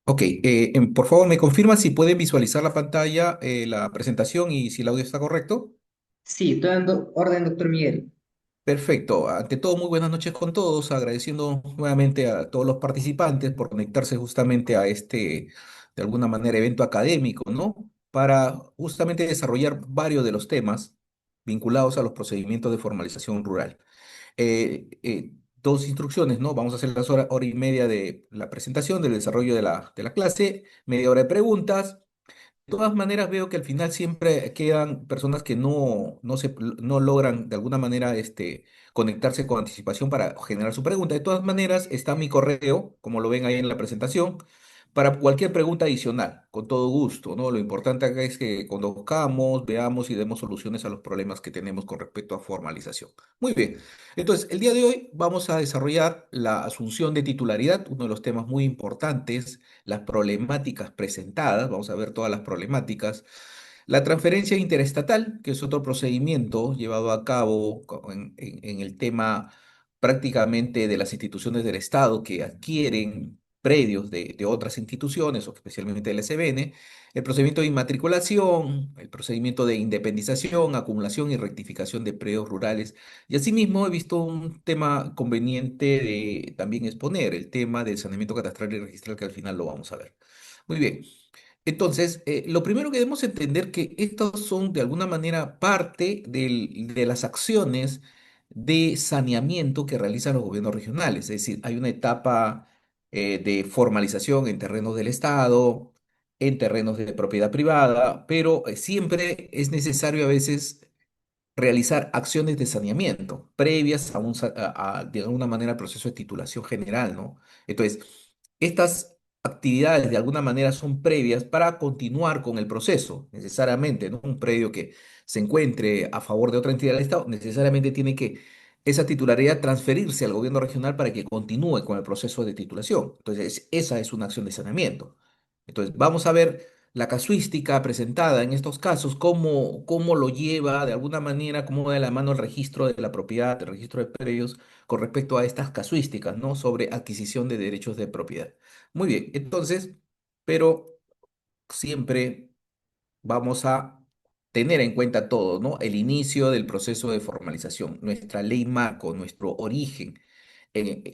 Ok, por favor, me confirma si pueden visualizar la pantalla, la presentación y si el audio está correcto. Sí, estoy dando orden, doctor Miguel. Perfecto. Ante todo, muy buenas noches con todos, agradeciendo nuevamente a todos los participantes por conectarse justamente a este, de alguna manera, evento académico, ¿no? Para justamente desarrollar varios de los temas vinculados a los procedimientos de formalización rural. Dos instrucciones, ¿no? Vamos a hacer las hora y media de la presentación, del desarrollo de la clase, media hora de preguntas. De todas maneras, veo que al final siempre quedan personas que no logran de alguna manera conectarse con anticipación para generar su pregunta. De todas maneras, está mi correo, como lo ven ahí en la presentación, para cualquier pregunta adicional, con todo gusto, ¿no? Lo importante acá es que conozcamos, veamos y demos soluciones a los problemas que tenemos con respecto a formalización. Muy bien. Entonces, el día de hoy vamos a desarrollar la asunción de titularidad, uno de los temas muy importantes, las problemáticas presentadas, vamos a ver todas las problemáticas. La transferencia interestatal, que es otro procedimiento llevado a cabo en el tema prácticamente de las instituciones del Estado que adquieren predios de otras instituciones, o especialmente del SBN, el procedimiento de inmatriculación, el procedimiento de independización, acumulación y rectificación de predios rurales. Y asimismo he visto un tema conveniente de también exponer, el tema del saneamiento catastral y registral, que al final lo vamos a ver. Muy bien. Entonces, lo primero que debemos entender que estos son de alguna manera parte de las acciones de saneamiento que realizan los gobiernos regionales. Es decir, hay una etapa de formalización en terrenos del Estado, en terrenos de propiedad privada, pero siempre es necesario a veces realizar acciones de saneamiento previas a, de alguna manera, al proceso de titulación general, ¿no? Entonces, estas actividades de alguna manera son previas para continuar con el proceso, necesariamente, ¿no? Un predio que se encuentre a favor de otra entidad del Estado, necesariamente tiene que esa titularidad transferirse al gobierno regional para que continúe con el proceso de titulación. Entonces, esa es una acción de saneamiento. Entonces, vamos a ver la casuística presentada en estos casos, cómo lo lleva de alguna manera, cómo va de la mano el registro de la propiedad, el registro de predios con respecto a estas casuísticas, ¿no? Sobre adquisición de derechos de propiedad. Muy bien, entonces, pero siempre vamos a tener en cuenta todo, ¿no? El inicio del proceso de formalización, nuestra ley marco, nuestro origen,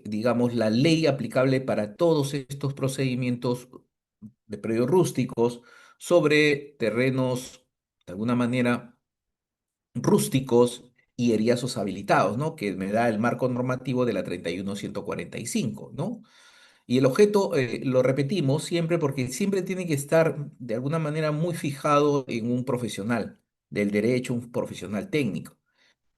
digamos, la ley aplicable para todos estos procedimientos de predios rústicos sobre terrenos, de alguna manera, rústicos y eriazos habilitados, ¿no? Que me da el marco normativo de la 31145, ¿no? Y el objeto, lo repetimos siempre porque siempre tiene que estar de alguna manera muy fijado en un profesional del derecho, un profesional técnico.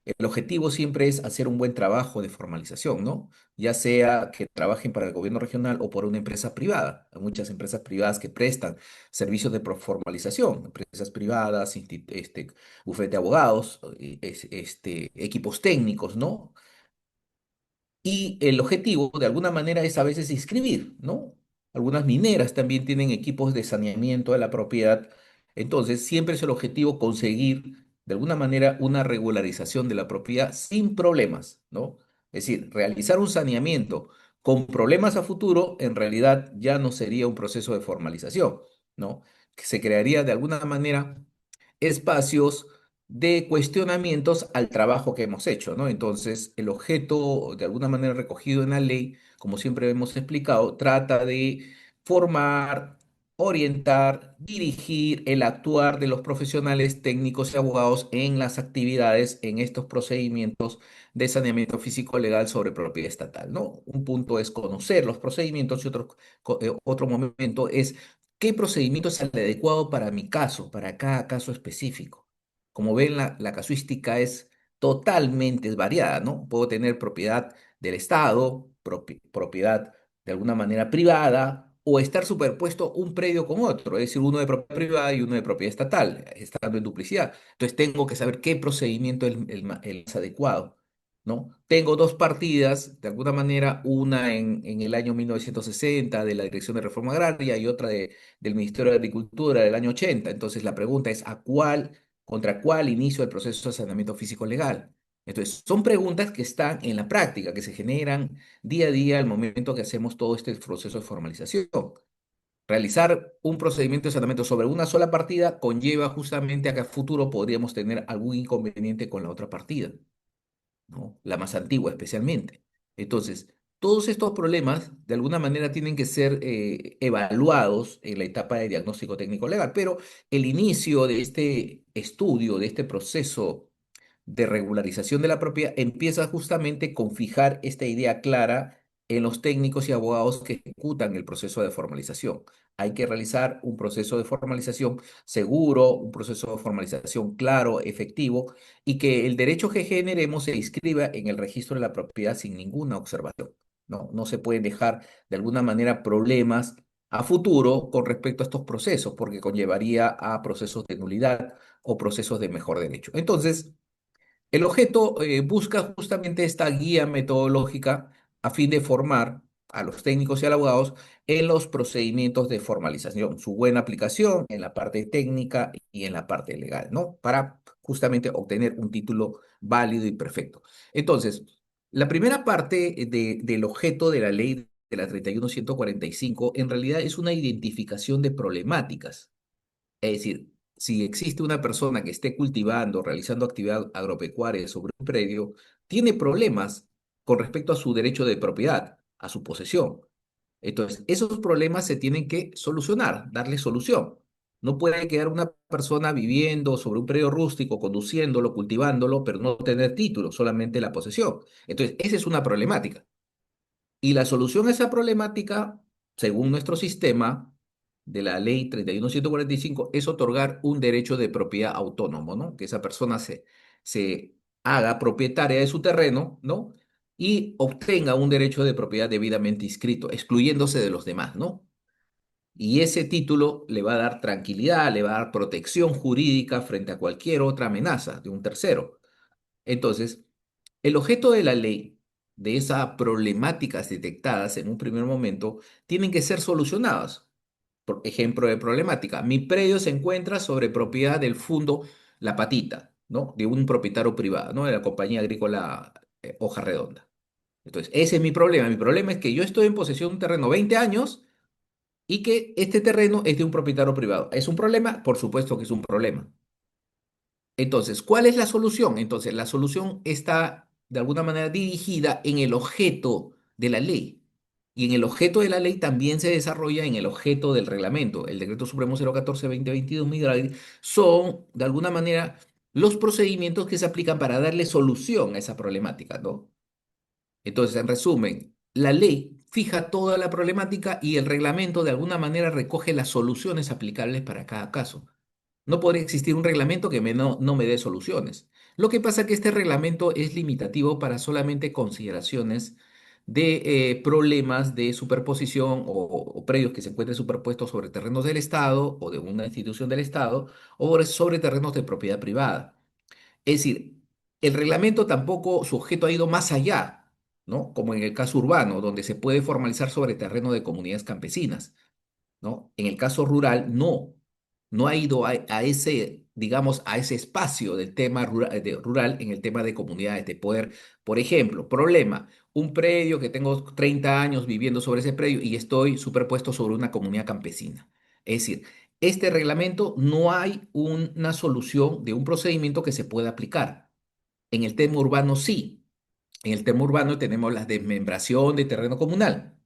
El objetivo siempre es hacer un buen trabajo de formalización, ¿no? Ya sea que trabajen para el gobierno regional o por una empresa privada. Hay muchas empresas privadas que prestan servicios de formalización, empresas privadas, bufete de abogados, equipos técnicos, ¿no? Y el objetivo, de alguna manera, es a veces inscribir, ¿no? Algunas mineras también tienen equipos de saneamiento de la propiedad. Entonces, siempre es el objetivo conseguir, de alguna manera, una regularización de la propiedad sin problemas, ¿no? Es decir, realizar un saneamiento con problemas a futuro, en realidad ya no sería un proceso de formalización, ¿no? Que se crearía de alguna manera espacios de cuestionamientos al trabajo que hemos hecho, ¿no? Entonces, el objeto, de alguna manera recogido en la ley, como siempre hemos explicado, trata de formar, orientar, dirigir el actuar de los profesionales técnicos y abogados en las actividades, en estos procedimientos de saneamiento físico legal sobre propiedad estatal, ¿no? Un punto es conocer los procedimientos y otro momento es qué procedimiento es el adecuado para mi caso, para cada caso específico. Como ven, la casuística es totalmente variada, ¿no? Puedo tener propiedad del Estado, propiedad de alguna manera privada, o estar superpuesto un predio con otro, es decir, uno de propiedad privada y uno de propiedad estatal, estando en duplicidad. Entonces tengo que saber qué procedimiento es el más adecuado, ¿no? Tengo dos partidas, de alguna manera, una en el año 1960 de la Dirección de Reforma Agraria y otra del Ministerio de Agricultura del año 80. Entonces la pregunta es, contra cuál inicio el proceso de saneamiento físico legal? Entonces, son preguntas que están en la práctica, que se generan día a día al momento que hacemos todo este proceso de formalización. Realizar un procedimiento de saneamiento sobre una sola partida conlleva justamente a que a futuro podríamos tener algún inconveniente con la otra partida, ¿no? La más antigua especialmente. Entonces, todos estos problemas de alguna manera tienen que ser evaluados en la etapa de diagnóstico técnico legal, pero el inicio de este estudio, de este proceso de regularización de la propiedad empieza justamente con fijar esta idea clara en los técnicos y abogados que ejecutan el proceso de formalización. Hay que realizar un proceso de formalización seguro, un proceso de formalización claro, efectivo, y que el derecho que generemos se inscriba en el registro de la propiedad sin ninguna observación. No, no se pueden dejar de alguna manera problemas a futuro con respecto a estos procesos, porque conllevaría a procesos de nulidad o procesos de mejor derecho. Entonces, el objeto busca justamente esta guía metodológica a fin de formar a los técnicos y a los abogados en los procedimientos de formalización, su buena aplicación en la parte técnica y en la parte legal, ¿no? Para justamente obtener un título válido y perfecto. Entonces, la primera parte del objeto de la ley de la 31145 en realidad es una identificación de problemáticas. Es decir, si existe una persona que esté cultivando, realizando actividad agropecuaria sobre un predio, tiene problemas con respecto a su derecho de propiedad, a su posesión. Entonces, esos problemas se tienen que solucionar, darle solución. No puede quedar una persona viviendo sobre un predio rústico, conduciéndolo, cultivándolo, pero no tener título, solamente la posesión. Entonces, esa es una problemática. Y la solución a esa problemática, según nuestro sistema de la ley 31145, es otorgar un derecho de propiedad autónomo, ¿no? Que esa persona se haga propietaria de su terreno, ¿no? Y obtenga un derecho de propiedad debidamente inscrito, excluyéndose de los demás, ¿no? Y ese título le va a dar tranquilidad, le va a dar protección jurídica frente a cualquier otra amenaza de un tercero. Entonces, el objeto de la ley, de esas problemáticas detectadas en un primer momento, tienen que ser solucionadas. Por ejemplo de problemática, mi predio se encuentra sobre propiedad del Fundo La Patita, ¿no? De un propietario privado, ¿no? De la compañía agrícola Hoja Redonda. Entonces, ese es mi problema. Mi problema es que yo estoy en posesión de un terreno 20 años y que este terreno es de un propietario privado. ¿Es un problema? Por supuesto que es un problema. Entonces, ¿cuál es la solución? Entonces, la solución está de alguna manera dirigida en el objeto de la ley. Y en el objeto de la ley también se desarrolla en el objeto del reglamento. El Decreto Supremo 014-2022 Miguel, son, de alguna manera, los procedimientos que se aplican para darle solución a esa problemática, ¿no? Entonces, en resumen, la ley fija toda la problemática y el reglamento de alguna manera recoge las soluciones aplicables para cada caso. No podría existir un reglamento que no me dé soluciones. Lo que pasa es que este reglamento es limitativo para solamente consideraciones de problemas de superposición o predios que se encuentren superpuestos sobre terrenos del Estado o de una institución del Estado o sobre terrenos de propiedad privada. Es decir, el reglamento tampoco, su objeto ha ido más allá, ¿no? Como en el caso urbano, donde se puede formalizar sobre terreno de comunidades campesinas. ¿No? En el caso rural, no ha ido a ese, digamos, a ese espacio del tema rural en el tema de comunidades, de poder, por ejemplo, problema, un predio que tengo 30 años viviendo sobre ese predio y estoy superpuesto sobre una comunidad campesina. Es decir, este reglamento no hay una solución de un procedimiento que se pueda aplicar. En el tema urbano sí. En el tema urbano tenemos la desmembración de terreno comunal.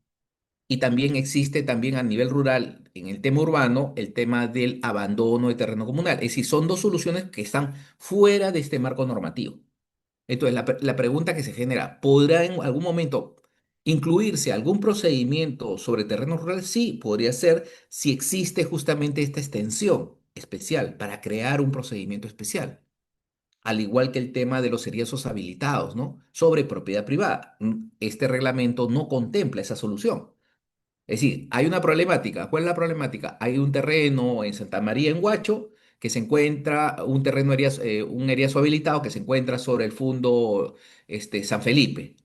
Y también existe también a nivel rural, en el tema urbano, el tema del abandono de terreno comunal. Es decir, son dos soluciones que están fuera de este marco normativo. Entonces, la pregunta que se genera, ¿podrá en algún momento incluirse algún procedimiento sobre terrenos rurales? Sí, podría ser si existe justamente esta extensión especial para crear un procedimiento especial. Al igual que el tema de los seriazos habilitados, ¿no? Sobre propiedad privada. Este reglamento no contempla esa solución. Es decir, hay una problemática. ¿Cuál es la problemática? Hay un terreno en Santa María, en Huacho, que se encuentra, un terreno, un eriazo habilitado que se encuentra sobre el fondo San Felipe.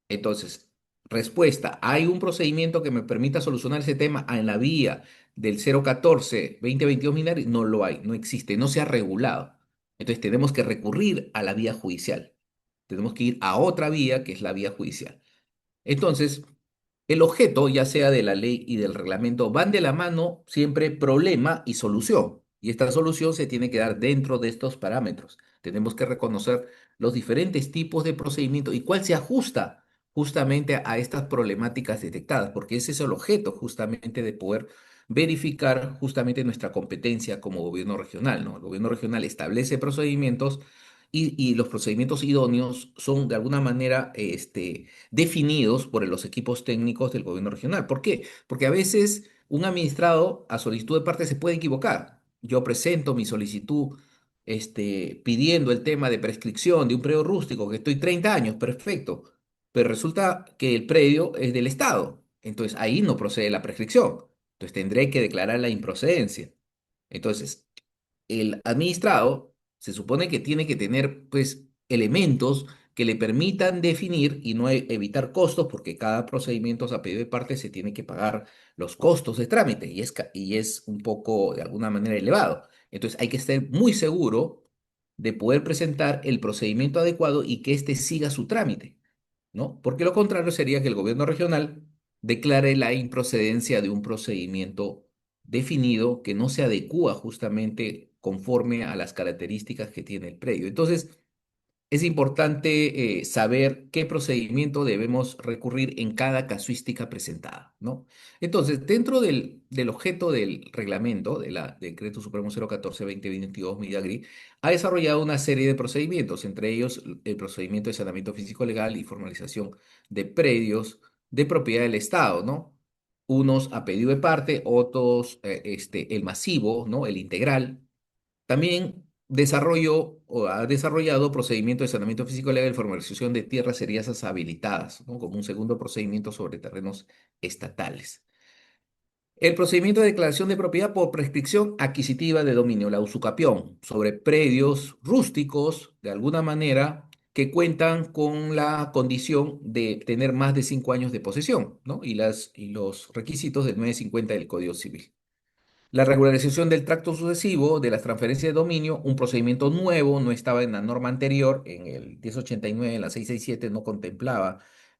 Entonces, respuesta, ¿hay un procedimiento que me permita solucionar ese tema en la vía del 014-2022 Minari? No lo hay, no existe, no se ha regulado. Entonces, tenemos que recurrir a la vía judicial. Tenemos que ir a otra vía, que es la vía judicial. Entonces, El objeto, ya sea de la ley y del reglamento, van de la mano siempre problema y solución. Y esta solución se tiene que dar dentro de estos parámetros. Tenemos que reconocer los diferentes tipos de procedimiento y cuál se ajusta justamente a estas problemáticas detectadas, porque ese es el objeto justamente de poder verificar justamente nuestra competencia como gobierno regional, ¿no? El gobierno regional establece procedimientos y los procedimientos idóneos son de alguna manera, definidos por los equipos técnicos del gobierno regional. ¿Por qué? Porque a veces un administrado a solicitud de parte se puede equivocar. Yo presento mi solicitud, pidiendo el tema de prescripción de un predio rústico, que estoy 30 años, perfecto, pero resulta que el predio es del Estado. Entonces ahí no procede la prescripción. Entonces tendré que declarar la improcedencia. Entonces, el administrado se supone que tiene que tener, pues, elementos que le permitan definir y no evitar costos, porque cada procedimiento a pedido de parte se tiene que pagar los costos de trámite y es un poco, de alguna manera, elevado. Entonces hay que estar muy seguro de poder presentar el procedimiento adecuado y que éste siga su trámite, ¿no? Porque lo contrario sería que el gobierno regional declare la improcedencia de un procedimiento definido que no se adecúa justamente conforme a las características que tiene el predio. Entonces, es importante saber qué procedimiento debemos recurrir en cada casuística presentada, ¿no? Entonces, dentro del objeto del reglamento de la Decreto Supremo 014-2022, Midagri, ha desarrollado una serie de procedimientos, entre ellos el procedimiento de saneamiento físico legal y formalización de predios de propiedad del Estado, ¿no? Unos a pedido de parte, otros, el masivo, ¿no? El integral. También desarrolló o ha desarrollado procedimiento de saneamiento físico legal y formalización de tierras serias habilitadas, ¿no? Como un segundo procedimiento sobre terrenos estatales. El procedimiento de declaración de propiedad por prescripción adquisitiva de dominio, la usucapión, sobre predios rústicos, de alguna manera, que cuentan con la condición de tener más de 5 años de posesión, ¿no? Y los requisitos del 950 del Código Civil. La regularización del tracto sucesivo de las transferencias de dominio, un procedimiento nuevo, no estaba en la norma anterior, en el 1089, en la 667 no contemplaba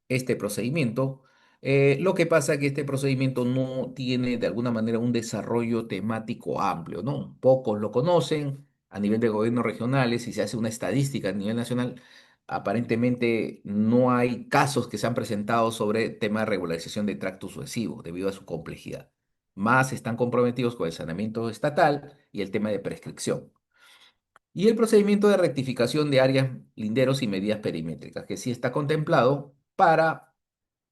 este procedimiento. Lo que pasa es que este procedimiento no tiene de alguna manera un desarrollo temático amplio, ¿no? Pocos lo conocen a nivel de gobiernos regionales y se hace una estadística a nivel nacional. Aparentemente no hay casos que se han presentado sobre tema de regularización de tracto sucesivo debido a su complejidad. Más están comprometidos con el saneamiento estatal y el tema de prescripción. Y el procedimiento de rectificación de áreas, linderos y medidas perimétricas, que sí está contemplado para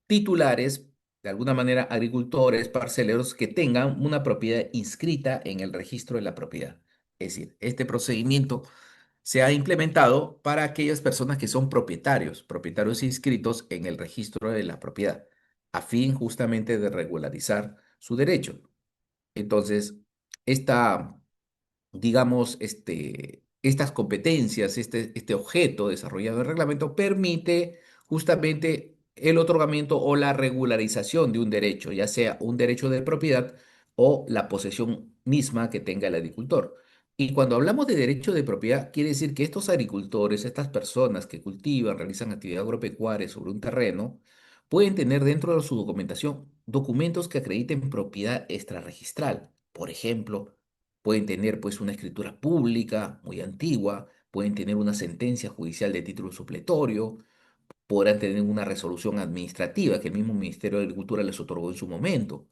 titulares, de alguna manera agricultores, parceleros que tengan una propiedad inscrita en el registro de la propiedad. Es decir, este procedimiento se ha implementado para aquellas personas que son propietarios inscritos en el registro de la propiedad, a fin justamente de regularizar su derecho. Entonces, esta, digamos, estas competencias, este objeto desarrollado en el reglamento permite justamente el otorgamiento o la regularización de un derecho, ya sea un derecho de propiedad o la posesión misma que tenga el agricultor. Y cuando hablamos de derecho de propiedad, quiere decir que estos agricultores, estas personas que cultivan, realizan actividad agropecuaria sobre un terreno, pueden tener dentro de su documentación documentos que acrediten propiedad extrarregistral. Por ejemplo, pueden tener pues una escritura pública muy antigua, pueden tener una sentencia judicial de título supletorio, podrán tener una resolución administrativa que el mismo Ministerio de Agricultura les otorgó en su momento,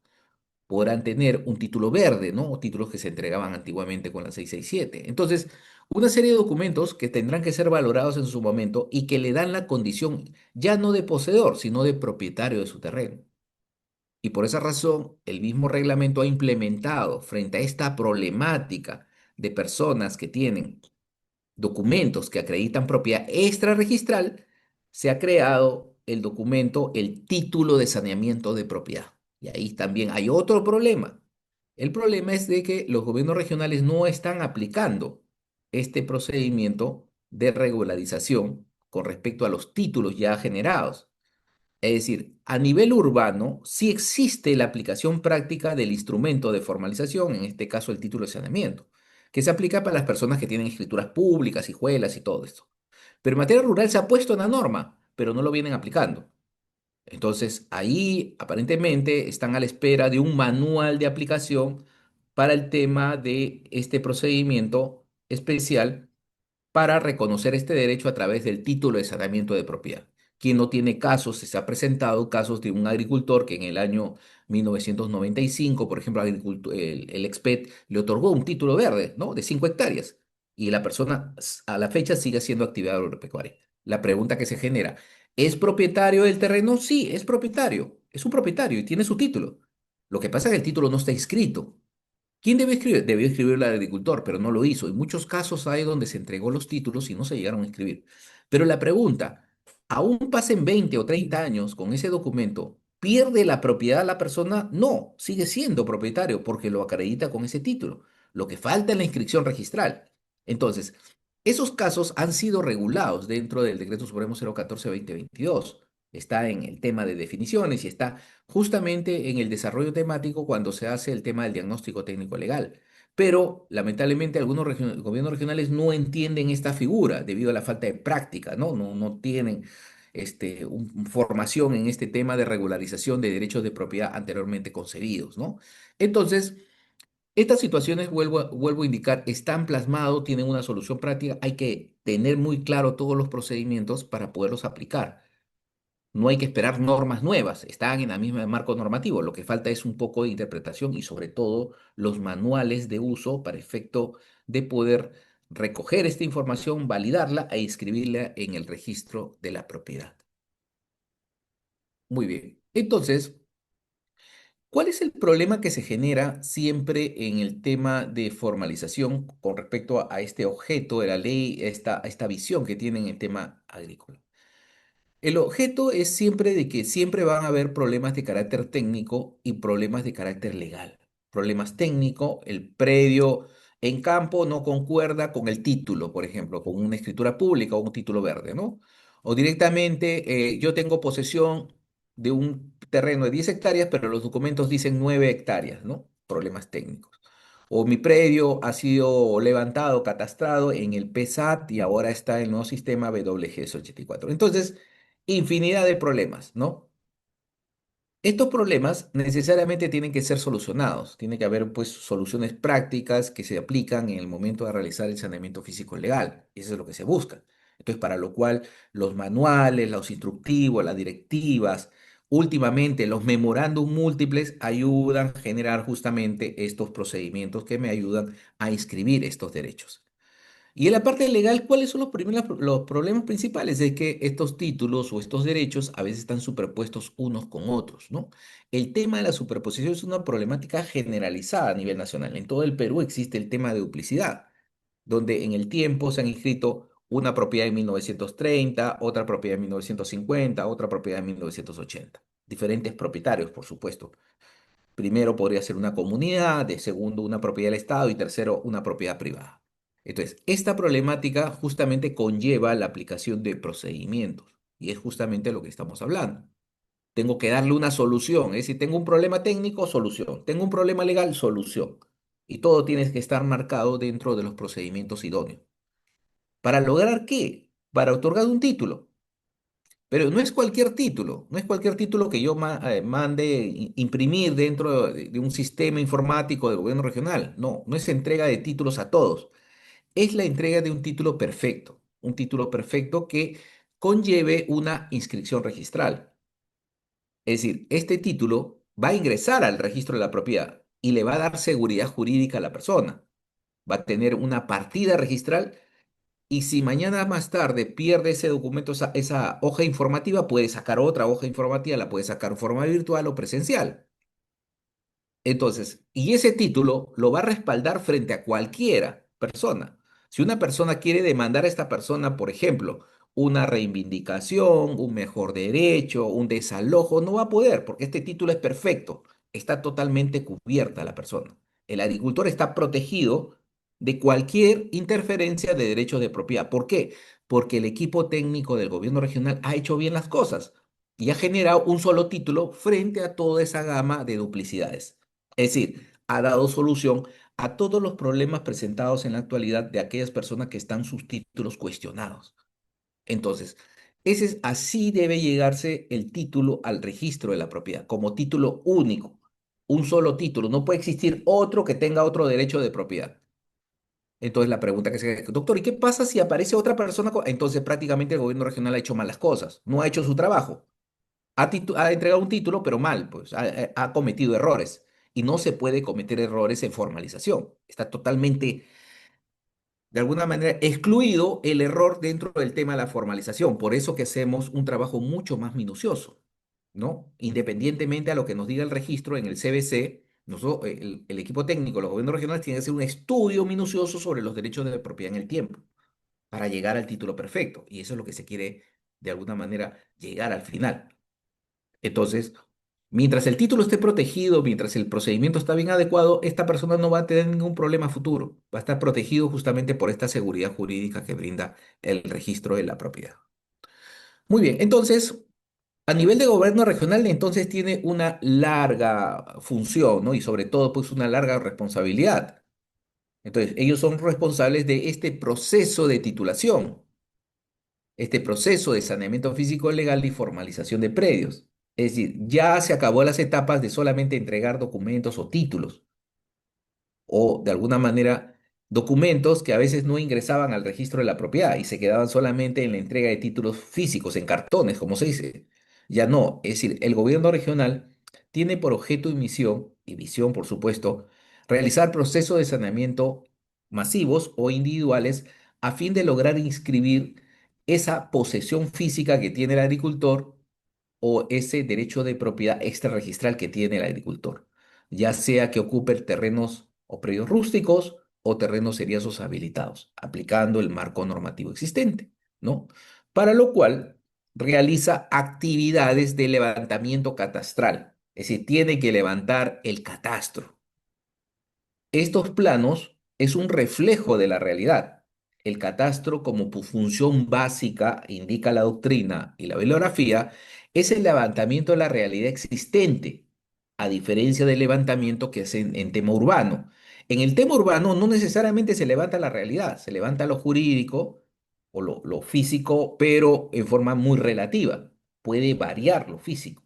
podrán tener un título verde, ¿no? O títulos que se entregaban antiguamente con la 667. Entonces, una serie de documentos que tendrán que ser valorados en su momento y que le dan la condición ya no de poseedor, sino de propietario de su terreno. Y por esa razón, el mismo reglamento ha implementado frente a esta problemática de personas que tienen documentos que acreditan propiedad extrarregistral, se ha creado el documento, el título de saneamiento de propiedad. Y ahí también hay otro problema. El problema es de que los gobiernos regionales no están aplicando este procedimiento de regularización con respecto a los títulos ya generados. Es decir, a nivel urbano sí existe la aplicación práctica del instrumento de formalización, en este caso el título de saneamiento, que se aplica para las personas que tienen escrituras públicas, hijuelas y todo esto. Pero en materia rural se ha puesto en la norma, pero no lo vienen aplicando. Entonces, ahí aparentemente están a la espera de un manual de aplicación para el tema de este procedimiento especial para reconocer este derecho a través del título de saneamiento de propiedad. Quien no tiene casos, se ha presentado casos de un agricultor que en el año 1995, por ejemplo, el Expet le otorgó un título verde, ¿no? De 5 hectáreas y la persona a la fecha sigue siendo actividad agropecuaria. La pregunta que se genera, ¿es propietario del terreno? Sí, es un propietario y tiene su título. Lo que pasa es que el título no está inscrito. ¿Quién debe escribir? Debió escribir el agricultor, pero no lo hizo. En muchos casos hay donde se entregó los títulos y no se llegaron a escribir. Pero la pregunta, ¿aún pasen 20 o 30 años con ese documento, pierde la propiedad la persona? No, sigue siendo propietario porque lo acredita con ese título. Lo que falta es la inscripción registral. Entonces, esos casos han sido regulados dentro del Decreto Supremo 014-2022. Está en el tema de definiciones y está justamente en el desarrollo temático cuando se hace el tema del diagnóstico técnico legal. Pero lamentablemente algunos gobiernos regionales no entienden esta figura debido a la falta de práctica, ¿no? No tienen formación en este tema de regularización de derechos de propiedad anteriormente concebidos, ¿no? Entonces, estas situaciones, vuelvo a indicar, están plasmados, tienen una solución práctica, hay que tener muy claro todos los procedimientos para poderlos aplicar. No hay que esperar normas nuevas, están en la misma marco normativo. Lo que falta es un poco de interpretación y sobre todo los manuales de uso para efecto de poder recoger esta información, validarla e inscribirla en el registro de la propiedad. Muy bien. Entonces, ¿cuál es el problema que se genera siempre en el tema de formalización con respecto a este objeto de la ley, esta visión que tienen en el tema agrícola? El objeto es siempre de que siempre van a haber problemas de carácter técnico y problemas de carácter legal. Problemas técnicos, el predio en campo no concuerda con el título, por ejemplo, con una escritura pública o un título verde, ¿no? O directamente yo tengo posesión de un terreno de 10 hectáreas, pero los documentos dicen 9 hectáreas, ¿no? Problemas técnicos. O mi predio ha sido levantado, catastrado en el PSAT y ahora está en el nuevo sistema WGS84. Entonces, infinidad de problemas, ¿no? Estos problemas necesariamente tienen que ser solucionados, tiene que haber pues soluciones prácticas que se aplican en el momento de realizar el saneamiento físico legal, y eso es lo que se busca. Entonces, para lo cual los manuales, los instructivos, las directivas, últimamente los memorándum múltiples ayudan a generar justamente estos procedimientos que me ayudan a inscribir estos derechos. Y en la parte legal, ¿cuáles son los problemas principales? Es que estos títulos o estos derechos a veces están superpuestos unos con otros, ¿no? El tema de la superposición es una problemática generalizada a nivel nacional. En todo el Perú existe el tema de duplicidad, donde en el tiempo se han inscrito una propiedad en 1930, otra propiedad en 1950, otra propiedad en 1980. Diferentes propietarios, por supuesto. Primero podría ser una comunidad, de segundo una propiedad del Estado y tercero una propiedad privada. Entonces, esta problemática justamente conlleva la aplicación de procedimientos y es justamente lo que estamos hablando. Tengo que darle una solución, es decir, tengo un problema técnico, solución. Tengo un problema legal, solución. Y todo tiene que estar marcado dentro de los procedimientos idóneos. ¿Para lograr qué? Para otorgar un título. Pero no es cualquier título, no es cualquier título que yo mande imprimir dentro de un sistema informático del gobierno regional. No, no es entrega de títulos a todos. Es la entrega de un título perfecto que conlleve una inscripción registral. Es decir, este título va a ingresar al registro de la propiedad y le va a dar seguridad jurídica a la persona. Va a tener una partida registral y si mañana más tarde pierde ese documento, esa hoja informativa, puede sacar otra hoja informativa, la puede sacar en forma virtual o presencial. Entonces, y ese título lo va a respaldar frente a cualquiera persona. Si una persona quiere demandar a esta persona, por ejemplo, una reivindicación, un mejor derecho, un desalojo, no va a poder porque este título es perfecto. Está totalmente cubierta la persona. El agricultor está protegido de cualquier interferencia de derechos de propiedad. ¿Por qué? Porque el equipo técnico del gobierno regional ha hecho bien las cosas y ha generado un solo título frente a toda esa gama de duplicidades. Es decir, ha dado solución a todos los problemas presentados en la actualidad de aquellas personas que están sus títulos cuestionados. Entonces, Así debe llegarse el título al registro de la propiedad, como título único, un solo título. No puede existir otro que tenga otro derecho de propiedad. Entonces la pregunta que se hace, doctor, ¿y qué pasa si aparece otra persona? Entonces prácticamente el gobierno regional ha hecho malas cosas, no ha hecho su trabajo. Ha entregado un título, pero mal, pues ha cometido errores. Y no se puede cometer errores en formalización. Está totalmente, de alguna manera, excluido el error dentro del tema de la formalización. Por eso que hacemos un trabajo mucho más minucioso, ¿no? Independientemente a lo que nos diga el registro en el CBC, nosotros, el equipo técnico, los gobiernos regionales tienen que hacer un estudio minucioso sobre los derechos de propiedad en el tiempo para llegar al título perfecto. Y eso es lo que se quiere, de alguna manera, llegar al final. Entonces, mientras el título esté protegido, mientras el procedimiento está bien adecuado, esta persona no va a tener ningún problema futuro. Va a estar protegido justamente por esta seguridad jurídica que brinda el registro de la propiedad. Muy bien, entonces, a nivel de gobierno regional, entonces tiene una larga función, ¿no? Y sobre todo, pues una larga responsabilidad. Entonces, ellos son responsables de este proceso de titulación, este proceso de saneamiento físico legal y formalización de predios. Es decir, ya se acabó las etapas de solamente entregar documentos o títulos, o de alguna manera documentos que a veces no ingresaban al registro de la propiedad y se quedaban solamente en la entrega de títulos físicos, en cartones, como se dice. Ya no, es decir, el gobierno regional tiene por objeto y visión, por supuesto, realizar procesos de saneamiento masivos o individuales a fin de lograr inscribir esa posesión física que tiene el agricultor o ese derecho de propiedad extrarregistral que tiene el agricultor, ya sea que ocupe terrenos o predios rústicos o terrenos seriazos habilitados, aplicando el marco normativo existente, ¿no? Para lo cual realiza actividades de levantamiento catastral, es decir, tiene que levantar el catastro. Estos planos es un reflejo de la realidad. El catastro, como función básica, indica la doctrina y la bibliografía, es el levantamiento de la realidad existente, a diferencia del levantamiento que es en tema urbano. En el tema urbano no necesariamente se levanta la realidad, se levanta lo jurídico o lo físico, pero en forma muy relativa. Puede variar lo físico.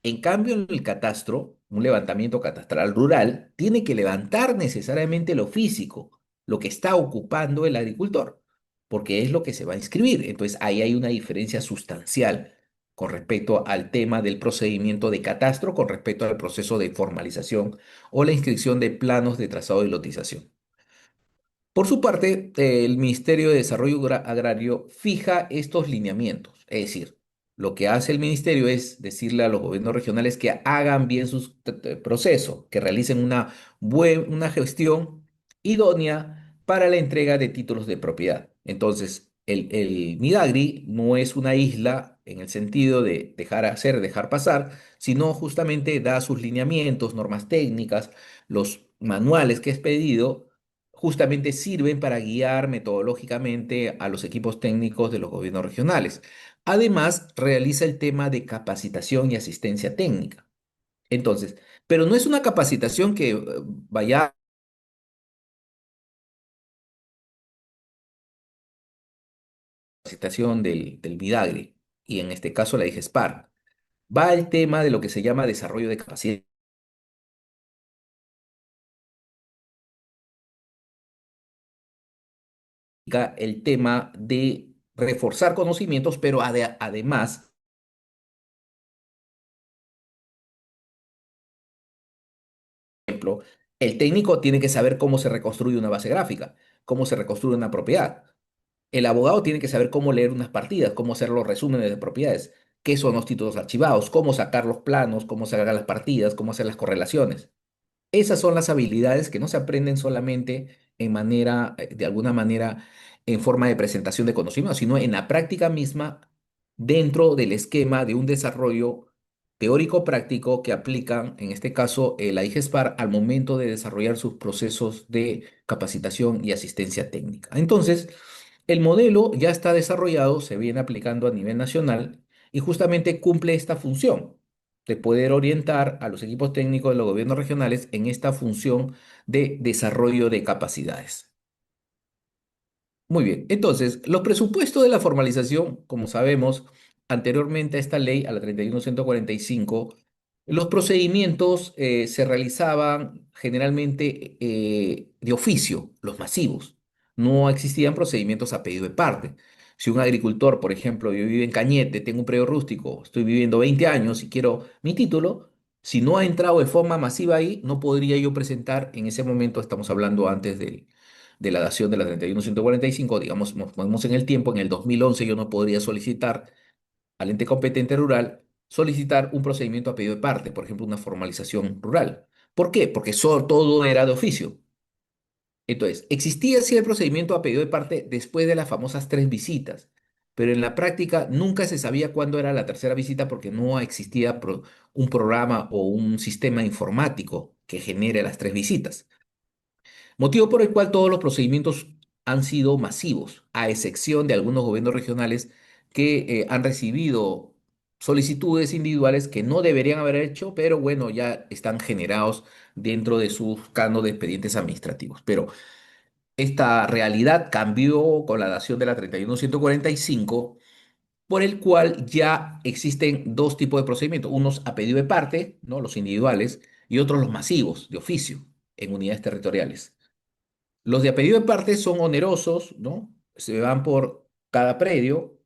En cambio, en el catastro, un levantamiento catastral rural tiene que levantar necesariamente lo físico, lo que está ocupando el agricultor, porque es lo que se va a inscribir. Entonces, ahí hay una diferencia sustancial con respecto al tema del procedimiento de catastro, con respecto al proceso de formalización o la inscripción de planos de trazado y lotización. Por su parte, el Ministerio de Desarrollo Agrario fija estos lineamientos, es decir, lo que hace el ministerio es decirle a los gobiernos regionales que hagan bien su proceso, que realicen una gestión idónea para la entrega de títulos de propiedad. Entonces, el Midagri no es una isla en el sentido de dejar hacer, dejar pasar, sino justamente da sus lineamientos, normas técnicas, los manuales que es pedido justamente sirven para guiar metodológicamente a los equipos técnicos de los gobiernos regionales. Además, realiza el tema de capacitación y asistencia técnica. Entonces, pero no es una capacitación que vaya a la capacitación del Midagre, y en este caso la IGESPAR. Va el tema de lo que se llama desarrollo de capacidad, el tema de reforzar conocimientos, pero además ejemplo, el técnico tiene que saber cómo se reconstruye una base gráfica, cómo se reconstruye una propiedad. El abogado tiene que saber cómo leer unas partidas, cómo hacer los resúmenes de propiedades, qué son los títulos archivados, cómo sacar los planos, cómo sacar las partidas, cómo hacer las correlaciones. Esas son las habilidades que no se aprenden solamente en manera, de alguna manera, en forma de presentación de conocimiento, sino en la práctica misma dentro del esquema de un desarrollo teórico práctico que aplican, en este caso, la IGESPAR al momento de desarrollar sus procesos de capacitación y asistencia técnica. Entonces, el modelo ya está desarrollado, se viene aplicando a nivel nacional y justamente cumple esta función de poder orientar a los equipos técnicos de los gobiernos regionales en esta función de desarrollo de capacidades. Muy bien. Entonces, los presupuestos de la formalización, como sabemos, anteriormente a esta ley, a la 31145, los procedimientos se realizaban generalmente de oficio, los masivos. No existían procedimientos a pedido de parte. Si un agricultor, por ejemplo, yo vivo en Cañete, tengo un predio rústico, estoy viviendo 20 años y quiero mi título, si no ha entrado de forma masiva ahí, no podría yo presentar en ese momento, estamos hablando antes de la dación de la 31145, digamos, nos ponemos en el tiempo, en el 2011 yo no podría solicitar al ente competente rural, solicitar un procedimiento a pedido de parte, por ejemplo, una formalización rural. ¿Por qué? Porque todo era de oficio. Entonces, existía sí el procedimiento a pedido de parte después de las famosas tres visitas, pero en la práctica nunca se sabía cuándo era la tercera visita porque no existía un programa o un sistema informático que genere las tres visitas. Motivo por el cual todos los procedimientos han sido masivos, a excepción de algunos gobiernos regionales que han recibido solicitudes individuales que no deberían haber hecho, pero bueno, ya están generados dentro de sus canos de expedientes administrativos. Pero esta realidad cambió con la dación de la 31145, por el cual ya existen dos tipos de procedimientos, unos a pedido de parte, ¿no? Los individuales, y otros los masivos, de oficio, en unidades territoriales. Los de a pedido de parte son onerosos, ¿no? Se van por cada predio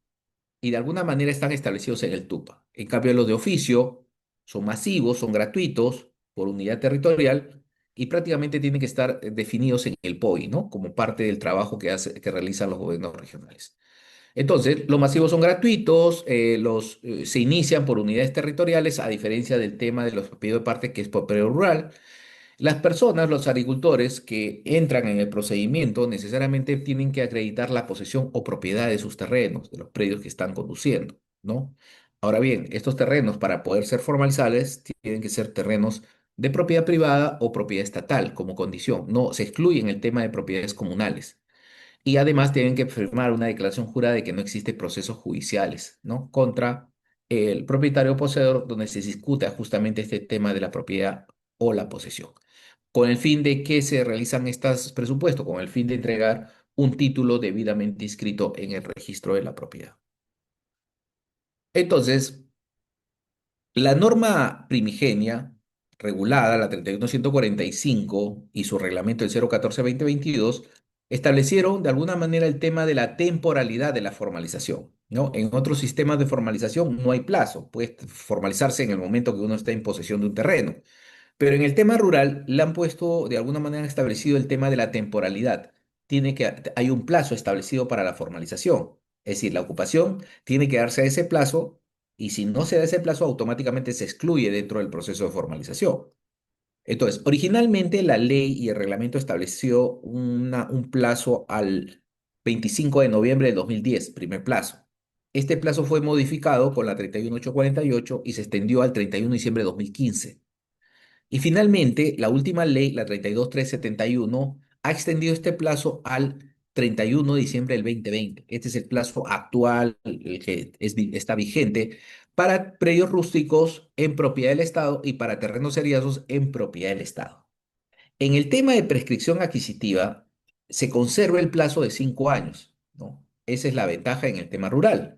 y de alguna manera están establecidos en el TUPA. En cambio, los de oficio son masivos, son gratuitos por unidad territorial y prácticamente tienen que estar definidos en el POI, ¿no? Como parte del trabajo que realizan los gobiernos regionales. Entonces, los masivos son gratuitos, se inician por unidades territoriales, a diferencia del tema de los pedidos de parte que es por predio rural. Las personas, los agricultores que entran en el procedimiento necesariamente tienen que acreditar la posesión o propiedad de sus terrenos, de los predios que están conduciendo, ¿no? Ahora bien, estos terrenos para poder ser formalizables tienen que ser terrenos de propiedad privada o propiedad estatal como condición. No se excluyen el tema de propiedades comunales. Y además tienen que firmar una declaración jurada de que no existen procesos judiciales, ¿no? Contra el propietario o poseedor donde se discuta justamente este tema de la propiedad o la posesión. ¿Con el fin de que se realizan estos presupuestos? Con el fin de entregar un título debidamente inscrito en el registro de la propiedad. Entonces, la norma primigenia regulada, la 31145 y su reglamento el 014-2022, establecieron de alguna manera el tema de la temporalidad de la formalización, ¿no? En otros sistemas de formalización no hay plazo, puede formalizarse en el momento que uno está en posesión de un terreno. Pero en el tema rural le han puesto, de alguna manera, han establecido el tema de la temporalidad. Hay un plazo establecido para la formalización. Es decir, la ocupación tiene que darse a ese plazo y si no se da ese plazo, automáticamente se excluye dentro del proceso de formalización. Entonces, originalmente la ley y el reglamento estableció un plazo al 25 de noviembre de 2010, primer plazo. Este plazo fue modificado con la 31848 y se extendió al 31 de diciembre de 2015. Y finalmente, la última ley, la 32371, ha extendido este plazo al 31 de diciembre del 2020. Este es el plazo actual, el que está vigente para predios rústicos en propiedad del Estado y para terrenos seriados en propiedad del Estado. En el tema de prescripción adquisitiva, se conserva el plazo de 5 años, ¿no? Esa es la ventaja en el tema rural.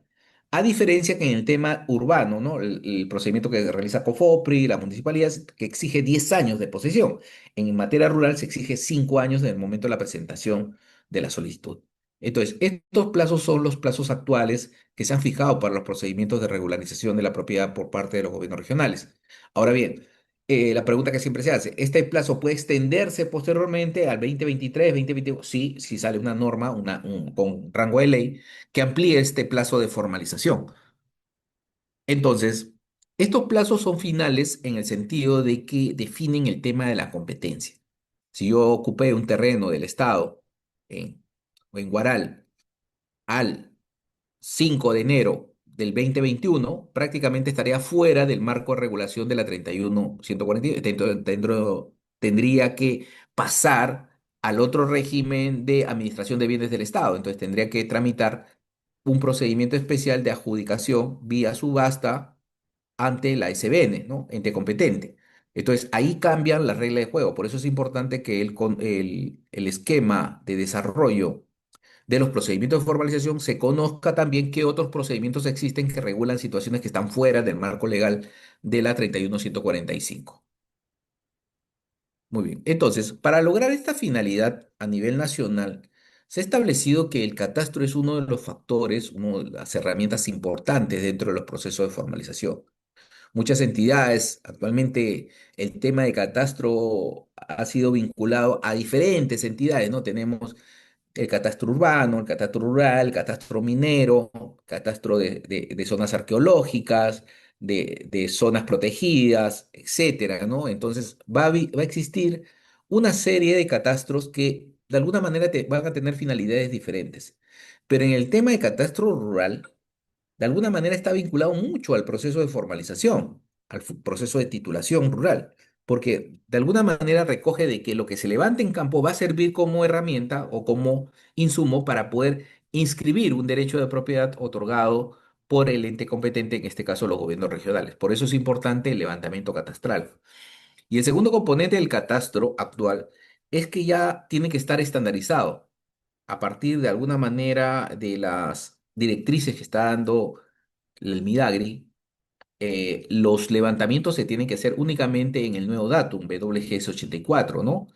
A diferencia que en el tema urbano, ¿no? El procedimiento que realiza COFOPRI, la municipalidad, que exige 10 años de posesión. En materia rural se exige 5 años desde el momento de la presentación de la solicitud. Entonces, estos plazos son los plazos actuales que se han fijado para los procedimientos de regularización de la propiedad por parte de los gobiernos regionales. Ahora bien, la pregunta que siempre se hace, ¿este plazo puede extenderse posteriormente al 2023, 2022? Sí, si sale una norma con rango de ley que amplíe este plazo de formalización. Entonces, estos plazos son finales en el sentido de que definen el tema de la competencia. Si yo ocupé un terreno del Estado en, en Guaral al 5 de enero del 2021, prácticamente estaría fuera del marco de regulación de la 31140. Tendría que pasar al otro régimen de administración de bienes del Estado. Entonces tendría que tramitar un procedimiento especial de adjudicación vía subasta ante la SBN, ¿no? Ente competente. Entonces ahí cambian las reglas de juego. Por eso es importante que el esquema de desarrollo de los procedimientos de formalización, se conozca también qué otros procedimientos existen que regulan situaciones que están fuera del marco legal de la 31145. Muy bien. Entonces, para lograr esta finalidad a nivel nacional, se ha establecido que el catastro es uno de los factores, una de las herramientas importantes dentro de los procesos de formalización. Muchas entidades, actualmente el tema de catastro ha sido vinculado a diferentes entidades, ¿no? Tenemos el catastro urbano, el catastro rural, el catastro minero, catastro de zonas arqueológicas, de zonas protegidas, etcétera, ¿no? Entonces va a existir una serie de catastros que de alguna manera van a tener finalidades diferentes. Pero en el tema de catastro rural, de alguna manera está vinculado mucho al proceso de formalización, al proceso de titulación rural, porque de alguna manera recoge de que lo que se levante en campo va a servir como herramienta o como insumo para poder inscribir un derecho de propiedad otorgado por el ente competente, en este caso los gobiernos regionales. Por eso es importante el levantamiento catastral. Y el segundo componente del catastro actual es que ya tiene que estar estandarizado a partir de alguna manera de las directrices que está dando el Midagri. Los levantamientos se tienen que hacer únicamente en el nuevo datum, WGS 84, ¿no?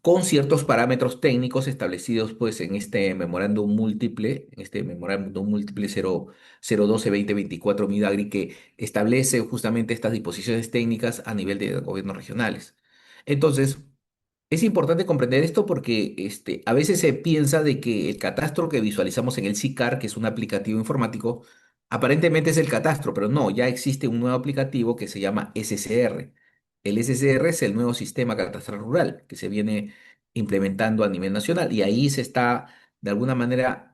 Con ciertos parámetros técnicos establecidos pues en este memorándum múltiple 012-2024 Midagri, que establece justamente estas disposiciones técnicas a nivel de gobiernos regionales. Entonces, es importante comprender esto porque a veces se piensa de que el catastro que visualizamos en el SICAR, que es un aplicativo informático, aparentemente es el catastro, pero no, ya existe un nuevo aplicativo que se llama SCR. El SCR es el nuevo sistema catastral rural que se viene implementando a nivel nacional y ahí se está de alguna manera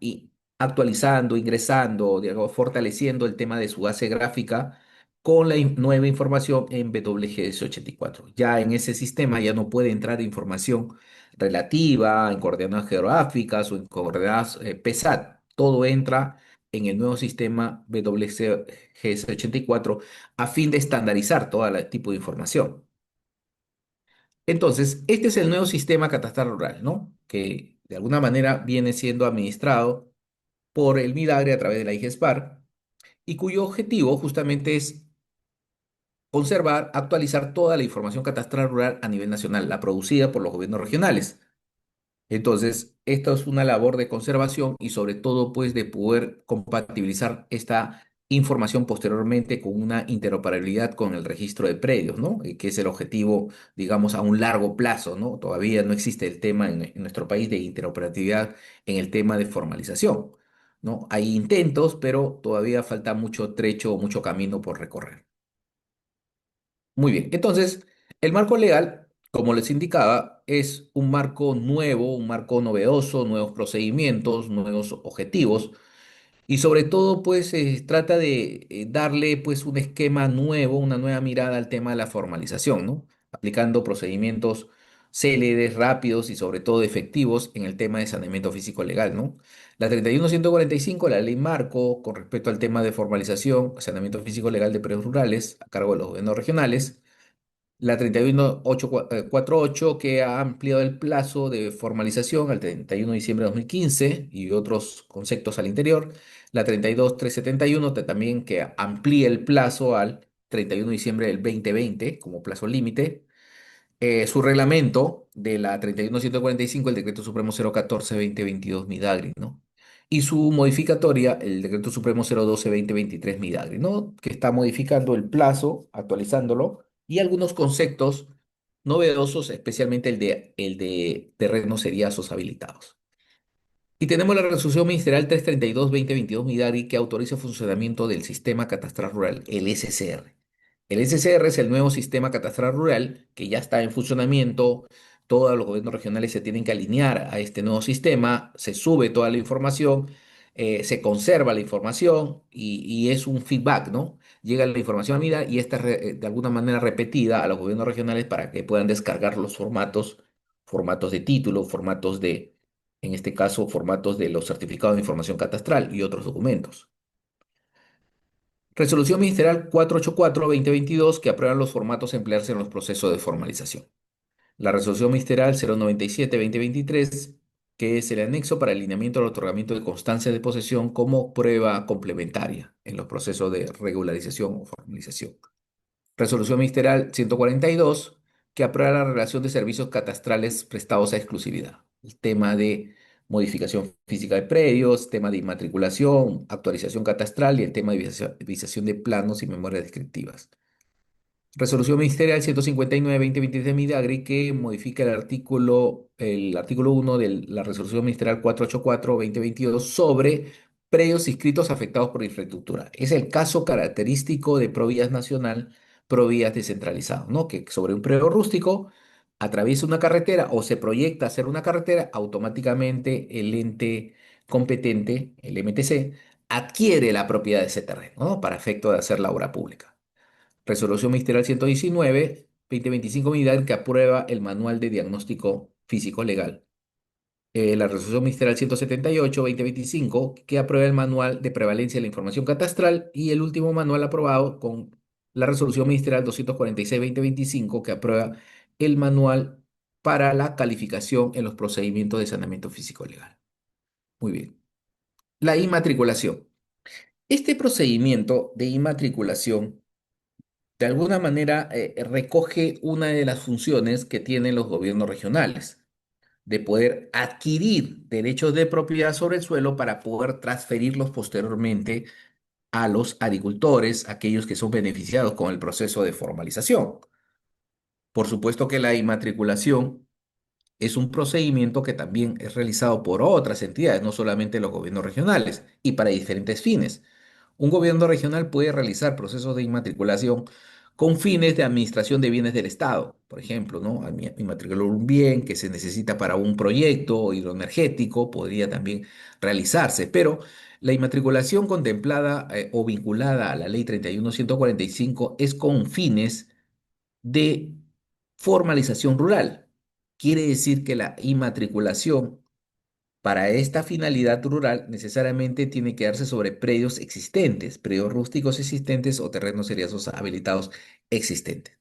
actualizando, ingresando, digamos, fortaleciendo el tema de su base gráfica con la nueva información en WGS 84. Ya en ese sistema ya no puede entrar información relativa en coordenadas geográficas o en coordenadas PSAT. Todo entra en el nuevo sistema WGS 84 a fin de estandarizar todo el tipo de información. Entonces, este es el nuevo sistema catastral rural, ¿no? Que de alguna manera viene siendo administrado por el MIDAGRE a través de la IGESPAR y cuyo objetivo justamente es conservar, actualizar toda la información catastral rural a nivel nacional, la producida por los gobiernos regionales. Entonces, esto es una labor de conservación y sobre todo, pues, de poder compatibilizar esta información posteriormente con una interoperabilidad con el registro de predios, ¿no? Que es el objetivo, digamos, a un largo plazo, ¿no? Todavía no existe el tema en nuestro país de interoperatividad en el tema de formalización, ¿no? Hay intentos, pero todavía falta mucho trecho, mucho camino por recorrer. Muy bien, entonces el marco legal, como les indicaba, es un marco nuevo, un marco novedoso, nuevos procedimientos, nuevos objetivos y sobre todo pues trata de darle pues un esquema nuevo, una nueva mirada al tema de la formalización, ¿no? Aplicando procedimientos céleres, rápidos y sobre todo efectivos en el tema de saneamiento físico legal, ¿no? La 31145, la ley marco con respecto al tema de formalización, saneamiento físico legal de predios rurales a cargo de los gobiernos regionales, la 31848 que ha ampliado el plazo de formalización al 31 de diciembre de 2015 y otros conceptos al interior. La 32371 también que amplía el plazo al 31 de diciembre del 2020 como plazo límite. Su reglamento de la 31145, el Decreto Supremo 014-2022 Midagri, ¿no? Y su modificatoria, el Decreto Supremo 012-2023 Midagri, ¿no? Que está modificando el plazo, actualizándolo, y algunos conceptos novedosos, especialmente el de terrenos seriazos habilitados. Y tenemos la resolución ministerial 332-2022 Midagri que autoriza el funcionamiento del sistema catastral rural, el SCR. El SCR es el nuevo sistema catastral rural que ya está en funcionamiento. Todos los gobiernos regionales se tienen que alinear a este nuevo sistema, se sube toda la información, se conserva la información y es un feedback, ¿no? Llega la información a MIDA y esta es de alguna manera repetida a los gobiernos regionales para que puedan descargar los formatos, formatos de título, formatos de, en este caso, formatos de los certificados de información catastral y otros documentos. Resolución Ministerial 484-2022 que aprueban los formatos a emplearse en los procesos de formalización. La Resolución Ministerial 097-2023 que es el anexo para el lineamiento del otorgamiento de constancia de posesión como prueba complementaria en los procesos de regularización o formalización. Resolución Ministerial 142, que aprueba la relación de servicios catastrales prestados a exclusividad. El tema de modificación física de predios, tema de inmatriculación, actualización catastral y el tema de visación de planos y memorias descriptivas. Resolución Ministerial 159-2023 de Midagri que modifica el artículo 1 de la Resolución Ministerial 484-2022 sobre predios inscritos afectados por infraestructura. Es el caso característico de Provías Nacional, Provías descentralizado, ¿no? Que sobre un predio rústico atraviesa una carretera o se proyecta hacer una carretera, automáticamente el ente competente, el MTC, adquiere la propiedad de ese terreno, ¿no? Para efecto de hacer la obra pública. Resolución Ministerial 119-2025 Unidad que aprueba el Manual de Diagnóstico Físico Legal. La Resolución Ministerial 178-2025 que aprueba el Manual de Prevalencia de la Información Catastral y el último manual aprobado con la Resolución Ministerial 246-2025 que aprueba el Manual para la calificación en los procedimientos de saneamiento físico legal. Muy bien. La inmatriculación. Este procedimiento de inmatriculación de alguna manera recoge una de las funciones que tienen los gobiernos regionales, de poder adquirir derechos de propiedad sobre el suelo para poder transferirlos posteriormente a los agricultores, aquellos que son beneficiados con el proceso de formalización. Por supuesto que la inmatriculación es un procedimiento que también es realizado por otras entidades, no solamente los gobiernos regionales, y para diferentes fines. Un gobierno regional puede realizar procesos de inmatriculación con fines de administración de bienes del Estado, por ejemplo, ¿no? Inmatricular un bien que se necesita para un proyecto hidroenergético podría también realizarse, pero la inmatriculación contemplada o vinculada a la Ley 31.145 es con fines de formalización rural. Quiere decir que la inmatriculación para esta finalidad rural necesariamente tiene que darse sobre predios existentes, predios rústicos existentes o terrenos seriasos habilitados existentes.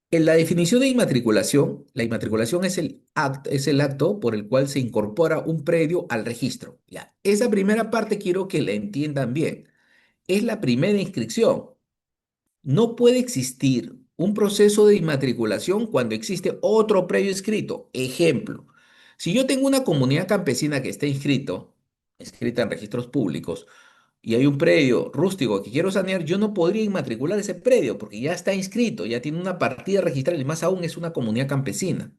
En la definición de inmatriculación, la inmatriculación es el acto por el cual se incorpora un predio al registro. Ya, esa primera parte quiero que la entiendan bien. Es la primera inscripción. No puede existir un proceso de inmatriculación cuando existe otro previo inscrito. Ejemplo, si yo tengo una comunidad campesina que está inscrita en registros públicos, y hay un predio rústico que quiero sanear, yo no podría inmatricular ese predio porque ya está inscrito, ya tiene una partida registrada y más aún es una comunidad campesina.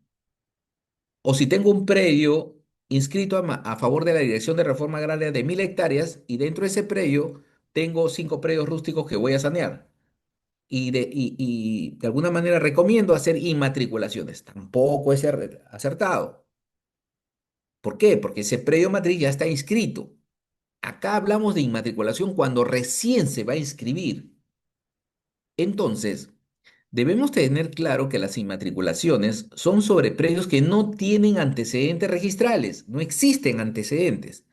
O si tengo un predio inscrito a favor de la Dirección de Reforma Agraria de 1.000 hectáreas y dentro de ese predio tengo 5 predios rústicos que voy a sanear y de alguna manera recomiendo hacer inmatriculaciones. Tampoco es acertado. ¿Por qué? Porque ese predio matriz ya está inscrito. Acá hablamos de inmatriculación cuando recién se va a inscribir. Entonces, debemos tener claro que las inmatriculaciones son sobre predios que no tienen antecedentes registrales, no existen antecedentes,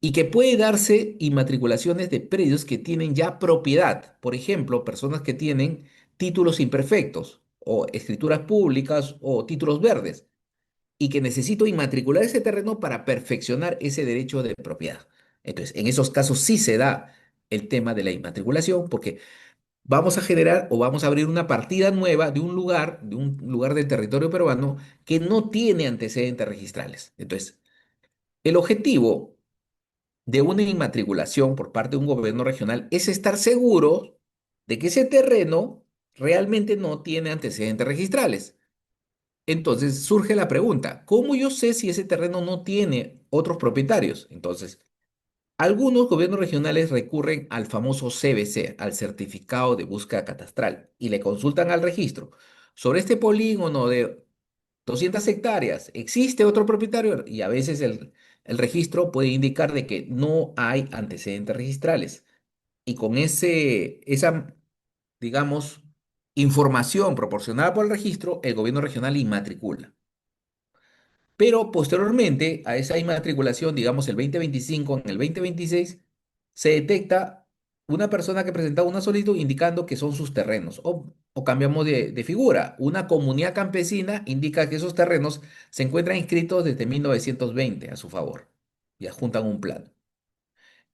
y que puede darse inmatriculaciones de predios que tienen ya propiedad. Por ejemplo, personas que tienen títulos imperfectos o escrituras públicas o títulos verdes y que necesito inmatricular ese terreno para perfeccionar ese derecho de propiedad. Entonces, en esos casos sí se da el tema de la inmatriculación porque vamos a generar o vamos a abrir una partida nueva de un lugar del territorio peruano que no tiene antecedentes registrales. Entonces, el objetivo de una inmatriculación por parte de un gobierno regional es estar seguro de que ese terreno realmente no tiene antecedentes registrales. Entonces surge la pregunta, ¿cómo yo sé si ese terreno no tiene otros propietarios? Entonces, algunos gobiernos regionales recurren al famoso CBC, al certificado de búsqueda catastral, y le consultan al registro. Sobre este polígono de 200 hectáreas, ¿existe otro propietario? Y a veces el registro puede indicar de que no hay antecedentes registrales. Y con esa, digamos, información proporcionada por el registro, el gobierno regional inmatricula. Pero posteriormente a esa inmatriculación, digamos el 2025, en el 2026, se detecta una persona que presentaba una solicitud indicando que son sus terrenos. O cambiamos de figura. Una comunidad campesina indica que esos terrenos se encuentran inscritos desde 1920 a su favor y adjuntan un plan.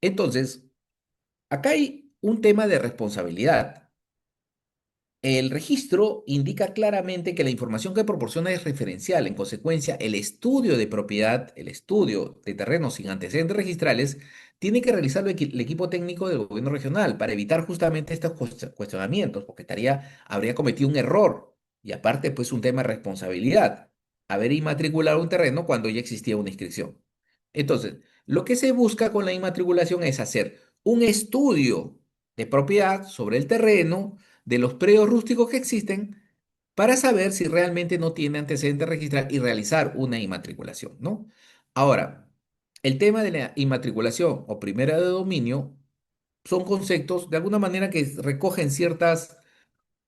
Entonces, acá hay un tema de responsabilidad. El registro indica claramente que la información que proporciona es referencial. En consecuencia, el estudio de propiedad, el estudio de terrenos sin antecedentes registrales, tiene que realizarlo el equipo técnico del gobierno regional para evitar justamente estos cuestionamientos, porque habría cometido un error y aparte, pues, un tema de responsabilidad, haber inmatriculado un terreno cuando ya existía una inscripción. Entonces, lo que se busca con la inmatriculación es hacer un estudio de propiedad sobre el terreno de los predios rústicos que existen para saber si realmente no tiene antecedente registral y realizar una inmatriculación, ¿no? Ahora, el tema de la inmatriculación o primera de dominio son conceptos de alguna manera que recogen ciertas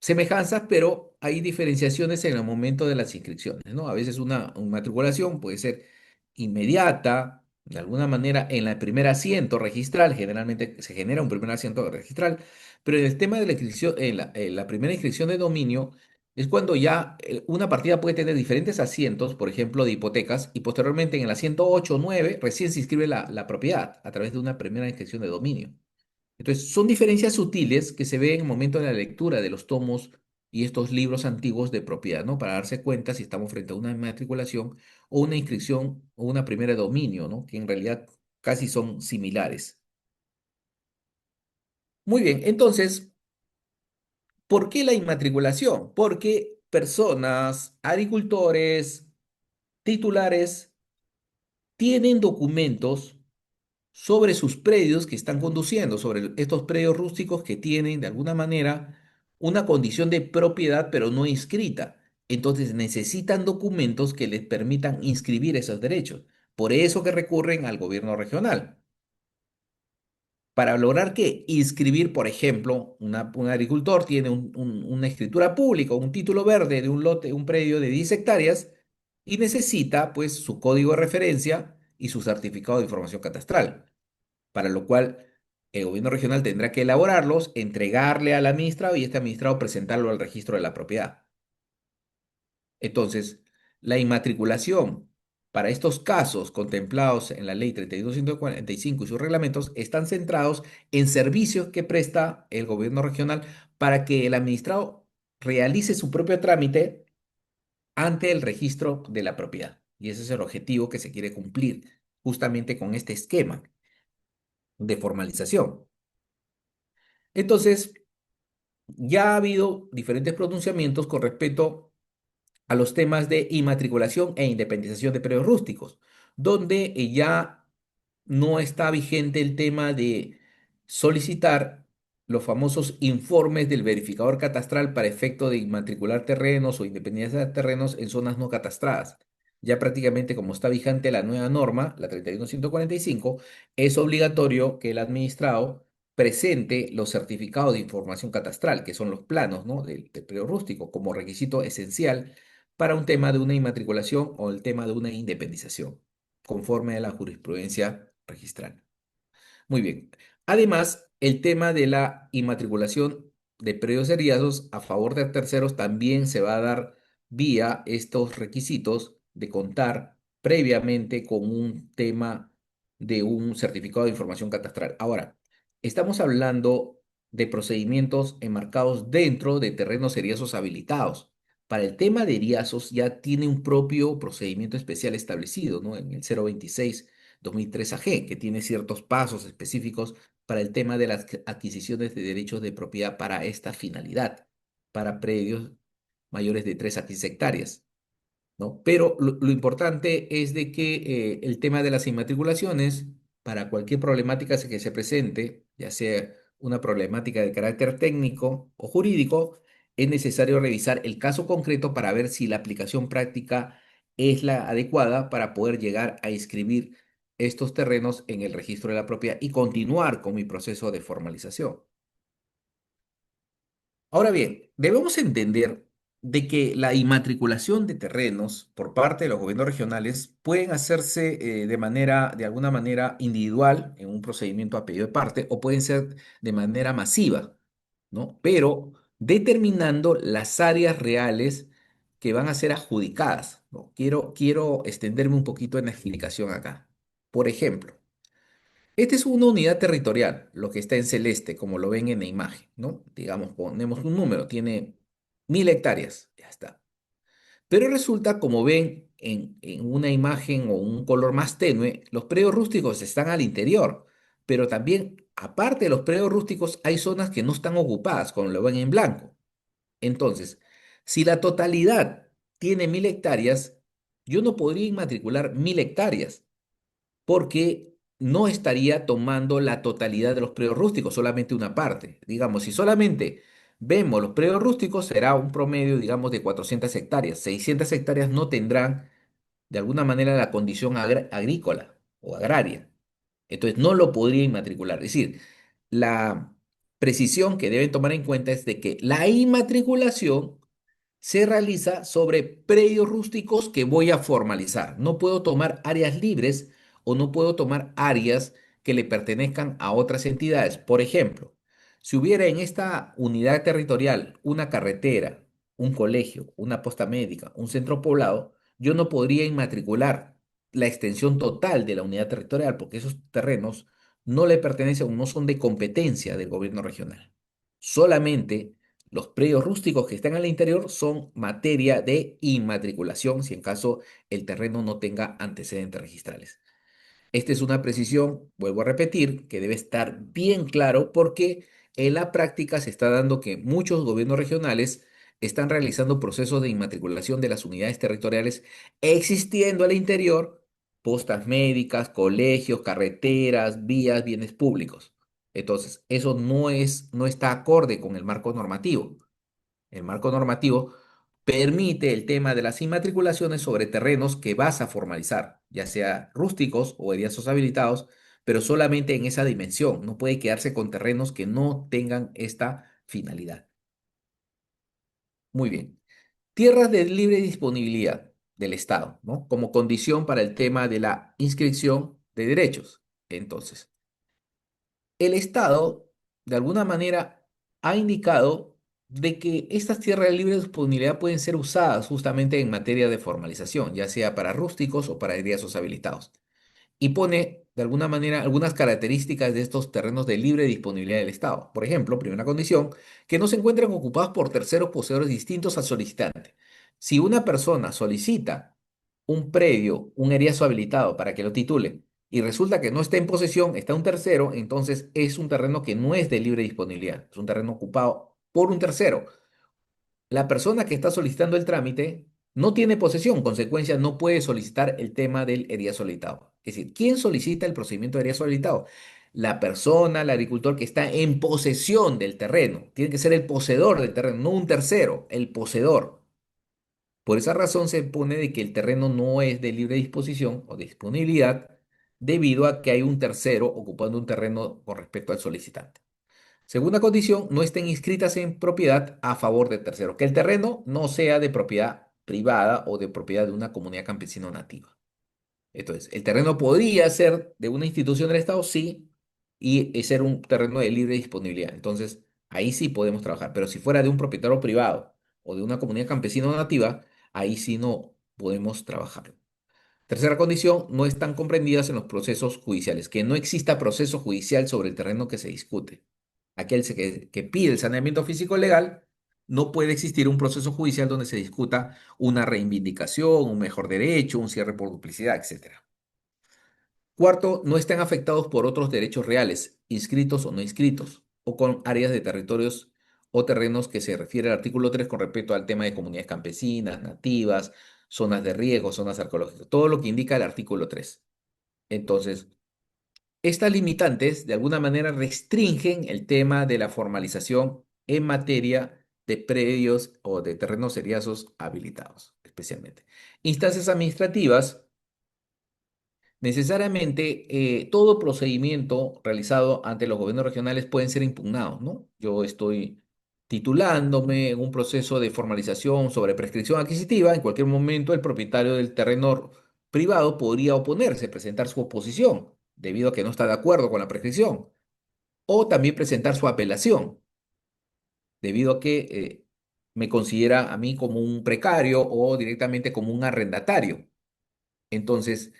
semejanzas, pero hay diferenciaciones en el momento de las inscripciones, ¿no? A veces una matriculación puede ser inmediata, de alguna manera en el primer asiento registral, generalmente se genera un primer asiento registral, pero en el tema de la inscripción, en la primera inscripción de dominio, es cuando ya una partida puede tener diferentes asientos, por ejemplo, de hipotecas, y posteriormente en el asiento 8 o 9 recién se inscribe la propiedad a través de una primera inscripción de dominio. Entonces, son diferencias sutiles que se ven en el momento de la lectura de los tomos y estos libros antiguos de propiedad, ¿no? Para darse cuenta si estamos frente a una matriculación o una inscripción o una primera de dominio, ¿no? Que en realidad casi son similares. Muy bien, entonces, ¿por qué la inmatriculación? Porque personas, agricultores, titulares, tienen documentos sobre sus predios que están conduciendo, sobre estos predios rústicos que tienen de alguna manera una condición de propiedad pero no inscrita. Entonces necesitan documentos que les permitan inscribir esos derechos. Por eso que recurren al gobierno regional. Para lograr que inscribir, por ejemplo, un agricultor tiene una escritura pública, un título verde de un lote, un predio de 10 hectáreas y necesita pues su código de referencia y su certificado de información catastral, para lo cual el gobierno regional tendrá que elaborarlos, entregarle al administrado y este administrado presentarlo al registro de la propiedad. Entonces, la inmatriculación para estos casos contemplados en la ley 32.145 y sus reglamentos están centrados en servicios que presta el gobierno regional para que el administrado realice su propio trámite ante el registro de la propiedad. Y ese es el objetivo que se quiere cumplir justamente con este esquema de formalización. Entonces, ya ha habido diferentes pronunciamientos con respecto a los temas de inmatriculación e independización de predios rústicos, donde ya no está vigente el tema de solicitar los famosos informes del verificador catastral para efecto de inmatricular terrenos o independencia de terrenos en zonas no catastradas. Ya prácticamente como está vigente la nueva norma, la 31145, es obligatorio que el administrado presente los certificados de información catastral, que son los planos, ¿no? del predio rústico, como requisito esencial para un tema de una inmatriculación o el tema de una independización, conforme a la jurisprudencia registral. Muy bien. Además, el tema de la inmatriculación de predios seriados a favor de terceros también se va a dar vía estos requisitos de contar previamente con un tema de un certificado de información catastral. Ahora, estamos hablando de procedimientos enmarcados dentro de terrenos seriazos habilitados. Para el tema de eriazos ya tiene un propio procedimiento especial establecido, ¿no? En el 026 2003 AG, que tiene ciertos pasos específicos para el tema de las adquisiciones de derechos de propiedad para esta finalidad, para predios mayores de 3 a 15 hectáreas, ¿no? Pero lo importante es de que el tema de las inmatriculaciones, para cualquier problemática que se presente, ya sea una problemática de carácter técnico o jurídico, es necesario revisar el caso concreto para ver si la aplicación práctica es la adecuada para poder llegar a inscribir estos terrenos en el registro de la propiedad y continuar con mi proceso de formalización. Ahora bien, debemos entender de que la inmatriculación de terrenos por parte de los gobiernos regionales pueden hacerse de alguna manera individual en un procedimiento a pedido de parte o pueden ser de manera masiva, ¿no? Pero determinando las áreas reales que van a ser adjudicadas, ¿no? Quiero extenderme un poquito en la explicación acá. Por ejemplo, esta es una unidad territorial, lo que está en celeste, como lo ven en la imagen, ¿no? Digamos, ponemos un número, tiene 1000 hectáreas, ya está. Pero resulta, como ven en una imagen o un color más tenue, los predios rústicos están al interior, pero también, aparte de los predios rústicos, hay zonas que no están ocupadas, como lo ven en blanco. Entonces, si la totalidad tiene 1000 hectáreas, yo no podría inmatricular 1000 hectáreas porque no estaría tomando la totalidad de los predios rústicos, solamente una parte. Digamos, si solamente vemos los predios rústicos, será un promedio, digamos, de 400 hectáreas. 600 hectáreas no tendrán, de alguna manera, la condición agrícola o agraria. Entonces, no lo podría inmatricular. Es decir, la precisión que deben tomar en cuenta es de que la inmatriculación se realiza sobre predios rústicos que voy a formalizar. No puedo tomar áreas libres o no puedo tomar áreas que le pertenezcan a otras entidades. Por ejemplo, si hubiera en esta unidad territorial una carretera, un colegio, una posta médica, un centro poblado, yo no podría inmatricular la extensión total de la unidad territorial porque esos terrenos no le pertenecen o no son de competencia del gobierno regional. Solamente los predios rústicos que están al interior son materia de inmatriculación si en caso el terreno no tenga antecedentes registrales. Esta es una precisión, vuelvo a repetir, que debe estar bien claro porque en la práctica se está dando que muchos gobiernos regionales están realizando procesos de inmatriculación de las unidades territoriales existiendo al interior postas médicas, colegios, carreteras, vías, bienes públicos. Entonces, eso no está acorde con el marco normativo. El marco normativo permite el tema de las inmatriculaciones sobre terrenos que vas a formalizar, ya sea rústicos o edilazos habilitados, pero solamente en esa dimensión. No puede quedarse con terrenos que no tengan esta finalidad. Muy bien. Tierras de libre disponibilidad del Estado, ¿no? Como condición para el tema de la inscripción de derechos. Entonces, el Estado, de alguna manera, ha indicado de que estas tierras de libre disponibilidad pueden ser usadas justamente en materia de formalización, ya sea para rústicos o para edilazos habilitados. Y pone, de alguna manera, algunas características de estos terrenos de libre disponibilidad del Estado. Por ejemplo, primera condición, que no se encuentren ocupados por terceros poseedores distintos al solicitante. Si una persona solicita un predio, un eriazo habilitado para que lo titule, y resulta que no está en posesión, está un tercero, entonces es un terreno que no es de libre disponibilidad, es un terreno ocupado por un tercero. La persona que está solicitando el trámite no tiene posesión, consecuencia no puede solicitar el tema del eriazo habilitado. Es decir, ¿quién solicita el procedimiento de eriazo habilitado? La persona, el agricultor que está en posesión del terreno. Tiene que ser el poseedor del terreno, no un tercero, el poseedor. Por esa razón se pone de que el terreno no es de libre disposición o disponibilidad debido a que hay un tercero ocupando un terreno con respecto al solicitante. Segunda condición, no estén inscritas en propiedad a favor del tercero, que el terreno no sea de propiedad privada o de propiedad de una comunidad campesina nativa. Entonces, el terreno podría ser de una institución del Estado, sí, y ser un terreno de libre disponibilidad. Entonces, ahí sí podemos trabajar, pero si fuera de un propietario privado o de una comunidad campesina o nativa, ahí sí no podemos trabajar. Tercera condición, no están comprendidas en los procesos judiciales, que no exista proceso judicial sobre el terreno que se discute. Que pide el saneamiento físico legal, no puede existir un proceso judicial donde se discuta una reivindicación, un mejor derecho, un cierre por duplicidad, etcétera. Cuarto, no estén afectados por otros derechos reales, inscritos o no inscritos, o con áreas de territorios o terrenos que se refiere al artículo 3 con respecto al tema de comunidades campesinas, nativas, zonas de riego, zonas arqueológicas, todo lo que indica el artículo 3. Entonces, estas limitantes de alguna manera restringen el tema de la formalización en materia de predios o de terrenos seriazos habilitados, especialmente. Instancias administrativas. Necesariamente, todo procedimiento realizado ante los gobiernos regionales pueden ser impugnados, ¿no? Yo estoy titulándome en un proceso de formalización sobre prescripción adquisitiva. En cualquier momento, el propietario del terreno privado podría oponerse, presentar su oposición, debido a que no está de acuerdo con la prescripción, o también presentar su apelación. debido a que me considera a mí como un precario o directamente como un arrendatario. Entonces,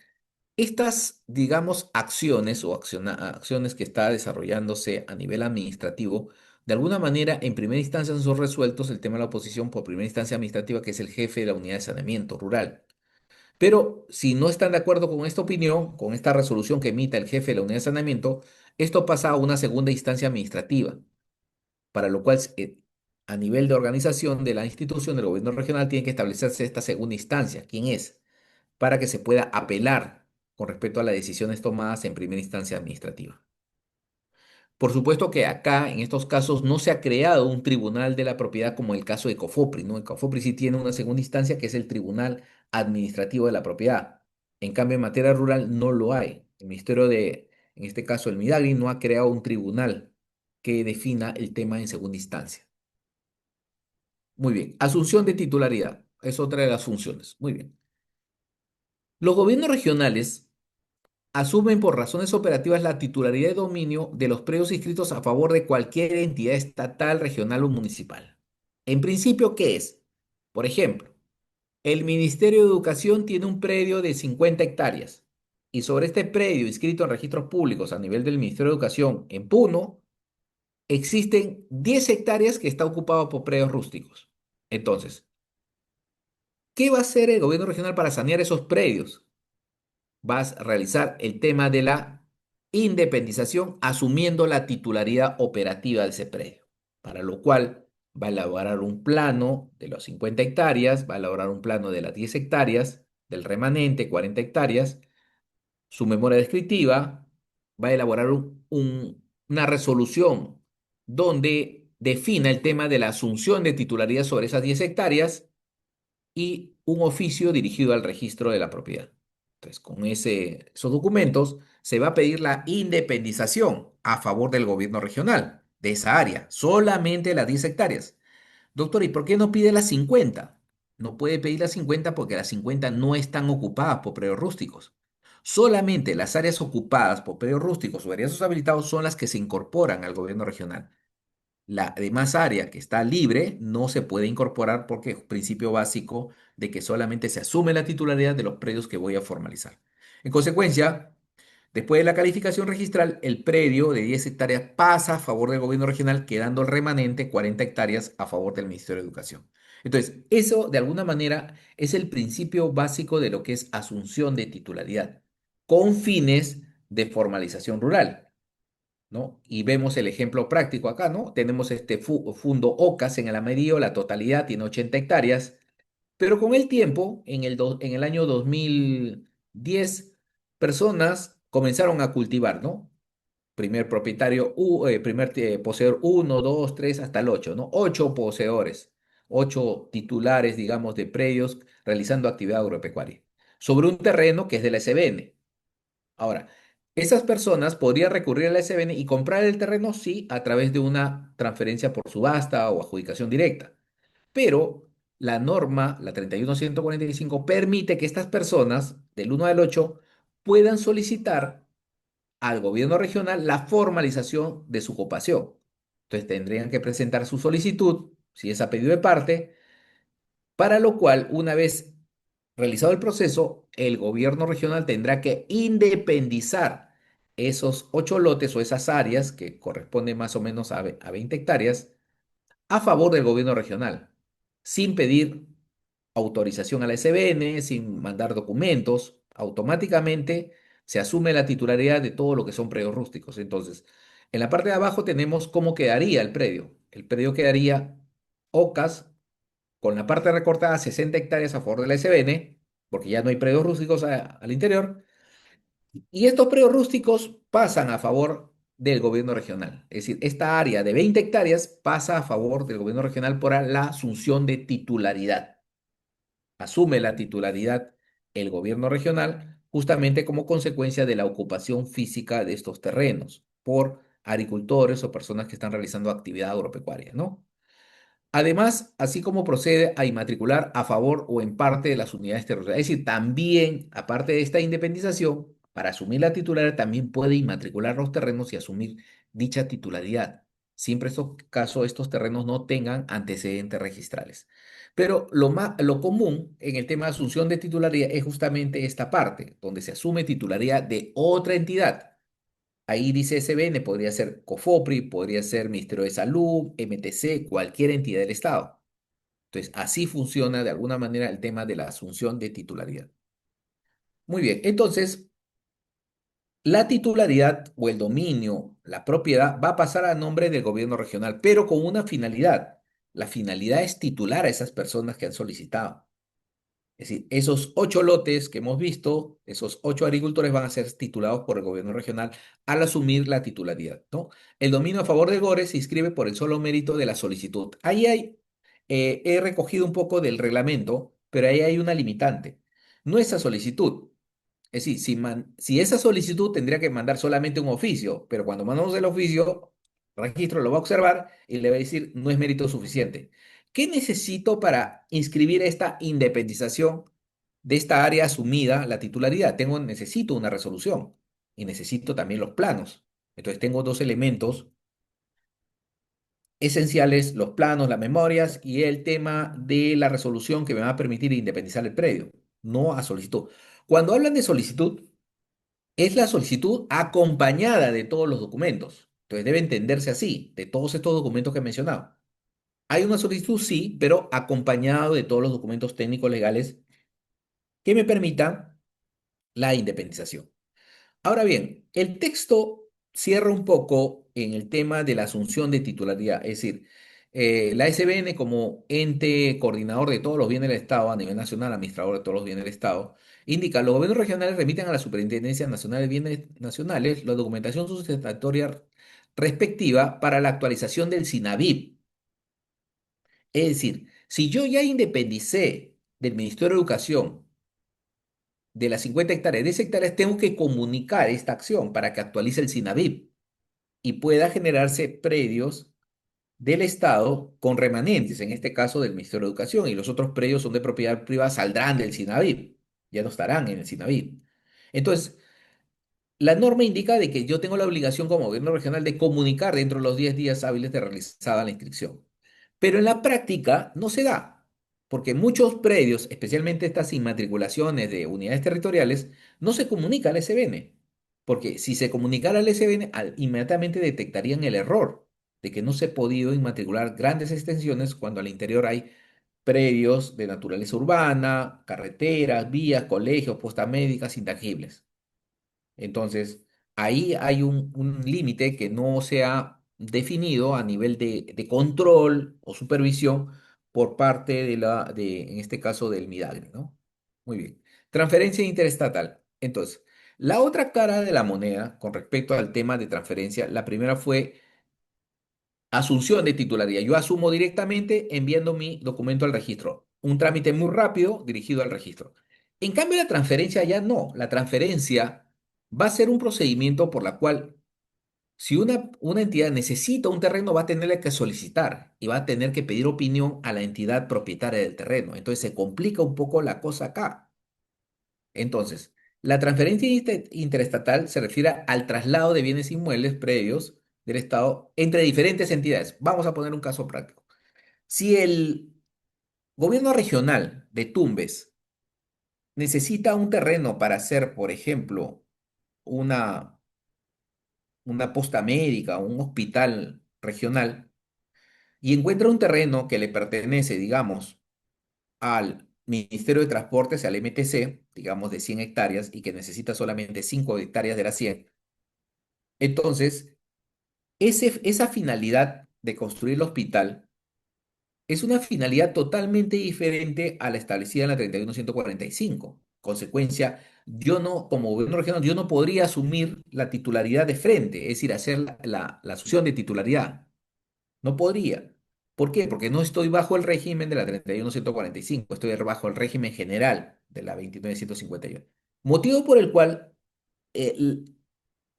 estas, digamos, acciones o acciones que está desarrollándose a nivel administrativo, de alguna manera, en primera instancia son resueltos el tema de la oposición por primera instancia administrativa, que es el jefe de la unidad de saneamiento rural. Pero si no están de acuerdo con esta opinión, con esta resolución que emita el jefe de la unidad de saneamiento, esto pasa a una segunda instancia administrativa, para lo cual a nivel de organización de la institución del gobierno regional tiene que establecerse esta segunda instancia. ¿Quién es? Para que se pueda apelar con respecto a las decisiones tomadas en primera instancia administrativa. Por supuesto que acá, en estos casos, no se ha creado un tribunal de la propiedad como el caso de Cofopri, ¿no? El Cofopri sí tiene una segunda instancia que es el Tribunal Administrativo de la Propiedad. En cambio, en materia rural no lo hay. El Ministerio de, en este caso, el Midagri, no ha creado un tribunal que defina el tema en segunda instancia. Muy bien. Asunción de titularidad es otra de las funciones. Muy bien. Los gobiernos regionales asumen por razones operativas la titularidad de dominio de los predios inscritos a favor de cualquier entidad estatal, regional o municipal. En principio, ¿qué es? Por ejemplo, el Ministerio de Educación tiene un predio de 50 hectáreas y sobre este predio inscrito en registros públicos a nivel del Ministerio de Educación en Puno, existen 10 hectáreas que está ocupado por predios rústicos. Entonces, ¿qué va a hacer el gobierno regional para sanear esos predios? Vas a realizar el tema de la independización asumiendo la titularidad operativa de ese predio, para lo cual va a elaborar un plano de las 50 hectáreas, va a elaborar un plano de las 10 hectáreas, del remanente 40 hectáreas, su memoria descriptiva, va a elaborar una resolución donde defina el tema de la asunción de titularidad sobre esas 10 hectáreas y un oficio dirigido al registro de la propiedad. Entonces, con esos documentos se va a pedir la independización a favor del gobierno regional de esa área, solamente las 10 hectáreas. Doctor, ¿y por qué no pide las 50? No puede pedir las 50 porque las 50 no están ocupadas por predios rústicos. Solamente las áreas ocupadas por predios rústicos o áreas habilitados son las que se incorporan al gobierno regional. La demás área que está libre no se puede incorporar porque es principio básico de que solamente se asume la titularidad de los predios que voy a formalizar. En consecuencia, después de la calificación registral, el predio de 10 hectáreas pasa a favor del gobierno regional, quedando el remanente 40 hectáreas a favor del Ministerio de Educación. Entonces, eso de alguna manera es el principio básico de lo que es asunción de titularidad, con fines de formalización rural. ¿No? Y vemos el ejemplo práctico acá, ¿no? Tenemos este fundo OCAS en el Amerío, la totalidad tiene 80 hectáreas, pero con el tiempo, en el año 2010, personas comenzaron a cultivar, ¿no? Primer propietario, primer poseedor uno, 2, 3, hasta el 8, ¿no? 8 poseedores, 8 titulares, digamos, de predios realizando actividad agropecuaria sobre un terreno que es de la SBN. Ahora, esas personas podrían recurrir a la SBN y comprar el terreno, sí, a través de una transferencia por subasta o adjudicación directa. Pero la norma, la 31145, permite que estas personas, del 1 al 8, puedan solicitar al gobierno regional la formalización de su ocupación. Entonces tendrían que presentar su solicitud, si es a pedido de parte, para lo cual, una vez realizado el proceso, el gobierno regional tendrá que independizar esos 8 lotes o esas áreas, que corresponden más o menos a 20 hectáreas, a favor del gobierno regional, sin pedir autorización a la SBN, sin mandar documentos. Automáticamente se asume la titularidad de todo lo que son predios rústicos. Entonces, en la parte de abajo tenemos cómo quedaría el predio. El predio quedaría OCAS con la parte recortada 60 hectáreas a favor de la SBN, porque ya no hay predios rústicos al interior, y estos predios rústicos pasan a favor del gobierno regional. Es decir, esta área de 20 hectáreas pasa a favor del gobierno regional por la asunción de titularidad. Asume la titularidad el gobierno regional justamente como consecuencia de la ocupación física de estos terrenos por agricultores o personas que están realizando actividad agropecuaria, ¿no? Además, así como procede a inmatricular a favor o en parte de las unidades territoriales. Es decir, también, aparte de esta independización, para asumir la titularidad, también puede inmatricular los terrenos y asumir dicha titularidad. siempre estos casos, estos terrenos no tengan antecedentes registrales. Pero lo común en el tema de asunción de titularidad es justamente esta parte, donde se asume titularidad de otra entidad. Ahí dice SBN, podría ser COFOPRI, podría ser Ministerio de Salud, MTC, cualquier entidad del Estado. Entonces, así funciona de alguna manera el tema de la asunción de titularidad. Muy bien, entonces, la titularidad o el dominio, la propiedad, va a pasar a nombre del gobierno regional, pero con una finalidad. La finalidad es titular a esas personas que han solicitado. Es decir, esos 8 lotes que hemos visto, esos 8 agricultores van a ser titulados por el gobierno regional al asumir la titularidad, ¿no? El dominio a favor de Gores se inscribe por el solo mérito de la solicitud. He recogido un poco del reglamento, pero ahí hay una limitante. Nuestra solicitud. Es decir, si esa solicitud tendría que mandar solamente un oficio, pero cuando mandamos el oficio, el registro lo va a observar y le va a decir no es mérito suficiente. ¿Qué necesito para inscribir esta independización de esta área asumida, la titularidad? Necesito una resolución y necesito también los planos. Entonces tengo dos elementos esenciales, los planos, las memorias y el tema de la resolución que me va a permitir independizar el predio, no a solicitud. Cuando hablan de solicitud, es la solicitud acompañada de todos los documentos. Entonces debe entenderse así, de todos estos documentos que he mencionado. Hay una solicitud, sí, pero acompañado de todos los documentos técnicos legales que me permitan la independización. Ahora bien, el texto cierra un poco en el tema de la asunción de titularidad, es decir, la SBN como ente coordinador de todos los bienes del Estado a nivel nacional, administrador de todos los bienes del Estado, indica, los gobiernos regionales remiten a la Superintendencia Nacional de Bienes Nacionales la documentación sustentatoria respectiva para la actualización del SINAVIP. Es decir, si yo ya independicé del Ministerio de Educación de las 50 hectáreas, de esas hectáreas, tengo que comunicar esta acción para que actualice el SINAVIP y pueda generarse predios del Estado con remanentes, en este caso del Ministerio de Educación, y los otros predios son de propiedad privada, saldrán del SINAVIP, ya no estarán en el SINAVIP. Entonces, la norma indica de que yo tengo la obligación como gobierno regional de comunicar dentro de los 10 días hábiles de realizada la inscripción. Pero en la práctica no se da, porque muchos predios, especialmente estas inmatriculaciones de unidades territoriales, no se comunica al SBN. Porque si se comunicara al SBN, inmediatamente detectarían el error de que no se ha podido inmatricular grandes extensiones cuando al interior hay predios de naturaleza urbana, carreteras, vías, colegios, postas médicas intangibles. Entonces, ahí hay un límite que no se ha definido a nivel de control o supervisión por parte en este caso, del Midagre, ¿no? Muy bien. Transferencia interestatal. Entonces, la otra cara de la moneda con respecto al tema de transferencia, la primera fue asunción de titularidad. Yo asumo directamente enviando mi documento al registro. Un trámite muy rápido dirigido al registro. En cambio, la transferencia ya no. La transferencia va a ser un procedimiento por la cual si una entidad necesita un terreno, va a tenerle que solicitar y va a tener que pedir opinión a la entidad propietaria del terreno. Entonces se complica un poco la cosa acá. Entonces, la transferencia interestatal se refiere al traslado de bienes inmuebles previos del Estado entre diferentes entidades. Vamos a poner un caso práctico. Si el gobierno regional de Tumbes necesita un terreno para hacer, por ejemplo, una, una posta médica, un hospital regional, y encuentra un terreno que le pertenece, digamos, al Ministerio de Transportes, al MTC, digamos, de 100 hectáreas, y que necesita solamente 5 hectáreas de las 100. Entonces, esa finalidad de construir el hospital es una finalidad totalmente diferente a la establecida en la 31145. Consecuencia, yo no, como gobierno regional, yo no podría asumir la titularidad de frente, es decir, hacer la asunción de titularidad. No podría. ¿Por qué? Porque no estoy bajo el régimen de la 31145, estoy bajo el régimen general de la 29151. Motivo por el cual eh,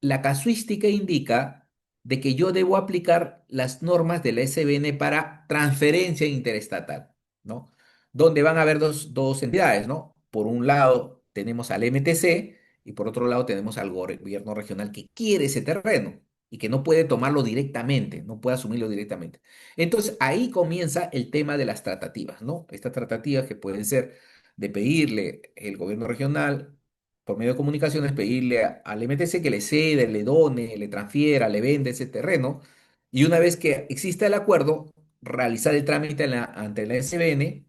la casuística indica de que yo debo aplicar las normas de la SBN para transferencia interestatal, ¿no? Donde van a haber dos entidades, ¿no? Por un lado tenemos al MTC y por otro lado tenemos al gobierno regional que quiere ese terreno. y que no puede tomarlo directamente, no puede asumirlo directamente. Entonces ahí comienza el tema de las tratativas, ¿no? Estas tratativas que pueden ser de pedirle el gobierno regional, por medio de comunicaciones, pedirle al MTC que le ceda, le done, le transfiera, le venda ese terreno, y una vez que exista el acuerdo, realizar el trámite ante la SBN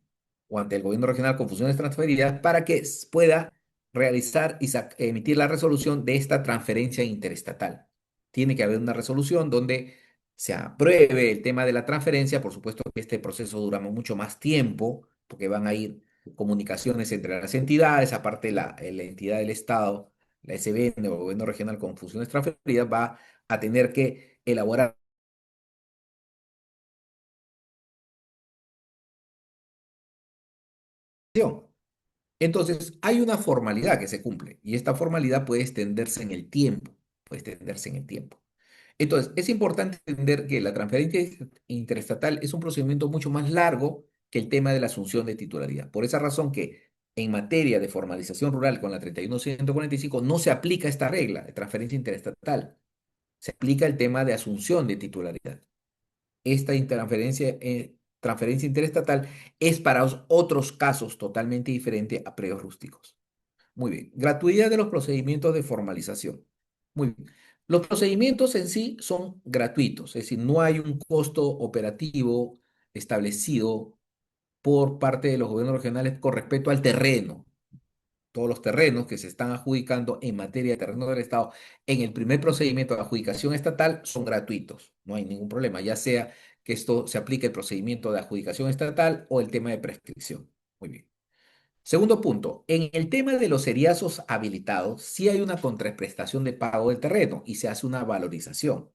o ante el gobierno regional con funciones transferidas para que pueda realizar y emitir la resolución de esta transferencia interestatal. Tiene que haber una resolución donde se apruebe el tema de la transferencia. Por supuesto que este proceso dura mucho más tiempo, porque van a ir comunicaciones entre las entidades, aparte la entidad del Estado, la SBN o el gobierno regional con funciones transferidas, va a tener que elaborar. Entonces, hay una formalidad que se cumple y esta formalidad puede extenderse en el tiempo, puede extenderse en el tiempo. Entonces, es importante entender que la transferencia interestatal es un procedimiento mucho más largo que el tema de la asunción de titularidad. Por esa razón que en materia de formalización rural con la 31145 no se aplica esta regla de transferencia interestatal, se aplica el tema de asunción de titularidad. Esta transferencia interestatal es para otros casos totalmente diferente a predios rústicos. Muy bien. Gratuidad de los procedimientos de formalización. Muy bien. Los procedimientos en sí son gratuitos, es decir, no hay un costo operativo establecido por parte de los gobiernos regionales con respecto al terreno. Todos los terrenos que se están adjudicando en materia de terreno del Estado en el primer procedimiento de adjudicación estatal son gratuitos. No hay ningún problema, ya sea que esto se aplique el procedimiento de adjudicación estatal o el tema de prescripción. Muy bien. Segundo punto, en el tema de los seriazos habilitados, sí hay una contraprestación de pago del terreno y se hace una valorización,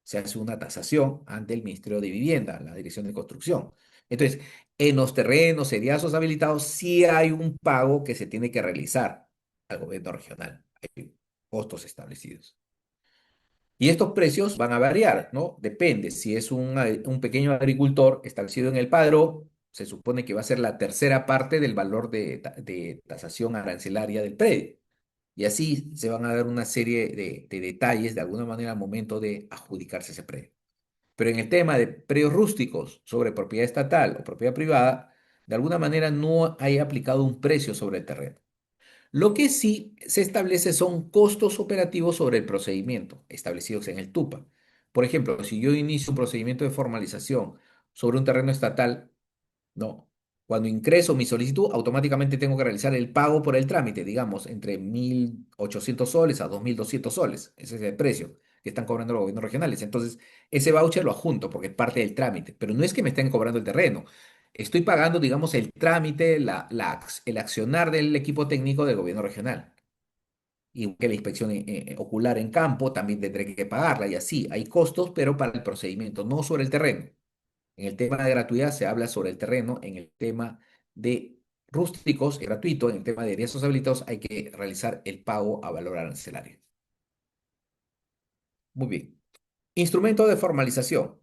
se hace una tasación ante el Ministerio de Vivienda, la Dirección de Construcción. Entonces, en los terrenos seriazos habilitados sí hay un pago que se tiene que realizar al gobierno regional. Hay costos establecidos. Y estos precios van a variar, ¿no? Depende. Si es un pequeño agricultor establecido en el padrón, se supone que va a ser la tercera parte del valor de tasación arancelaria del predio. Y así se van a dar una serie de detalles de alguna manera al momento de adjudicarse ese predio. Pero en el tema de predios rústicos sobre propiedad estatal o propiedad privada, de alguna manera no hay aplicado un precio sobre el terreno. Lo que sí se establece son costos operativos sobre el procedimiento establecidos en el TUPA. Por ejemplo, si yo inicio un procedimiento de formalización sobre un terreno estatal, no. Cuando ingreso mi solicitud, automáticamente tengo que realizar el pago por el trámite, digamos, entre 1.800 soles a 2.200 soles. Ese es el precio que están cobrando los gobiernos regionales. Entonces, ese voucher lo adjunto porque es parte del trámite, pero no es que me estén cobrando el terreno. Estoy pagando, digamos, el trámite, el accionar del equipo técnico del gobierno regional. Y que la inspección ocular en campo también tendré que pagarla y así. Hay costos, pero para el procedimiento, no sobre el terreno. En el tema de gratuidad se habla sobre el terreno, en el tema de rústicos es gratuito, en el tema de riesgos habilitados hay que realizar el pago a valor arancelario. Muy bien. Instrumento de formalización.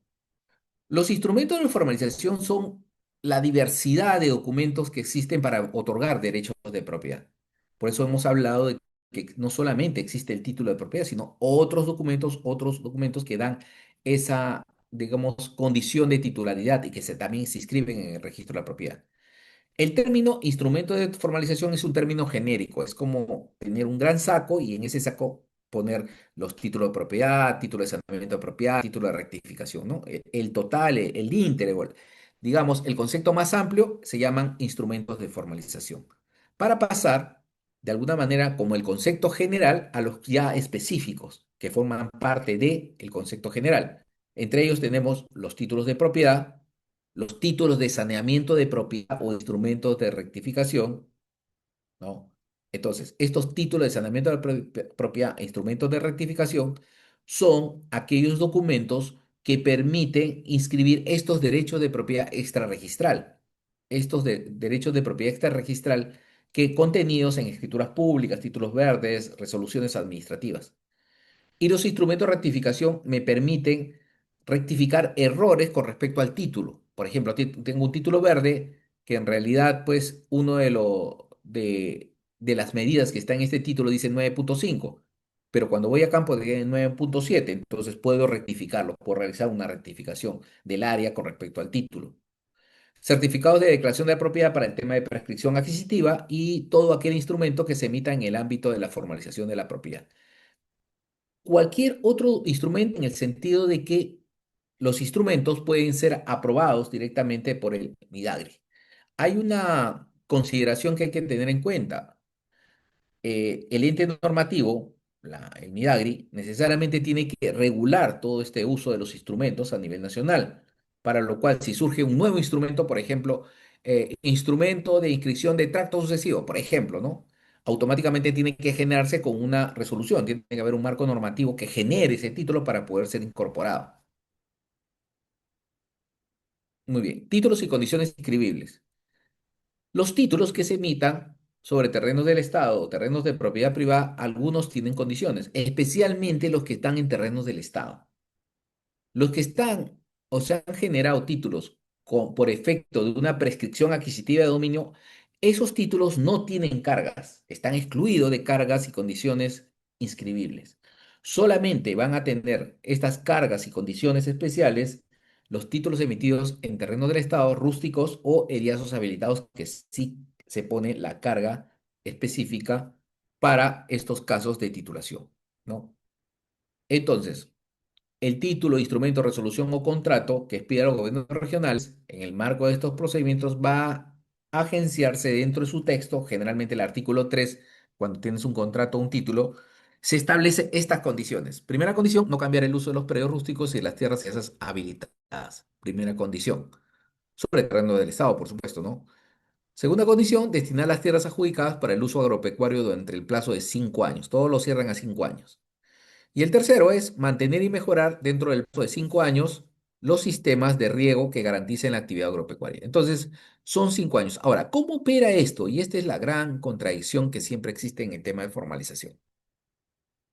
Los instrumentos de formalización son la diversidad de documentos que existen para otorgar derechos de propiedad. Por eso hemos hablado de que no solamente existe el título de propiedad, sino otros documentos que dan esa, digamos, condición de titularidad y que también se inscriben en el registro de la propiedad. El término instrumento de formalización es un término genérico, es como tener un gran saco y en ese saco poner los títulos de propiedad, título de saneamiento de propiedad, título de rectificación, ¿no? El total, el íntegro, digamos, el concepto más amplio se llaman instrumentos de formalización. Para pasar, de alguna manera, como el concepto general a los ya específicos que forman parte del concepto general. Entre ellos tenemos los títulos de propiedad, los títulos de saneamiento de propiedad o instrumentos de rectificación, ¿no? Entonces, estos títulos de saneamiento de propiedad e instrumentos de rectificación son aquellos documentos que permiten inscribir estos derechos de propiedad extrarregistral, estos derechos de propiedad extrarregistral que contenidos en escrituras públicas, títulos verdes, resoluciones administrativas. Y los instrumentos de rectificación me permiten rectificar errores con respecto al título. Por ejemplo, tengo un título verde que en realidad, pues, uno de las medidas que está en este título dice 9.5. pero cuando voy a campo de 9.7, entonces puedo rectificarlo, puedo realizar una rectificación del área con respecto al título. Certificados de declaración de propiedad para el tema de prescripción adquisitiva y todo aquel instrumento que se emita en el ámbito de la formalización de la propiedad. Cualquier otro instrumento en el sentido de que los instrumentos pueden ser aprobados directamente por el MIDAGRE. Hay una consideración que hay que tener en cuenta. El ente normativo, el MIDAGRI, necesariamente tiene que regular todo este uso de los instrumentos a nivel nacional, para lo cual si surge un nuevo instrumento, por ejemplo, instrumento de inscripción de tracto sucesivo, por ejemplo, ¿no? Automáticamente tiene que generarse con una resolución, tiene que haber un marco normativo que genere ese título para poder ser incorporado. Muy bien, títulos y condiciones inscribibles. Los títulos que se emitan sobre terrenos del Estado o terrenos de propiedad privada, algunos tienen condiciones, especialmente los que están en terrenos del Estado. Los que están o se han generado títulos por efecto de una prescripción adquisitiva de dominio, esos títulos no tienen cargas, están excluidos de cargas y condiciones inscribibles. Solamente van a tener estas cargas y condiciones especiales los títulos emitidos en terrenos del Estado, rústicos o eriazos habilitados, que sí se pone la carga específica para estos casos de titulación, ¿no? Entonces, el título, instrumento, resolución o contrato que expida los gobiernos regionales en el marco de estos procedimientos va a agenciarse dentro de su texto, generalmente el artículo 3, cuando tienes un contrato o un título, se establece estas condiciones. Primera condición, no cambiar el uso de los predios rústicos y las tierras y esas habilitadas. Primera condición. Sobre el terreno del Estado, por supuesto, ¿no? Segunda condición, destinar las tierras adjudicadas para el uso agropecuario durante el plazo de 5 años. Todos lo cierran a 5 años. Y el tercero es mantener y mejorar dentro del plazo de 5 años los sistemas de riego que garanticen la actividad agropecuaria. Entonces, son 5 años. Ahora, ¿cómo opera esto? Y esta es la gran contradicción que siempre existe en el tema de formalización.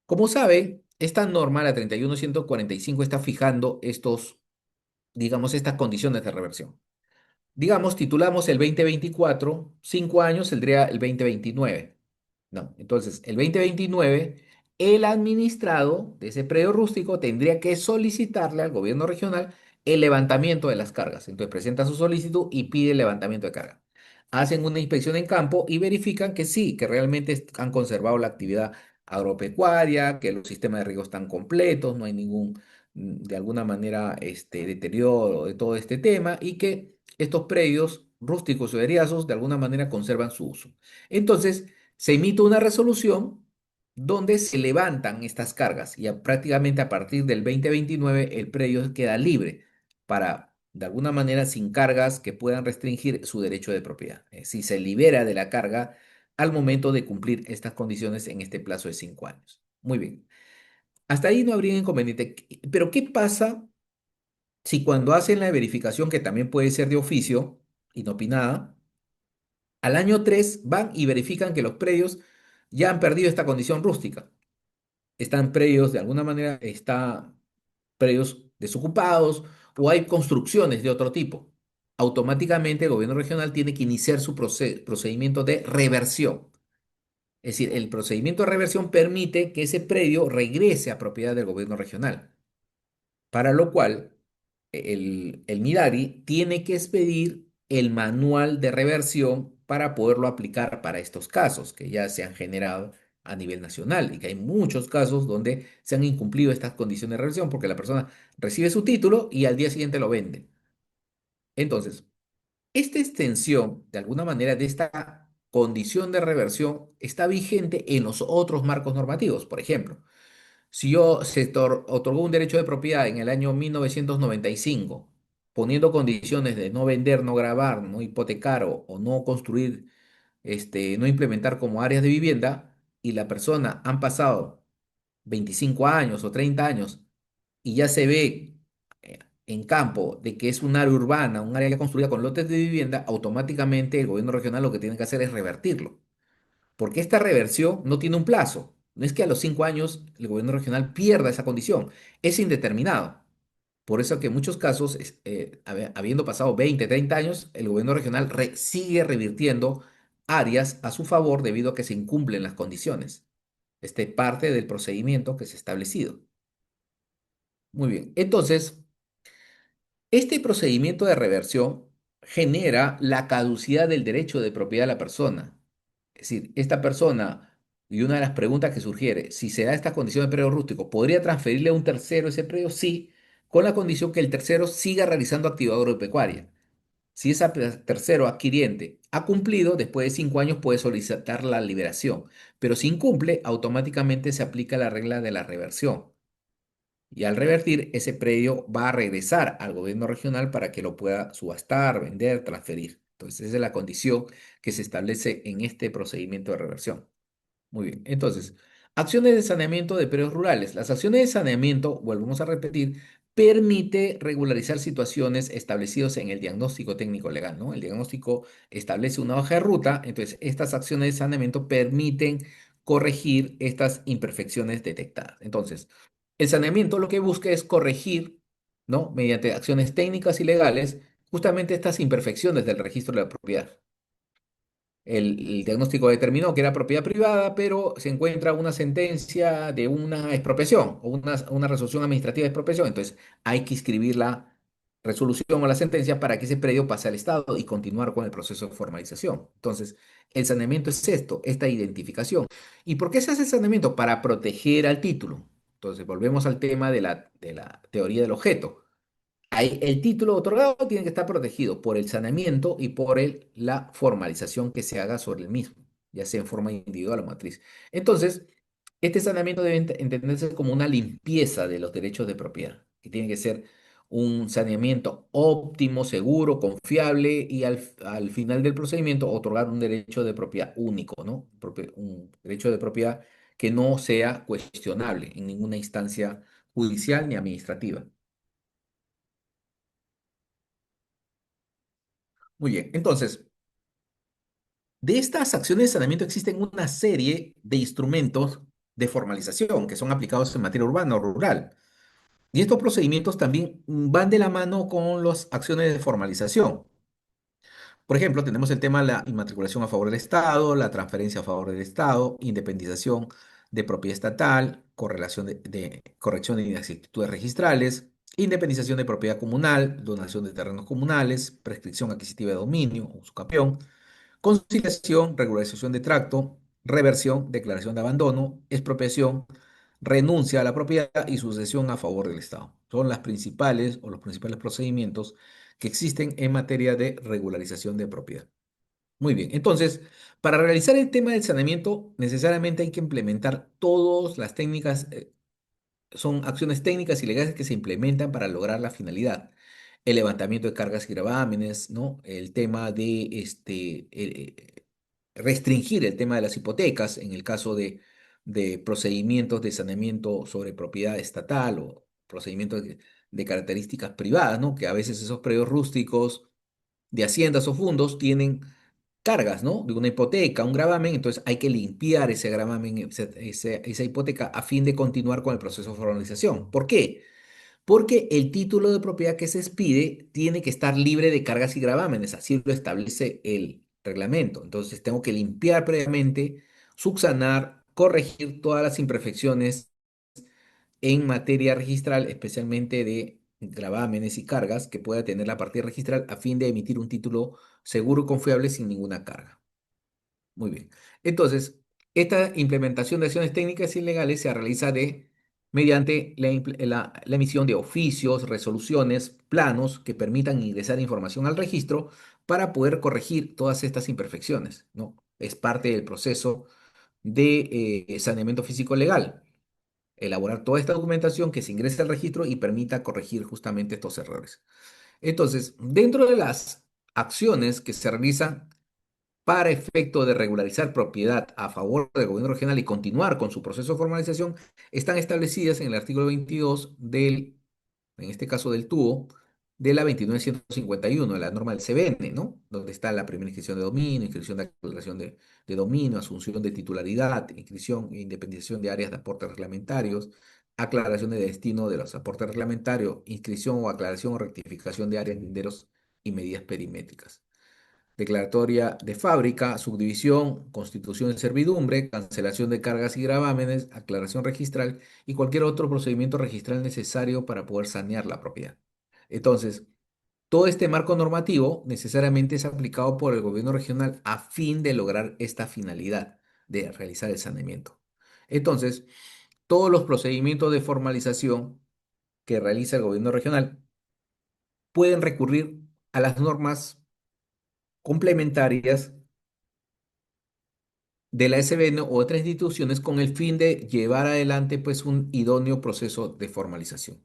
Como sabe, esta norma, la 31145, está fijando digamos, estas condiciones de reversión. Digamos, titulamos el 2024, 5 años saldría el 2029. No, entonces el 2029, el administrado de ese predio rústico tendría que solicitarle al gobierno regional el levantamiento de las cargas. Entonces presenta su solicitud y pide el levantamiento de carga. Hacen una inspección en campo y verifican que sí, que realmente han conservado la actividad agropecuaria, que los sistemas de riego están completos, no hay ningún, de alguna manera, deterioro de todo este tema y que estos predios rústicos o eriazos de alguna manera conservan su uso. Entonces, se emite una resolución donde se levantan estas cargas y prácticamente a partir del 2029 el predio queda libre para, de alguna manera, sin cargas que puedan restringir su derecho de propiedad. Si se libera de la carga al momento de cumplir estas condiciones en este plazo de 5 años. Muy bien. Hasta ahí no habría inconveniente. Pero ¿qué pasa si cuando hacen la verificación, que también puede ser de oficio, inopinada, al año 3 van y verifican que los predios ya han perdido esta condición rústica? Están predios, de alguna manera, están predios desocupados o hay construcciones de otro tipo. Automáticamente el gobierno regional tiene que iniciar su procedimiento de reversión. Es decir, el procedimiento de reversión permite que ese predio regrese a propiedad del gobierno regional, para lo cual el Midari tiene que expedir el manual de reversión para poderlo aplicar para estos casos que ya se han generado a nivel nacional y que hay muchos casos donde se han incumplido estas condiciones de reversión porque la persona recibe su título y al día siguiente lo vende. Entonces, esta extensión, de alguna manera, de esta condición de reversión está vigente en los otros marcos normativos. Por ejemplo, si otorgó un derecho de propiedad en el año 1995, poniendo condiciones de no vender, no grabar, no hipotecar o no construir, no implementar como áreas de vivienda, y la persona han pasado 25 años o 30 años y ya se ve en campo de que es un área urbana, un área ya construida con lotes de vivienda, automáticamente el gobierno regional lo que tiene que hacer es revertirlo. Porque esta reversión no tiene un plazo. No es que a los 5 años el gobierno regional pierda esa condición, es indeterminado. Por eso que en muchos casos, habiendo pasado 20, 30 años, el gobierno regional sigue revirtiendo áreas a su favor debido a que se incumplen las condiciones. parte del procedimiento que se ha establecido. Muy bien. Entonces, este procedimiento de reversión genera la caducidad del derecho de propiedad de la persona. Es decir, esta persona, y una de las preguntas que sugiere, si se da esta condición de predio rústico, ¿podría transferirle a un tercero ese predio? Sí, con la condición que el tercero siga realizando actividad agropecuaria. Si ese tercero adquiriente ha cumplido, después de 5 años puede solicitar la liberación, pero si incumple, automáticamente se aplica la regla de la reversión. Y al revertir, ese predio va a regresar al gobierno regional para que lo pueda subastar, vender, transferir. Entonces, esa es la condición que se establece en este procedimiento de reversión. Muy bien. Entonces, acciones de saneamiento de predios rurales. Las acciones de saneamiento, volvemos a repetir, permite regularizar situaciones establecidas en el diagnóstico técnico legal, ¿no? El diagnóstico establece una hoja de ruta, entonces estas acciones de saneamiento permiten corregir estas imperfecciones detectadas. Entonces, el saneamiento lo que busca es corregir, ¿no? Mediante acciones técnicas y legales, justamente estas imperfecciones del registro de la propiedad. El diagnóstico determinó que era propiedad privada, pero se encuentra una sentencia de una expropiación o una resolución administrativa de expropiación. Entonces, hay que escribir la resolución o la sentencia para que ese predio pase al Estado y continuar con el proceso de formalización. Entonces, el saneamiento es esto, esta identificación. ¿Y por qué se hace el saneamiento? Para proteger al título. Entonces, volvemos al tema de la teoría del objeto. El título otorgado tiene que estar protegido por el saneamiento y por la formalización que se haga sobre el mismo, ya sea en forma individual o matriz. Entonces, este saneamiento debe entenderse como una limpieza de los derechos de propiedad, que tiene que ser un saneamiento óptimo, seguro, confiable y al final del procedimiento otorgar un derecho de propiedad único, ¿no? Un derecho de propiedad que no sea cuestionable en ninguna instancia judicial ni administrativa. Muy bien, entonces, de estas acciones de saneamiento existen una serie de instrumentos de formalización que son aplicados en materia urbana o rural. Y estos procedimientos también van de la mano con las acciones de formalización. Por ejemplo, tenemos el tema de la inmatriculación a favor del Estado, la transferencia a favor del Estado, independización de propiedad estatal, corrección de inexactitudes registrales, independización de propiedad comunal, donación de terrenos comunales, prescripción adquisitiva de dominio, usucapión, conciliación, regularización de tracto, reversión, declaración de abandono, expropiación, renuncia a la propiedad y sucesión a favor del Estado. Son las principales o los principales procedimientos que existen en materia de regularización de propiedad. Muy bien, entonces, para realizar el tema del saneamiento, necesariamente hay que implementar todas las técnicas, son acciones técnicas y legales que se implementan para lograr la finalidad. El levantamiento de cargas y gravámenes, ¿no? El tema de restringir el tema de las hipotecas en el caso de procedimientos de saneamiento sobre propiedad estatal o procedimientos de características privadas, ¿no? Que a veces esos predios rústicos de haciendas o fundos tienen cargas, ¿no? De una hipoteca, un gravamen, entonces hay que limpiar ese gravamen, esa hipoteca a fin de continuar con el proceso de formalización. ¿Por qué? Porque el título de propiedad que se expide tiene que estar libre de cargas y gravámenes, así lo establece el reglamento. Entonces tengo que limpiar previamente, subsanar, corregir todas las imperfecciones en materia registral, especialmente de gravámenes y cargas que pueda tener la partida registral a fin de emitir un título seguro y confiable sin ninguna carga. Muy bien. Entonces, esta implementación de acciones técnicas y legales se realiza mediante la emisión de oficios, resoluciones, planos que permitan ingresar información al registro para poder corregir todas estas imperfecciones, ¿no? Es parte del proceso de saneamiento físico legal. Elaborar toda esta documentación que se ingrese al registro y permita corregir justamente estos errores. Entonces, dentro de las acciones que se realizan para efecto de regularizar propiedad a favor del gobierno regional y continuar con su proceso de formalización, están establecidas en el artículo 22 en este caso del TUO, de la 29151, de la norma del CBN, ¿no? Donde está la primera inscripción de dominio, inscripción de aclaración de dominio, asunción de titularidad, inscripción e independización de áreas de aportes reglamentarios, aclaración de destino de los aportes reglamentarios, inscripción o aclaración o rectificación de áreas, linderos y medidas perimétricas. declaratoria de fábrica, subdivisión, constitución de servidumbre, cancelación de cargas y gravámenes, aclaración registral y cualquier otro procedimiento registral necesario para poder sanear la propiedad. Entonces, todo este marco normativo necesariamente es aplicado por el gobierno regional a fin de lograr esta finalidad de realizar el saneamiento. Entonces, todos los procedimientos de formalización que realiza el gobierno regional pueden recurrir a las normas complementarias de la SBN u otras instituciones con el fin de llevar adelante pues un idóneo proceso de formalización.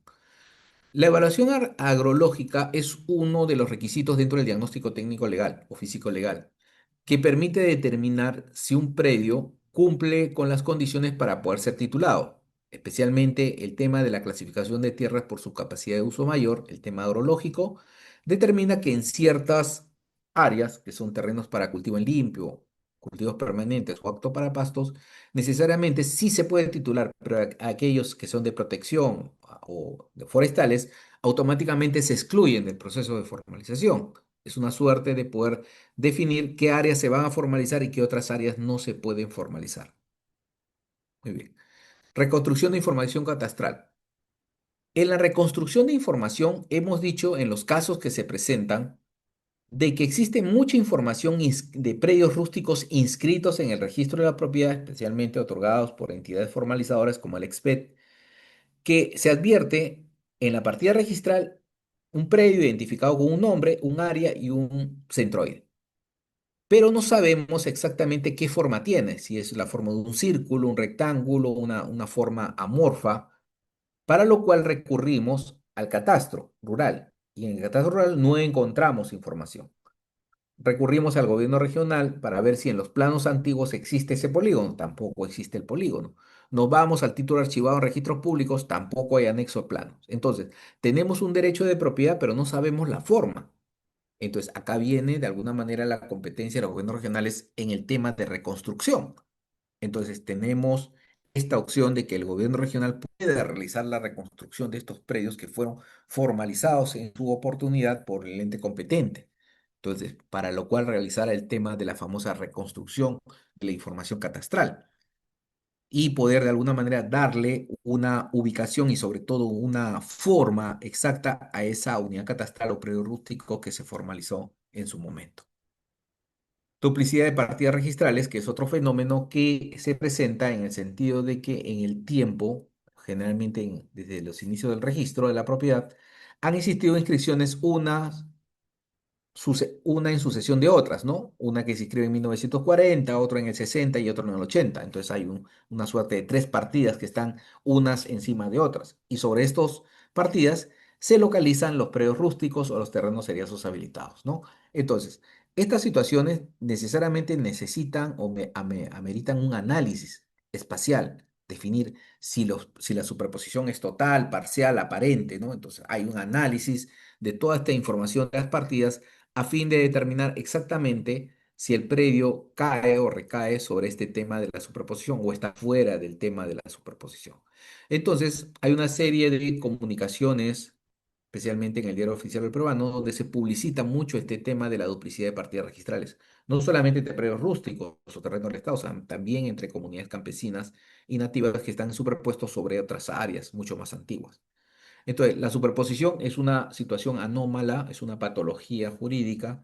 La evaluación agrológica es uno de los requisitos dentro del diagnóstico técnico legal o físico legal, que permite determinar si un predio cumple con las condiciones para poder ser titulado, especialmente el tema de la clasificación de tierras por su capacidad de uso mayor, el tema agrológico, determina que en ciertas áreas, que son terrenos para cultivo en limpio, cultivos permanentes o apto para pastos, necesariamente sí se puede titular, pero aquellos que son de protección o de forestales, automáticamente se excluyen del proceso de formalización. Es una suerte de poder definir qué áreas se van a formalizar y qué otras áreas no se pueden formalizar. Muy bien. Reconstrucción de información catastral. En la reconstrucción de información hemos dicho en los casos que se presentan de que existe mucha información de predios rústicos inscritos en el registro de la propiedad, especialmente otorgados por entidades formalizadoras como el EXPET, que se advierte en la partida registral un predio identificado con un nombre, un área y un centroide. Pero no sabemos exactamente qué forma tiene, si es la forma de un círculo, un rectángulo, una forma amorfa, para lo cual recurrimos al catastro rural. Y en el catastro rural no encontramos información. Recurrimos al gobierno regional para ver si en los planos antiguos existe ese polígono. Tampoco existe el polígono. Nos vamos al título archivado en registros públicos, tampoco hay anexo a planos. Entonces, tenemos un derecho de propiedad, pero no sabemos la forma. Entonces, acá viene de alguna manera la competencia de los gobiernos regionales en el tema de reconstrucción. Entonces, tenemos esta opción de que el gobierno regional puede realizar la reconstrucción de estos predios que fueron formalizados en su oportunidad por el ente competente. Entonces, para lo cual realizar el tema de la famosa reconstrucción de la información catastral y poder de alguna manera darle una ubicación y sobre todo una forma exacta a esa unidad catastral o predio rústico que se formalizó en su momento. Duplicidad de partidas registrales, que es otro fenómeno que se presenta en el sentido de que en el tiempo, generalmente desde los inicios del registro de la propiedad, han existido inscripciones unas una en sucesión de otras, ¿no? Una que se escribe en 1940, otra en el 60 y otra en el 80. Entonces hay una suerte de tres partidas que están unas encima de otras. Y sobre estas partidas se localizan los predios rústicos o los terrenos seriazos habilitados, ¿no? Entonces, estas situaciones necesariamente necesitan o ameritan un análisis espacial, definir si la superposición es total, parcial, aparente, ¿no? Entonces hay un análisis de toda esta información de las partidas a fin de determinar exactamente si el predio cae o recae sobre este tema de la superposición o está fuera del tema de la superposición. Entonces, hay una serie de comunicaciones, especialmente en el Diario Oficial del Peruano, donde se publicita mucho este tema de la duplicidad de partidas registrales, no solamente entre predios rústicos o terrenos restados, también entre comunidades campesinas y nativas que están superpuestos sobre otras áreas mucho más antiguas. Entonces, la superposición es una situación anómala, es una patología jurídica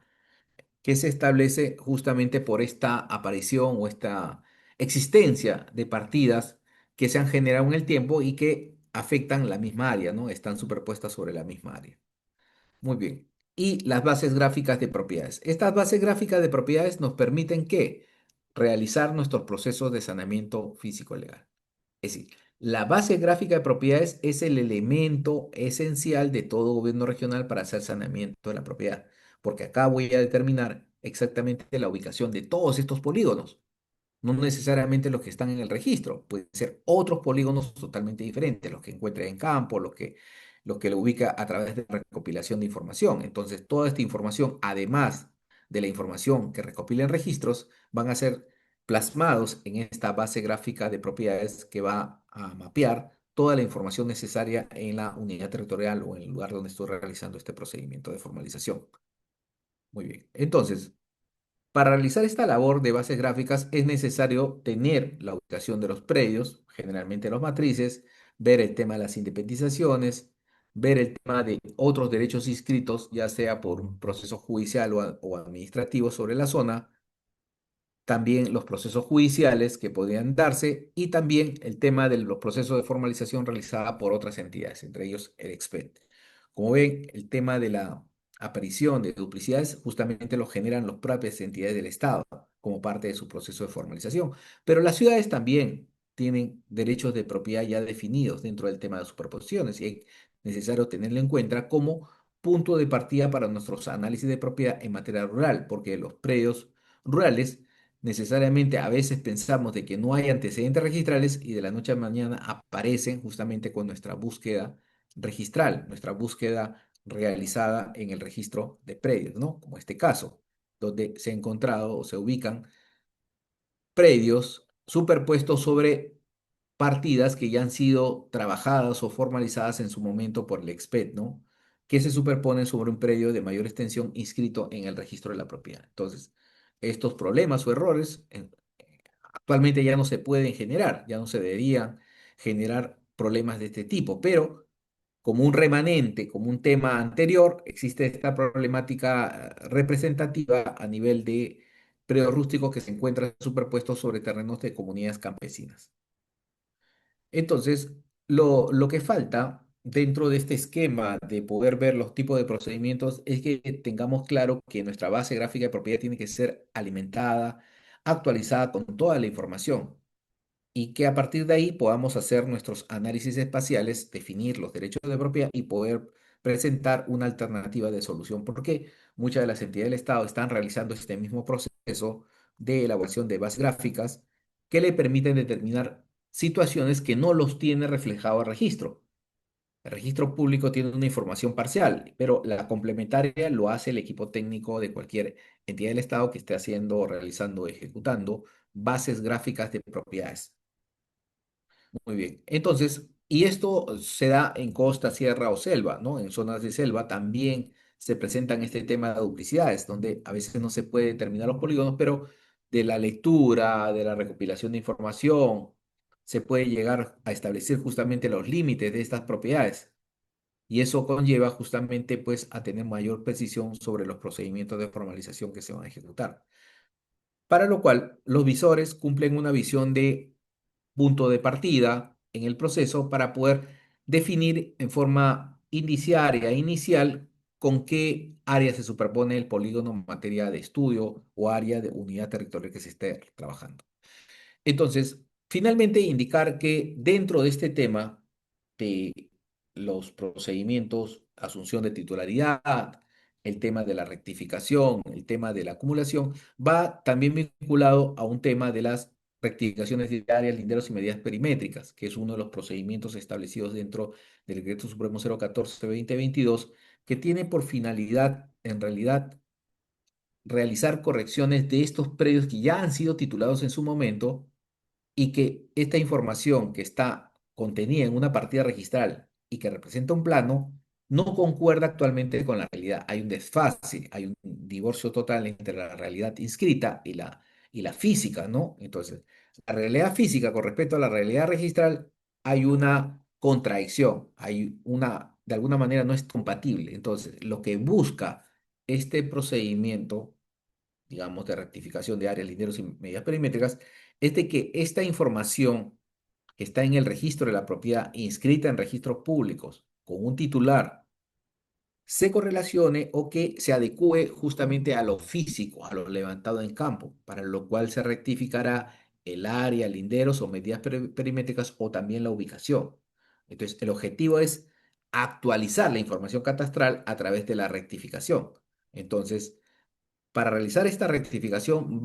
que se establece justamente por esta aparición o esta existencia de partidas que se han generado en el tiempo y que afectan la misma área, ¿no? Están superpuestas sobre la misma área. Muy bien. Y las bases gráficas de propiedades. Estas bases gráficas de propiedades nos permiten que realizar nuestros procesos de saneamiento físico legal. Es decir, la base gráfica de propiedades es el elemento esencial de todo gobierno regional para hacer saneamiento de la propiedad, porque acá voy a determinar exactamente la ubicación de todos estos polígonos, no necesariamente los que están en el registro, pueden ser otros polígonos totalmente diferentes, los que encuentre en campo, los que lo ubica a través de recopilación de información. Entonces, toda esta información, además de la información que recopila en registros, van a ser plasmados en esta base gráfica de propiedades que va a mapear toda la información necesaria en la unidad territorial o en el lugar donde estoy realizando este procedimiento de formalización. Muy bien. Entonces, Para realizar esta labor de bases gráficas es necesario tener la ubicación de los predios, generalmente los matrices, ver el tema de las independizaciones, ver el tema de otros derechos inscritos, ya sea por un proceso judicial o administrativo sobre la zona, también los procesos judiciales que podrían darse y también el tema de los procesos de formalización realizada por otras entidades, entre ellos el EXPET. Como ven, el tema de la aparición de duplicidades justamente lo generan las propias entidades del Estado como parte de su proceso de formalización, pero las ciudades también tienen derechos de propiedad ya definidos dentro del tema de superposiciones y es necesario tenerlo en cuenta como punto de partida para nuestros análisis de propiedad en materia rural, porque los predios rurales necesariamente a veces pensamos de que no hay antecedentes registrales y de la noche a la mañana aparecen justamente con nuestra búsqueda registral, nuestra búsqueda realizada en el registro de predios, ¿no? Como este caso, donde se ha encontrado o se ubican predios superpuestos sobre partidas que ya han sido trabajadas o formalizadas en su momento por el EXPET, ¿no? Que se superponen sobre un predio de mayor extensión inscrito en el registro de la propiedad. Entonces, estos problemas o errores actualmente ya no se pueden generar, ya no se deberían generar problemas de este tipo, pero como un remanente, como un tema anterior, existe esta problemática representativa a nivel de predios rústicos que se encuentran superpuestos sobre terrenos de comunidades campesinas. Entonces, lo que falta dentro de este esquema de poder ver los tipos de procedimientos es que tengamos claro que nuestra base gráfica de propiedad tiene que ser alimentada, actualizada con toda la información y que a partir de ahí podamos hacer nuestros análisis espaciales, definir los derechos de propiedad y poder presentar una alternativa de solución, porque muchas de las entidades del Estado están realizando este mismo proceso de elaboración de bases gráficas que le permiten determinar situaciones que no los tiene reflejado el registro. El registro público tiene una información parcial, pero la complementaria lo hace el equipo técnico de cualquier entidad del Estado que esté haciendo, realizando, ejecutando bases gráficas de propiedades. Muy bien. Entonces, y esto se da en costa, sierra o selva, ¿no? En zonas de selva también se presentan este tema de duplicidades, donde a veces no se puede determinar los polígonos, pero de la lectura, de la recopilación de información, se puede llegar a establecer justamente los límites de estas propiedades. Y eso conlleva justamente, pues, a tener mayor precisión sobre los procedimientos de formalización que se van a ejecutar. Para lo cual, los visores cumplen una visión de punto de partida en el proceso para poder definir en forma indiciaria, inicial, con qué área se superpone el polígono en materia de estudio o área de unidad territorial que se esté trabajando. Entonces, finalmente indicar que dentro de este tema de los procedimientos, asunción de titularidad, el tema de la rectificación, el tema de la acumulación, va también vinculado a un tema de las rectificaciones de áreas, linderos y medidas perimétricas, que es uno de los procedimientos establecidos dentro del Decreto Supremo 014-2022, que tiene por finalidad, en realidad, realizar correcciones de estos predios que ya han sido titulados en su momento y que esta información que está contenida en una partida registral y que representa un plano no concuerda actualmente con la realidad. Hay un desfase, hay un divorcio total entre la realidad inscrita y la física, ¿no? Entonces, la realidad física con respecto a la realidad registral hay una contradicción, de alguna manera no es compatible. Entonces, lo que busca este procedimiento digamos, de rectificación de áreas, linderos y medidas perimétricas, es de que esta información que está en el registro de la propiedad inscrita en registros públicos con un titular se correlacione o que se adecue justamente a lo físico, a lo levantado en campo, para lo cual se rectificará el área, linderos o medidas perimétricas o también la ubicación. Entonces, el objetivo es actualizar la información catastral a través de la rectificación. Entonces, para realizar esta rectificación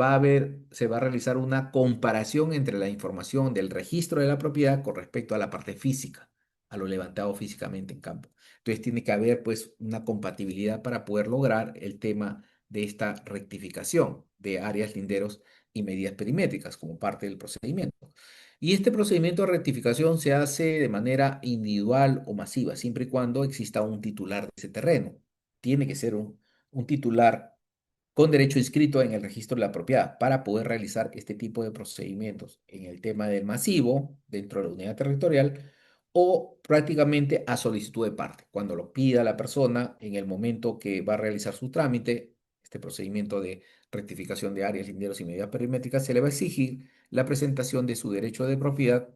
se va a realizar una comparación entre la información del registro de la propiedad con respecto a la parte física, a lo levantado físicamente en campo. Entonces tiene que haber pues una compatibilidad para poder lograr el tema de esta rectificación de áreas, linderos y medidas perimétricas como parte del procedimiento. Y este procedimiento de rectificación se hace de manera individual o masiva, siempre y cuando exista un titular de ese terreno. Tiene que ser un titular con derecho inscrito en el registro de la propiedad para poder realizar este tipo de procedimientos en el tema del masivo dentro de la unidad territorial o prácticamente a solicitud de parte, cuando lo pida la persona en el momento que va a realizar su trámite, este procedimiento de rectificación de áreas, linderos y medidas perimétricas, se le va a exigir la presentación de su derecho de propiedad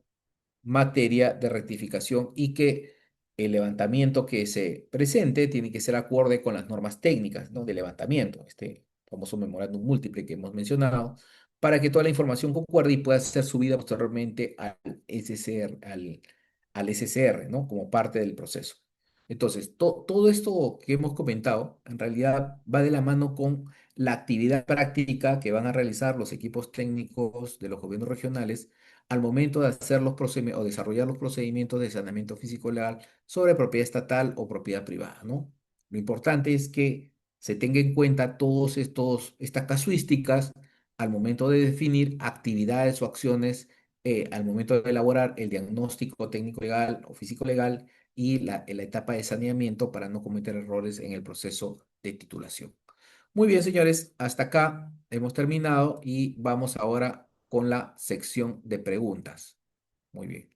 materia de rectificación y que el levantamiento que se presente tiene que ser acorde con las normas técnicas, ¿no?, de levantamiento, este famoso memorándum múltiple que hemos mencionado, para que toda la información concuerde y pueda ser subida posteriormente al SCR, al SCR, ¿no?, como parte del proceso. Entonces, todo esto que hemos comentado en realidad va de la mano con la actividad práctica que van a realizar los equipos técnicos de los gobiernos regionales al momento de hacer los procedimientos o desarrollar los procedimientos de saneamiento físico legal sobre propiedad estatal o propiedad privada, ¿no? Lo importante es que se tenga en cuenta todos estas casuísticas al momento de definir actividades o acciones, al momento de elaborar el diagnóstico técnico legal o físico legal y la etapa de saneamiento para no cometer errores en el proceso de titulación. Muy bien, señores, hasta acá hemos terminado y vamos ahora con la sección de preguntas. Muy bien.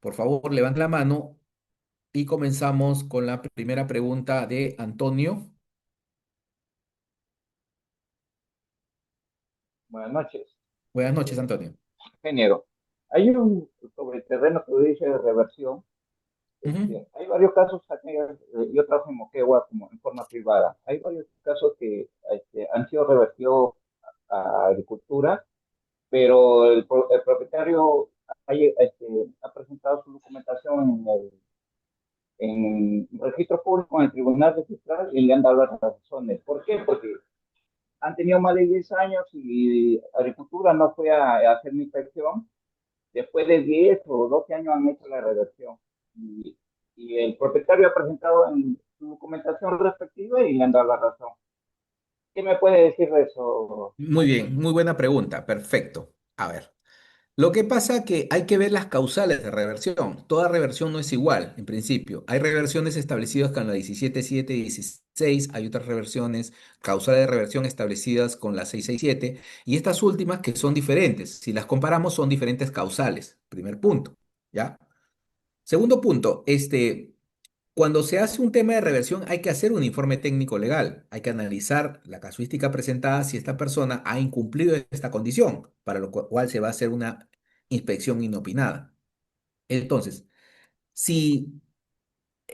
Por favor, levanta la mano y comenzamos con la primera pregunta de Antonio. Buenas noches, Buenas noches, eh, Antonio. ingeniero. Hay un sobre el terreno que dice de reversión. Ujú. Hay varios casos aquí, yo trabajo en Moquegua como en forma privada. Hay varios casos que han sido revertidos a agricultura, pero el propietario ha presentado su documentación en el registro público en el Tribunal Registral y le han dado las razones. ¿Por qué? Porque han tenido más de 10 años y Agricultura no fue a hacer mi inspección. Después de 10 o 12 años han hecho la reversión. Y, y el propietario ha presentado en su documentación respectiva y le han dado la razón. ¿Qué me puede decir de eso? Muy bien, muy buena pregunta. Perfecto. A ver. Lo que pasa que hay que ver las causales de reversión. Toda reversión no es igual, en principio. Hay reversiones establecidas con la 17.7 y 16, hay otras reversiones, causales de reversión establecidas con la 667, y estas últimas que son diferentes. Si las comparamos, son diferentes causales. Primer punto, ¿ya? Segundo punto, cuando se hace un tema de reversión hay que hacer un informe técnico legal, hay que analizar la casuística presentada si esta persona ha incumplido esta condición, para lo cual se va a hacer una inspección inopinada. Entonces, si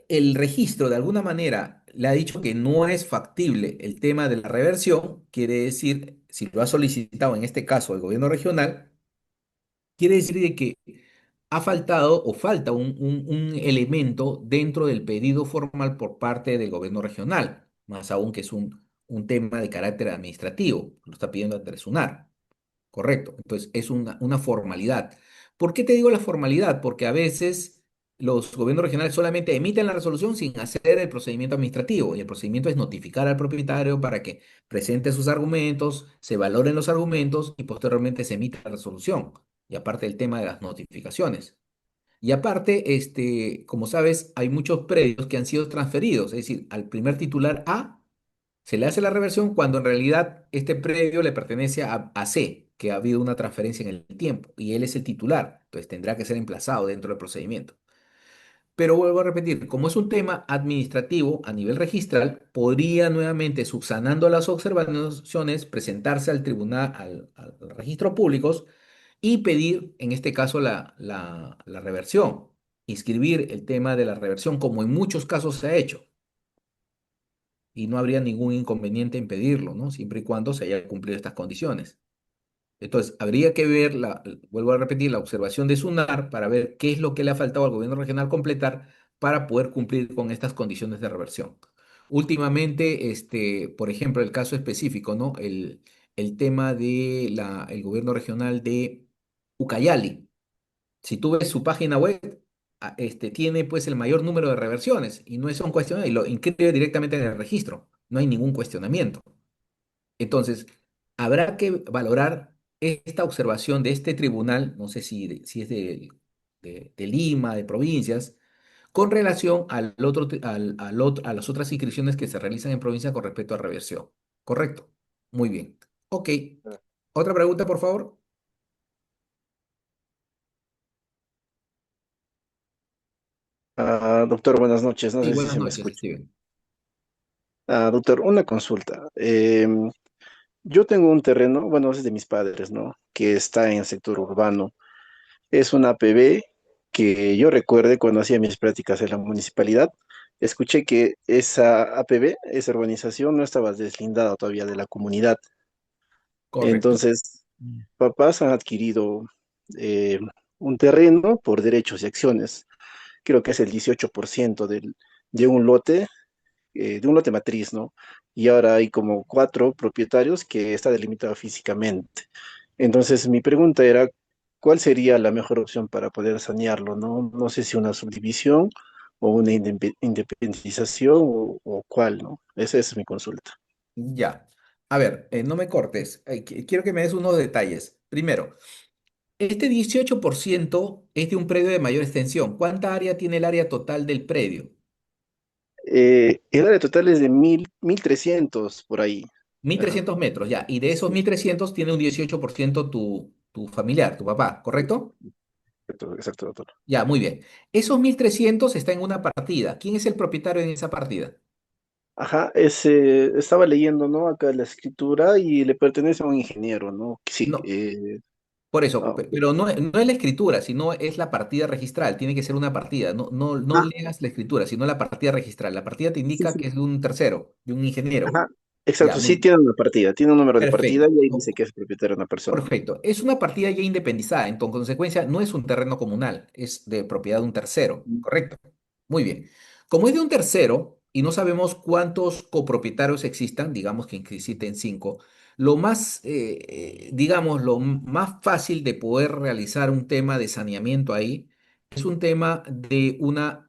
el registro de alguna manera le ha dicho que no es factible el tema de la reversión, quiere decir, si lo ha solicitado en este caso el gobierno regional, quiere decir de que ha faltado o falta un elemento dentro del pedido formal por parte del gobierno regional, más aún que es un tema de carácter administrativo, lo está pidiendo ante el SUNAR. Correcto. Entonces, es una formalidad. ¿Por qué te digo la formalidad? Porque a veces los gobiernos regionales solamente emiten la resolución sin hacer el procedimiento administrativo. Y el procedimiento es notificar al propietario para que presente sus argumentos, se valoren los argumentos y posteriormente se emita la resolución. Y aparte el tema de las notificaciones. Y aparte, como sabes, hay muchos predios que han sido transferidos. Es decir, al primer titular A se le hace la reversión cuando en realidad este predio le pertenece a C, que ha habido una transferencia en el tiempo y él es el titular, entonces tendrá que ser emplazado dentro del procedimiento. Pero vuelvo a repetir, como es un tema administrativo a nivel registral, podría nuevamente, subsanando las observaciones, presentarse al tribunal, al registro públicos y pedir, en este caso, la reversión, inscribir el tema de la reversión, como en muchos casos se ha hecho y no habría ningún inconveniente en pedirlo, ¿no? Siempre y cuando se haya cumplido estas condiciones. Entonces, habría que ver, vuelvo a repetir, la observación de SUNAR para ver qué es lo que le ha faltado al gobierno regional completar para poder cumplir con estas condiciones de reversión. Últimamente, por ejemplo, el caso específico, ¿no? El tema de el gobierno regional de Ucayali. Si tú ves su página web, tiene pues el mayor número de reversiones y no es un cuestionamiento y lo inscribe directamente en el registro. No hay ningún cuestionamiento. Entonces, habrá que valorar esta observación de este tribunal, no sé si es de Lima, de provincias, con relación a las otras inscripciones que se realizan en provincia con respecto a reversión. ¿Correcto? Muy bien. Ok. Otra pregunta, por favor. Doctor, buenas noches. No Sí, sé si buenas se me noches, escucha. Steven. Doctor, una consulta. Yo tengo un terreno, bueno, es de mis padres, ¿no? Que está en el sector urbano. Es una APB que yo recuerde cuando hacía mis prácticas en la municipalidad, escuché que esa APB, esa urbanización, no estaba deslindada todavía de la comunidad. Correcto. Entonces, papás han adquirido eh, un terreno por derechos y acciones. Creo que es el 18% de un lote matriz, ¿no? Y ahora hay como cuatro propietarios que está delimitado físicamente. Entonces, mi pregunta era, ¿cuál sería la mejor opción para poder sanearlo, no? No sé si una subdivisión o una independización o cuál, ¿no? Esa es mi consulta. Ya. A ver, no me cortes. Quiero que me des unos detalles. Primero, este 18% es de un predio de mayor extensión. ¿Cuánta área tiene el área total del predio? El área total es de 1.300 por ahí. Mil Ajá. trescientos metros, ya. Y de esos Sí, 1.300 tiene un 18% tu familiar, tu papá, ¿correcto? exacto, exacto, doctor. Ya, muy bien. Esos 1.300 está en una partida. ¿Quién es el propietario en esa partida? Ajá, estaba leyendo, ¿no? Acá la escritura y le pertenece a un ingeniero, ¿no? Sí, No, por eso, ok. pero no es la escritura, sino es la partida registral. Tiene que ser una partida. No Ah, leas la escritura, sino la partida registral. La partida te sí, indica sí. que es de un tercero, de un ingeniero. Ajá, Ya, exacto, sí muy tiene una partida, tiene un número de partida perfecto. y ahí dice que es propietario de una persona. Perfecto. Es una partida ya independizada, en consecuencia no es un terreno comunal, es de propiedad de un tercero, Mm. ¿correcto? Muy bien. Como es de un tercero y no sabemos cuántos copropietarios existan, digamos que existen 5, lo más, digamos, lo más fácil de poder realizar un tema de saneamiento ahí es un tema de una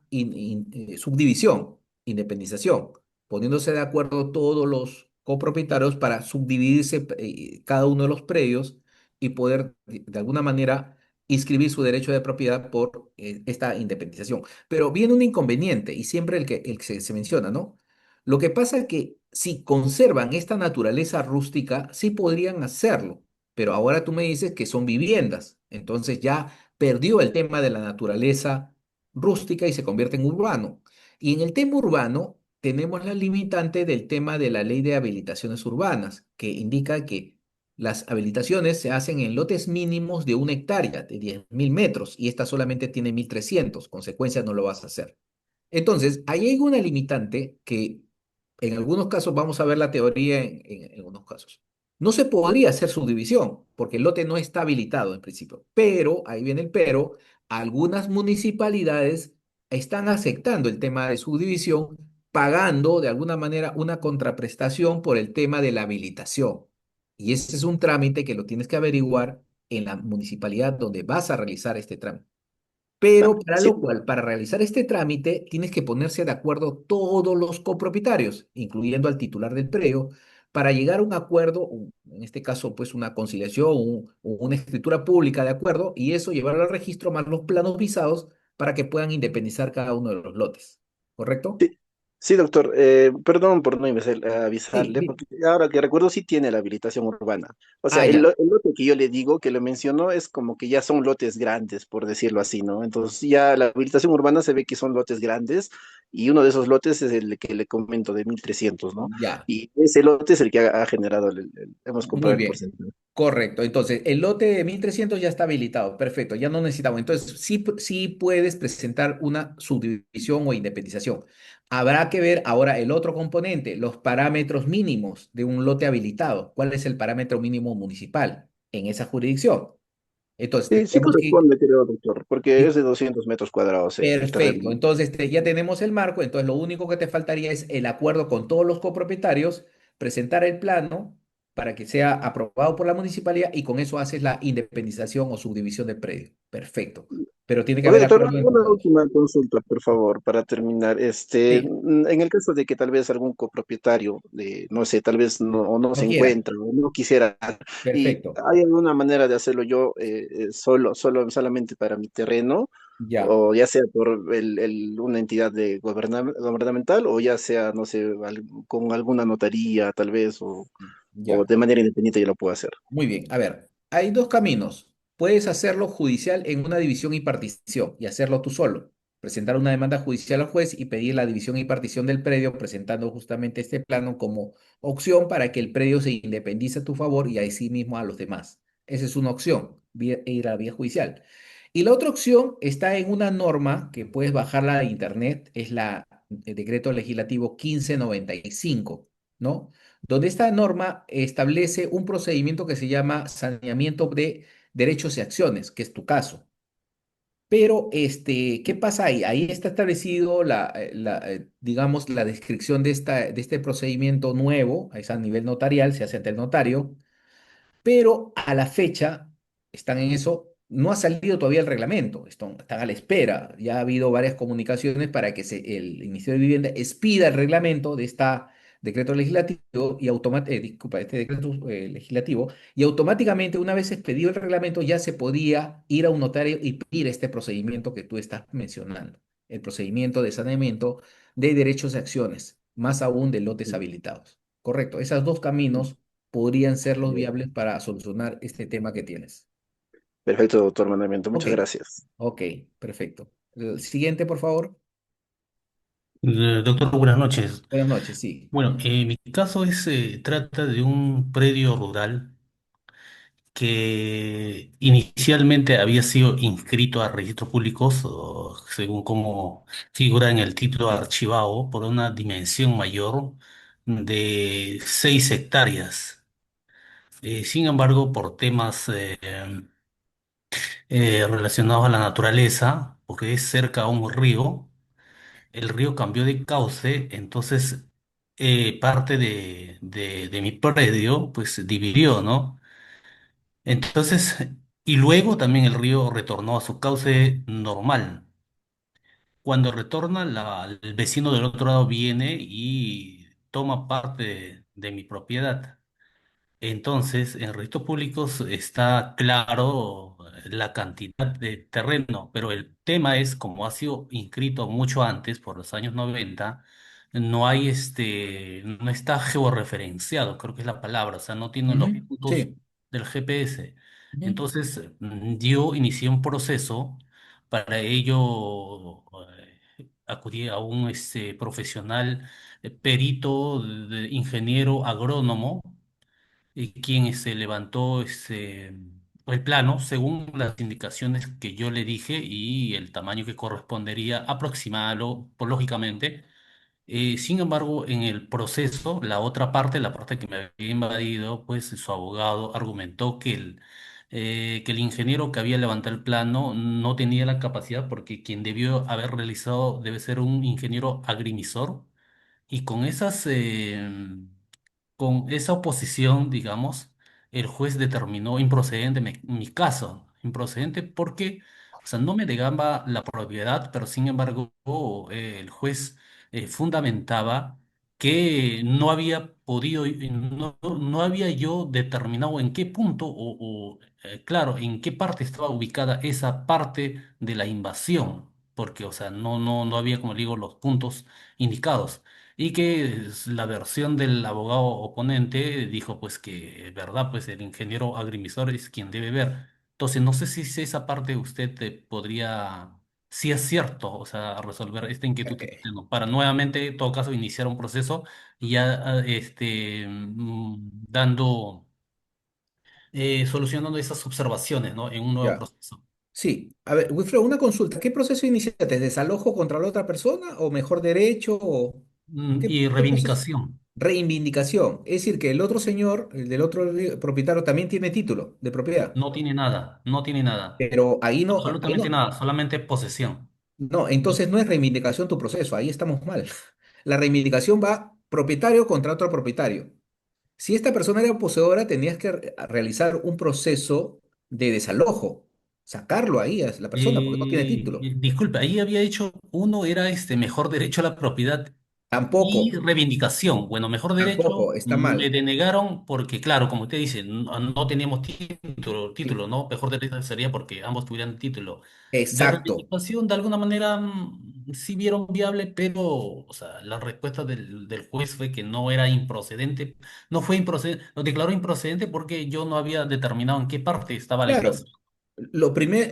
subdivisión, independización, poniéndose de acuerdo todos los copropietarios para subdividirse cada uno de los predios y poder de alguna manera inscribir su derecho de propiedad por esta independización. Pero viene un inconveniente y siempre el que se menciona, ¿no? Lo que pasa es que si conservan esta naturaleza rústica, sí podrían hacerlo, pero ahora tú me dices que son viviendas, entonces ya perdió el tema de la naturaleza rústica y se convierte en urbano. Y en el tema urbano tenemos la limitante del tema de la ley de habilitaciones urbanas, que indica que las habilitaciones se hacen en lotes mínimos de 1 hectárea, de 10.000 metros, y esta solamente tiene 1.300, consecuencia no lo vas a hacer. Entonces, ahí hay una limitante que en algunos casos vamos a ver la teoría en algunos casos. No se podría hacer subdivisión porque el lote no está habilitado en principio, pero, ahí viene el pero, algunas municipalidades están aceptando el tema de subdivisión, pagando de alguna manera una contraprestación por el tema de la habilitación. Y ese es un trámite que lo tienes que averiguar en la municipalidad donde vas a realizar este trámite. Ah, Pero para sí, lo cual, para realizar este trámite, tienes que ponerse de acuerdo todos los copropietarios, incluyendo al titular del predio, para llegar a un acuerdo, en este caso, pues una conciliación, o una escritura pública de acuerdo, y eso llevarlo al registro más los planos visados para que puedan independizar cada uno de los lotes. ¿Correcto? sí, sí, doctor. Perdón por no Sí, avisarle, porque ahora que recuerdo sí tiene la habilitación urbana. O sea, ah, ya. el lote que yo le digo, que le mencionó, es como que ya son lotes grandes, por decirlo así, ¿no? Entonces ya la habilitación urbana se ve que son lotes grandes y uno de esos lotes es el que le comento de 1.300, ¿no? Ya. Y ese lote es el que ha generado, hemos Muy comprado el bien. porcentaje. Correcto. Entonces, el lote de 1.300 ya está habilitado. Perfecto. Ya no necesitamos. Entonces, sí, sí puedes presentar una subdivisión o independización. Habrá que ver ahora el otro componente, los parámetros mínimos de un lote habilitado. ¿Cuál es el parámetro mínimo municipal en esa jurisdicción? Entonces, Sí, sí tenemos que... corresponde, creo, doctor, porque es de 200 metros cuadrados el Perfecto. terreno. Entonces ya tenemos el marco. Entonces lo único que te faltaría es el acuerdo con todos los copropietarios, presentar el plano para que sea aprobado por la municipalidad y con eso haces la independización o subdivisión del predio. Perfecto. Pero tiene que Oye, haber doctor, acuerdo entre una todos. última consulta, por favor, para terminar. Sí, En el caso de que tal vez algún copropietario, no sé, tal vez o no no se quiera. encuentra o no quisiera, y Perfecto. hay alguna manera de hacerlo yo solamente para mi terreno, Ya. o ya sea por una entidad gubernamental, o ya sea, no sé, con alguna notaría, tal vez, o... o Ya. de manera independiente yo lo puedo hacer. Muy bien, a ver, hay dos caminos. Puedes hacerlo judicial en una división y partición y hacerlo tú solo. Presentar una demanda judicial al juez y pedir la división y partición del predio, presentando justamente este plano como opción para que el predio se independice a tu favor y así mismo a los demás. Esa es una opción, ir a la vía judicial. Y la otra opción está en una norma que puedes bajarla de internet, es el decreto legislativo 1595, ¿no? Donde esta norma establece un procedimiento que se llama saneamiento de derechos y acciones, que es tu caso. Pero, ¿qué pasa ahí? Ahí está establecido digamos, la descripción de este procedimiento nuevo, es a nivel notarial, se hace ante el notario, pero a la fecha, están en eso, no ha salido todavía el reglamento, están a la espera. Ya ha habido varias comunicaciones para que el Ministerio de Vivienda expida el reglamento de esta decreto legislativo y disculpa, este decreto legislativo, y automáticamente, una vez expedido el reglamento, ya se podía ir a un notario y pedir este procedimiento que tú estás mencionando, el procedimiento de saneamiento de derechos y acciones, más aún de lotes habilitados. Correcto, esos dos caminos podrían ser los Eh, viables para solucionar este tema que tienes. Perfecto, doctor Mandamiento, Ok, muchas gracias. ok, perfecto. El siguiente, por favor. Doctor, buenas noches. Buenas noches, sí. Bueno, mi caso trata de un predio rural que inicialmente había sido inscrito a registros públicos, o según como figura en el título archivado, por una dimensión mayor de 6 hectáreas. Sin embargo, por temas relacionados a la naturaleza, porque es cerca a un río, el río cambió de cauce, entonces parte de mi predio pues dividió, ¿no? Entonces, y luego también el río retornó a su cauce normal. Cuando retorna, el vecino del otro lado viene y toma parte de mi propiedad. Entonces, en registros públicos está claro la cantidad de terreno, pero el tema es, como ha sido inscrito mucho antes, por los años 90, no está georreferenciado, creo que es la palabra, o sea, no tiene los Ujú, puntos sí. del GPS. Ujú, Entonces, yo inicié un proceso, para ello acudí a un profesional perito, ingeniero agrónomo, y quien se levantó el plano según las indicaciones que yo le dije y el tamaño que correspondería aproximarlo, por lógicamente. Sin embargo, en el proceso, la otra parte, la parte que me había invadido, pues su abogado argumentó que el ingeniero que había levantado el plano no tenía la capacidad porque quien debió haber realizado debe ser un ingeniero agrimensor y con esa oposición, digamos, el juez determinó improcedente mi caso. Improcedente porque, o sea, no me negaba la propiedad, pero sin embargo, el juez fundamentaba que no había podido, no había yo determinado en qué punto claro, en qué parte estaba ubicada esa parte de la invasión, porque, o sea, no había, como le digo, los puntos indicados. Y que la versión del abogado oponente dijo pues que, verdad, pues el ingeniero agrimensor es quien debe ver. Entonces, no sé si esa parte usted podría, si es cierto, o sea, resolver esta inquietud ok, que tengo, para nuevamente, en todo caso, iniciar un proceso y ya solucionando esas observaciones, ¿no? En un nuevo ya. proceso. Sí. A ver, Wilfredo, una consulta. ¿Qué proceso iniciaste? ¿Desalojo contra la otra persona o mejor derecho? O... Y qué proceso? reivindicación. Reivindicación. Es decir, que el otro señor, el del otro propietario, también tiene título de propiedad. No tiene nada, no tiene nada. Pero ahí Absolutamente no. nada, solamente posesión. No, entonces no es reivindicación tu proceso, ahí estamos mal. La reivindicación va propietario contra otro propietario. Si esta persona era poseedora, tenías que realizar un proceso de desalojo, sacarlo ahí a la persona porque no tiene título. Disculpe, ahí había hecho, uno era mejor derecho a la propiedad Tampoco, y reivindicación. Bueno, mejor tampoco, derecho, está me mal. denegaron porque, claro, como usted dice, no teníamos título, ¿no? Mejor derecho sería porque ambos tuvieran título. De Exacto. reivindicación, de alguna manera, sí vieron viable, pero, o sea, la respuesta del juez fue que no era improcedente, no fue improcedente, lo declaró improcedente porque yo no había determinado en qué parte estaba la Claro, ecuación.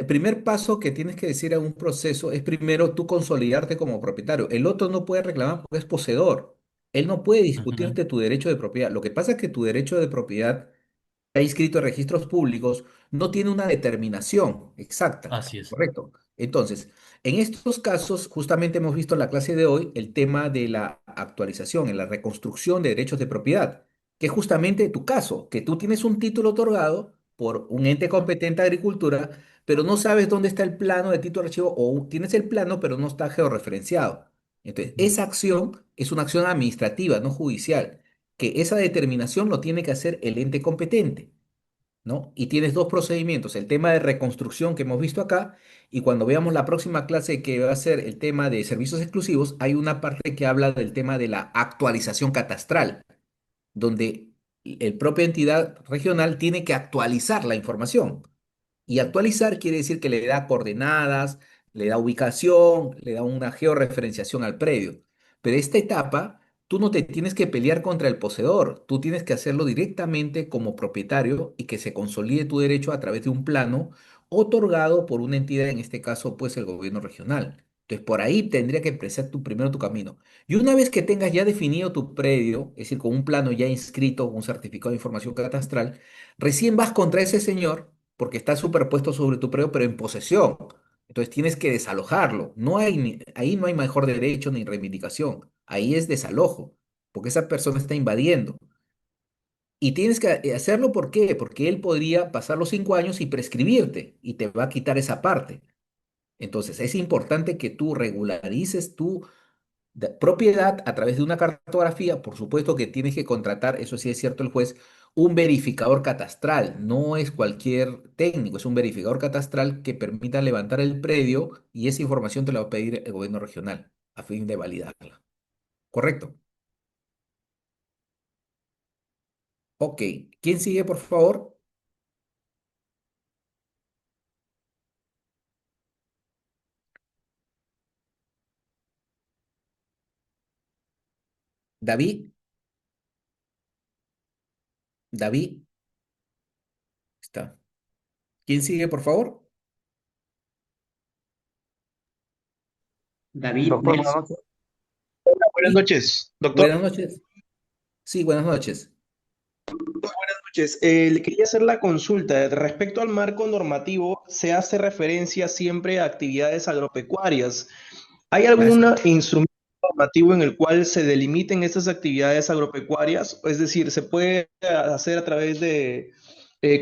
primer paso que tienes que decir a un proceso es primero tú consolidarte como propietario. El otro no puede reclamar porque es poseedor. Él no puede Ujú. discutirte tu derecho de propiedad. Lo que pasa es que tu derecho de propiedad está inscrito en registros públicos, no tiene una determinación exacta, Así es. ¿correcto? Entonces, en estos casos, justamente hemos visto en la clase de hoy el tema de la actualización, en la reconstrucción de derechos de propiedad, que es justamente tu caso, que tú tienes un título otorgado por un ente competente de agricultura, pero no sabes dónde está el plano de título de archivo, o tienes el plano, pero no está georreferenciado. Entonces, esa acción es una acción administrativa, no judicial, que esa determinación lo tiene que hacer el ente competente, ¿no? Y tienes dos procedimientos, el tema de reconstrucción que hemos visto acá, y cuando veamos la próxima clase que va a ser el tema de servicios exclusivos, hay una parte que habla del tema de la actualización catastral, donde el propia entidad regional tiene que actualizar la información. Y actualizar quiere decir que le da coordenadas, le da ubicación, le da una georreferenciación al predio. Pero esta etapa, tú no te tienes que pelear contra el poseedor, tú tienes que hacerlo directamente como propietario y que se consolide tu derecho a través de un plano otorgado por una entidad, en este caso, pues el gobierno regional. Entonces, por ahí tendría que empezar primero tu camino. Y una vez que tengas ya definido tu predio, es decir, con un plano ya inscrito, un certificado de información catastral, recién vas contra ese señor porque está superpuesto sobre tu predio, pero en posesión. Entonces tienes que desalojarlo. Ahí no hay mejor derecho ni reivindicación. Ahí es desalojo, porque esa persona está invadiendo. Y tienes que hacerlo, ¿por qué? Porque él podría pasar los 5 años y prescribirte y te va a quitar esa parte. Entonces es importante que tú regularices tu propiedad a través de una cartografía. Por supuesto que tienes que contratar, eso sí es cierto el juez, un verificador catastral. No es cualquier técnico, es un verificador catastral que permita levantar el predio y esa información te la va a pedir el gobierno regional a fin de validarla. ¿Correcto? Ok. ¿Quién sigue, por favor? David. David. Está. ¿Quién sigue, por favor? David Doctor, buenas Nelson. noches. Buenas Sí. noches, doctor. Buenas noches. Sí, buenas noches. Buenas noches. Le quería hacer la consulta. Respecto al marco normativo, se hace referencia siempre a actividades agropecuarias. ¿Hay Así. algún instrumento normativo en el cual se delimiten estas actividades agropecuarias? Es decir, ¿se puede hacer a través de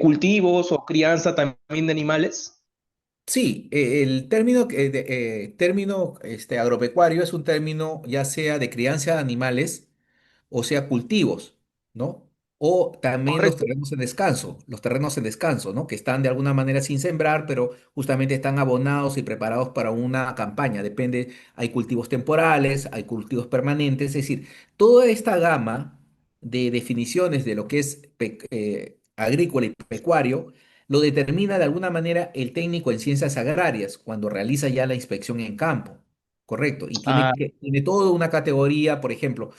cultivos o crianza también de animales? Sí, el término, agropecuario es un término ya sea de crianza de animales o sea cultivos, ¿no? O también Correcto. los terrenos en descanso, ¿no? Que están de alguna manera sin sembrar, pero justamente están abonados y preparados para una campaña. Depende, hay cultivos temporales, hay cultivos permanentes, es decir, toda esta gama de definiciones de lo que es agrícola y pecuario lo determina de alguna manera el técnico en ciencias agrarias cuando realiza ya la inspección en campo, ¿correcto? Y tiene toda una categoría, por ejemplo,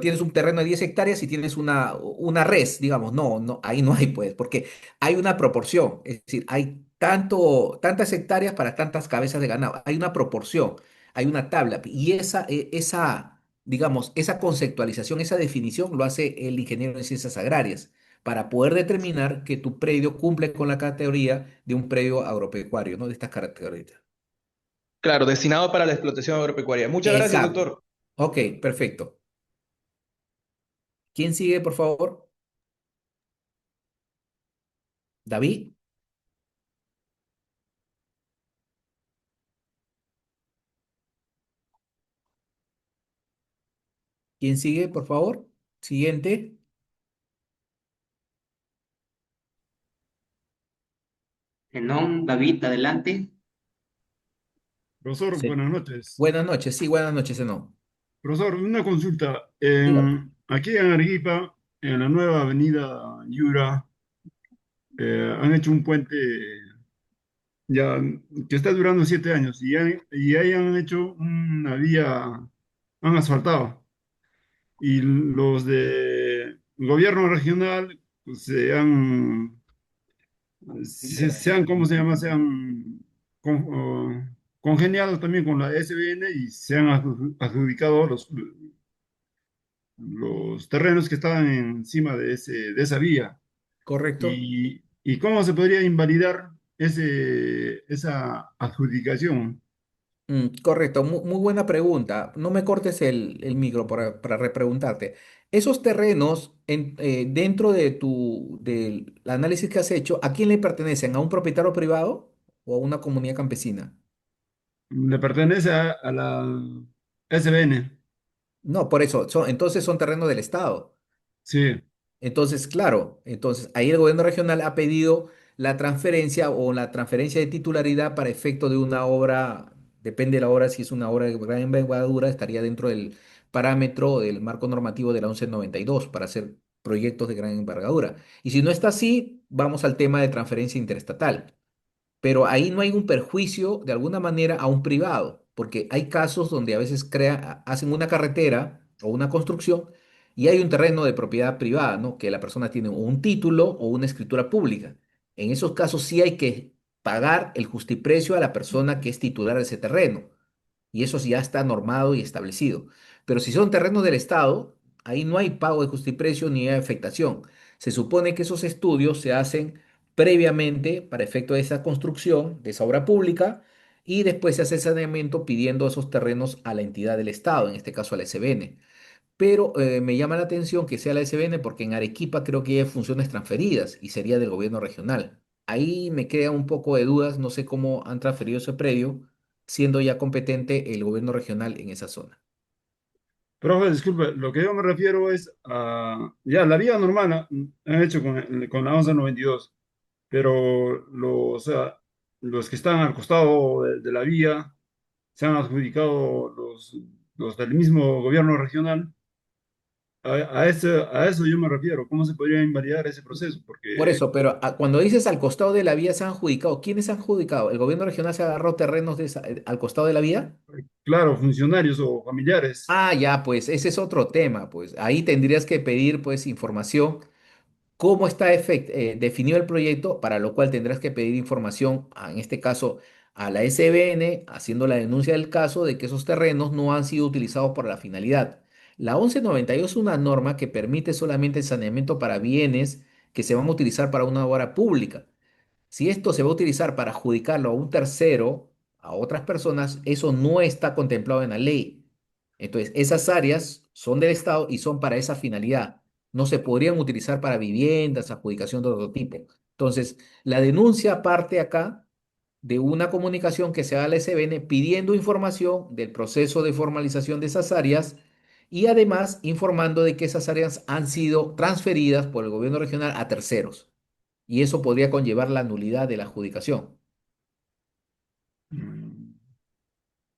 tienes un terreno de 10 hectáreas y tienes una res, digamos, no, no, ahí no hay pues, porque hay una proporción, es decir, hay tantas hectáreas para tantas cabezas de ganado, hay una proporción, hay una tabla, y digamos, esa conceptualización, esa definición lo hace el ingeniero en ciencias agrarias para poder determinar que tu predio cumple con la categoría de un predio agropecuario, ¿no? De estas características. Claro, destinado para la explotación agropecuaria. Muchas gracias, Exacto. doctor. Ok, perfecto. ¿Quién sigue, por favor? David. ¿Quién sigue, por favor? Siguiente. Zenón, David, adelante. Profesor, Sí. buenas noches. Buenas noches, sí, buenas noches, no. Profesor, una consulta. Dígame. Aquí en Arequipa, en la nueva avenida Yura, han hecho un puente ya que está durando 7 años y ahí han hecho una vía, han asfaltado. Y los de gobierno regional pues, ¿cómo se llama? Se han congeniado también con la SBN y se han adjudicado los terrenos que estaban encima de esa vía. ¿Correcto? ¿Y cómo se podría invalidar esa adjudicación? Correcto, muy buena pregunta. No me cortes el micro para repreguntarte. Esos terrenos, dentro del análisis que has hecho, ¿a quién le pertenecen? ¿A un propietario privado o a una comunidad campesina? Le pertenece a la SBN. No, por eso, entonces son terrenos del Estado. Sí. Entonces, claro, entonces ahí el gobierno regional ha pedido la transferencia o la transferencia de titularidad para efecto de una obra, depende de la obra, si es una obra de gran envergadura, estaría dentro del parámetro del marco normativo de la 1192 para hacer proyectos de gran envergadura. Y si no está así, vamos al tema de transferencia interestatal, pero ahí no hay un perjuicio de alguna manera a un privado, porque hay casos donde a veces hacen una carretera o una construcción y hay un terreno de propiedad privada, ¿no? Que la persona tiene o un título o una escritura pública. En esos casos sí hay que pagar el justiprecio a la persona que es titular de ese terreno y eso ya está normado y establecido. Pero si son terrenos del Estado, ahí no hay pago de justiprecio ni hay afectación. Se supone que esos estudios se hacen previamente para efecto de esa construcción, de esa obra pública, y después se hace el saneamiento pidiendo esos terrenos a la entidad del Estado, en este caso a la SBN. Pero me llama la atención que sea la SBN porque en Arequipa creo que hay funciones transferidas y sería del gobierno regional. Ahí me queda un poco de dudas, no sé cómo han transferido ese predio, siendo ya competente el gobierno regional en esa zona. Profe, disculpe, lo que yo me refiero es a, ya, la vía normal han hecho con la 1192, pero o sea, los que están al costado de la vía se han adjudicado los del mismo gobierno regional. A eso yo me refiero. ¿Cómo se podría invalidar ese proceso? Por Porque, eso, pero cuando dices al costado de la vía se han adjudicado, ¿quiénes han adjudicado? ¿El gobierno regional se agarró terrenos al costado de la vía? claro, funcionarios o familiares. Ah, ya, pues ese es otro tema, pues ahí tendrías que pedir pues información cómo está definido el proyecto, para lo cual tendrás que pedir información, en este caso a la SBN, haciendo la denuncia del caso de que esos terrenos no han sido utilizados para la finalidad. La 1192 es una norma que permite solamente el saneamiento para bienes que se van a utilizar para una obra pública. Si esto se va a utilizar para adjudicarlo a un tercero, a otras personas, eso no está contemplado en la ley. Entonces, esas áreas son del Estado y son para esa finalidad. No se podrían utilizar para viviendas, adjudicación de otro tipo. Entonces, la denuncia parte acá de una comunicación que se haga a la SBN pidiendo información del proceso de formalización de esas áreas y además informando de que esas áreas han sido transferidas por el gobierno regional a terceros y eso podría conllevar la nulidad de la adjudicación. Mm,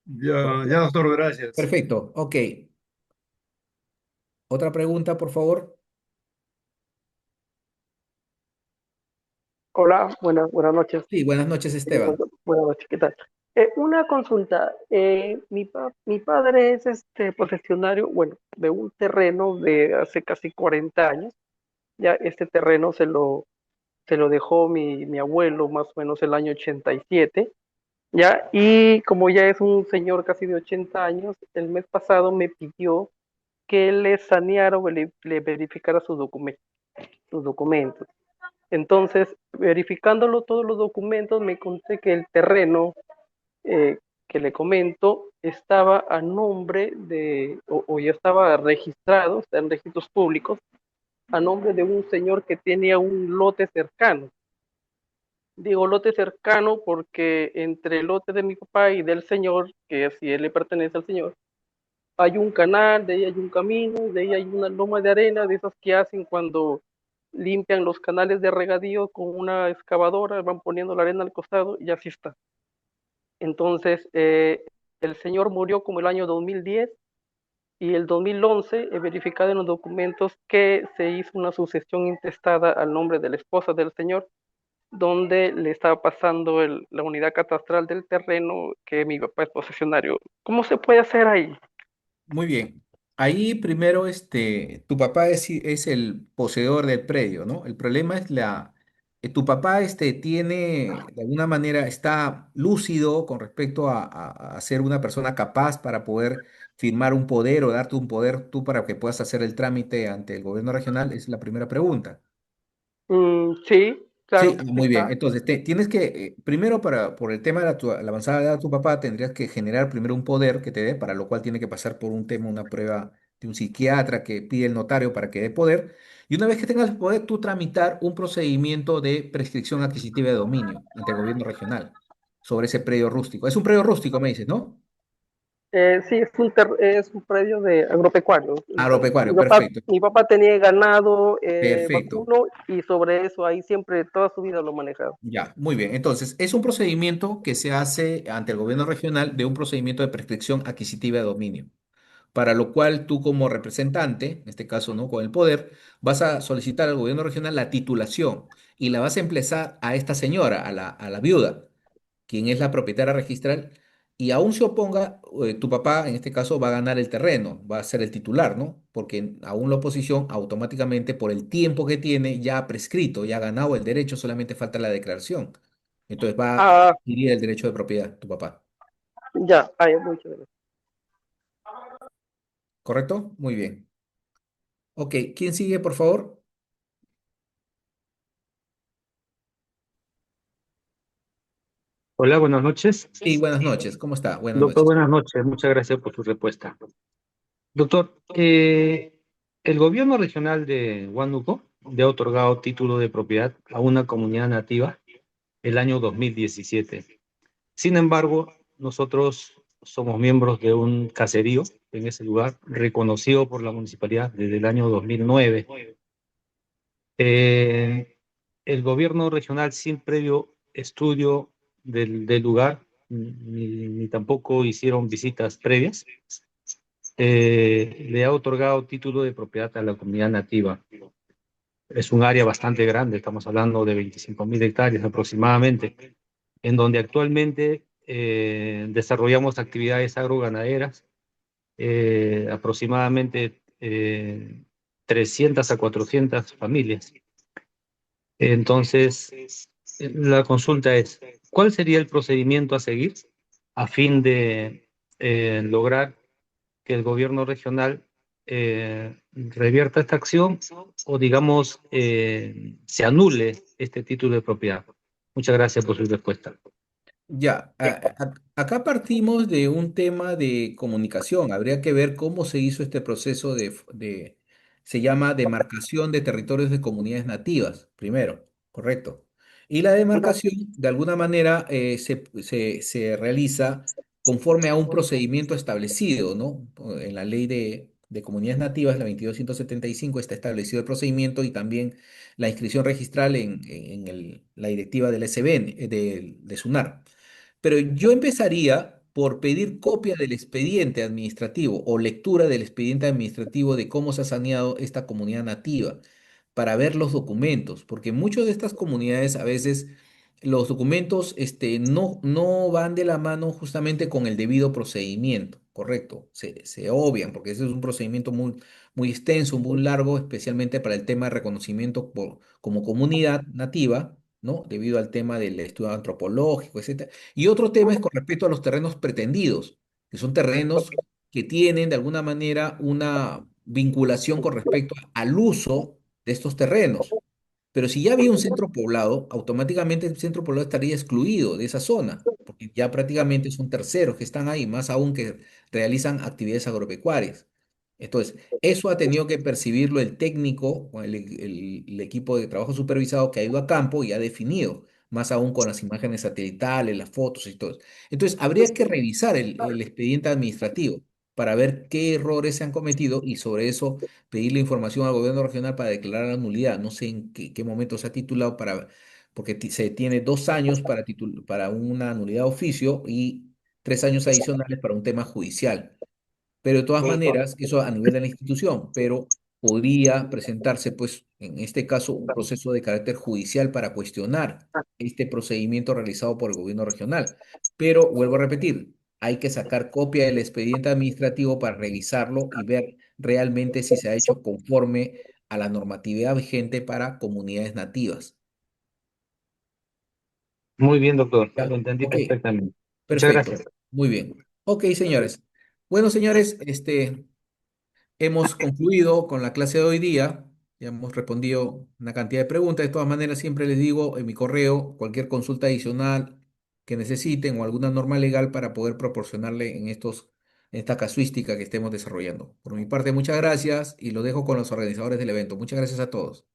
Ya, ya, doctor, gracias. Perfecto, ok. Otra pregunta, por favor. Hola, buenas noches. Sí, buenas noches, Esteban. Buenas noches, ¿qué tal? Una consulta. Mi padre es posesionario, bueno, de un terreno de hace casi 40 años. Ya este terreno se lo dejó mi abuelo más o menos el año 87. Ya, y como ya es un señor casi de 80 años, el mes pasado me pidió que le saneara o le verificara sus documentos. Entonces, verificándolo todos los documentos, me conté que el terreno que le comento estaba a nombre o ya estaba registrado, está en registros públicos, a nombre de un señor que tenía un lote cercano. Digo lote cercano porque entre el lote de mi papá y del señor, que si él le pertenece al señor, hay un canal, de ahí hay un camino, de ahí hay una loma de arena, de esas que hacen cuando limpian los canales de regadío con una excavadora, van poniendo la arena al costado y así está. Entonces, el señor murió como el año 2010 y el 2011 he verificado en los documentos que se hizo una sucesión intestada al nombre de la esposa del señor, donde le estaba pasando la unidad catastral del terreno que mi papá es posesionario. ¿Cómo se puede hacer ahí? Muy bien. Ahí primero, tu papá es el poseedor del predio, ¿no? El problema es tu papá, tiene, de alguna manera, está lúcido con respecto a ser una persona capaz para poder firmar un poder o darte un poder tú para que puedas hacer el trámite ante el gobierno regional, es la primera pregunta. Sí, Sí, claro, muy bien. está. Entonces, tienes que, primero, por el tema de la avanzada edad de tu papá, tendrías que generar primero un poder que te dé, para lo cual tiene que pasar por un tema, una prueba de un psiquiatra que pide el notario para que dé poder. Y una vez que tengas el poder, tú tramitar un procedimiento de prescripción adquisitiva de dominio ante el gobierno regional sobre ese predio rústico. Es un predio rústico, me dices, ¿no? Sí, es un predio de agropecuario. Mi Agropecuario, papá, perfecto, mi papá tenía ganado perfecto. vacuno y sobre eso ahí siempre toda su vida lo ha manejado. Ya, muy bien. Entonces, es un procedimiento que se hace ante el gobierno regional de un procedimiento de prescripción adquisitiva de dominio, para lo cual tú como representante, en este caso, ¿no? Con el poder, vas a solicitar al gobierno regional la titulación y la vas a empezar a esta señora, a la viuda, quien es la propietaria registral, y aún se oponga, tu papá, en este caso, va a ganar el terreno, va a ser el titular, ¿no? Porque aún la oposición automáticamente, por el tiempo que tiene, ya ha prescrito, ya ha ganado el derecho, solamente falta la declaración. Entonces va a Ah, adquirir el derecho de propiedad, tu papá. ya, hay mucho de eso. ¿Correcto? Muy bien. Ok, ¿quién sigue, por favor? Hola, buenas noches. Sí, buenas noches. ¿Cómo está? Buenas Doctor, noches. buenas noches. Muchas gracias por su respuesta. Doctor, el gobierno regional de Huánuco le ha otorgado título de propiedad a una comunidad nativa el año 2017. Sin embargo, nosotros somos miembros de un caserío en ese lugar, reconocido por la municipalidad desde el año 2009. Eh, el gobierno regional, sin previo estudio del lugar, ni tampoco hicieron visitas previas, le ha otorgado título de propiedad a la comunidad nativa. Es un área bastante grande, estamos hablando de 25.000 hectáreas aproximadamente, en donde actualmente desarrollamos actividades agroganaderas, aproximadamente 300 a 400 familias. Entonces, la consulta es, ¿cuál sería el procedimiento a seguir a fin de lograr que el gobierno regional revierta esta acción o, digamos, se anule este título de propiedad? Muchas gracias por su respuesta. Ya, acá partimos de un tema de comunicación. Habría que ver cómo se hizo este proceso se llama demarcación de territorios de comunidades nativas, primero, correcto. Y la demarcación, de alguna manera, se realiza conforme a un procedimiento establecido, ¿no? En la ley de comunidades nativas, la 2275, está establecido el procedimiento y también la inscripción registral en la directiva del SBN, de SUNAR. Pero yo empezaría por pedir copia del expediente administrativo o lectura del expediente administrativo de cómo se ha saneado esta comunidad nativa para ver los documentos, porque muchas de estas comunidades a veces los documentos no van de la mano justamente con el debido procedimiento, correcto, se obvian, porque ese es un procedimiento muy extenso, muy largo, especialmente para el tema de reconocimiento como comunidad nativa, ¿no? Debido al tema del estudio antropológico, etc. Y otro tema es con respecto a los terrenos pretendidos, que son terrenos que tienen de alguna manera una vinculación con respecto al uso de estos terrenos. Pero si ya había un centro poblado, automáticamente el centro poblado estaría excluido de esa zona, porque ya prácticamente son terceros que están ahí, más aún que realizan actividades agropecuarias. Entonces, eso ha tenido que percibirlo el técnico, o el equipo de trabajo supervisado que ha ido a campo y ha definido, más aún con las imágenes satelitales, las fotos y todo eso. Entonces, habría que revisar el expediente administrativo para ver qué errores se han cometido y sobre eso pedirle información al gobierno regional para declarar la nulidad. No sé en qué momento se ha titulado porque se tiene 2 años para una nulidad de oficio y 3 años adicionales para un tema judicial. Pero de todas maneras, eso a nivel de la institución, pero podría presentarse, pues, en este caso, un proceso de carácter judicial para cuestionar este procedimiento realizado por el gobierno regional. Pero vuelvo a repetir, hay que sacar copia del expediente administrativo para revisarlo y ver realmente si se ha hecho conforme a la normatividad vigente para comunidades nativas. Muy bien, doctor. ¿Ya? Lo entendí Ok, perfectamente. Muchas perfecto. gracias. Muy bien. Ok, señores. Bueno, señores, hemos concluido con la clase de hoy día. Ya hemos respondido una cantidad de preguntas. De todas maneras, siempre les digo en mi correo cualquier consulta adicional que necesiten o alguna norma legal para poder proporcionarle en esta casuística que estemos desarrollando. Por mi parte, muchas gracias y lo dejo con los organizadores del evento. Muchas gracias a todos.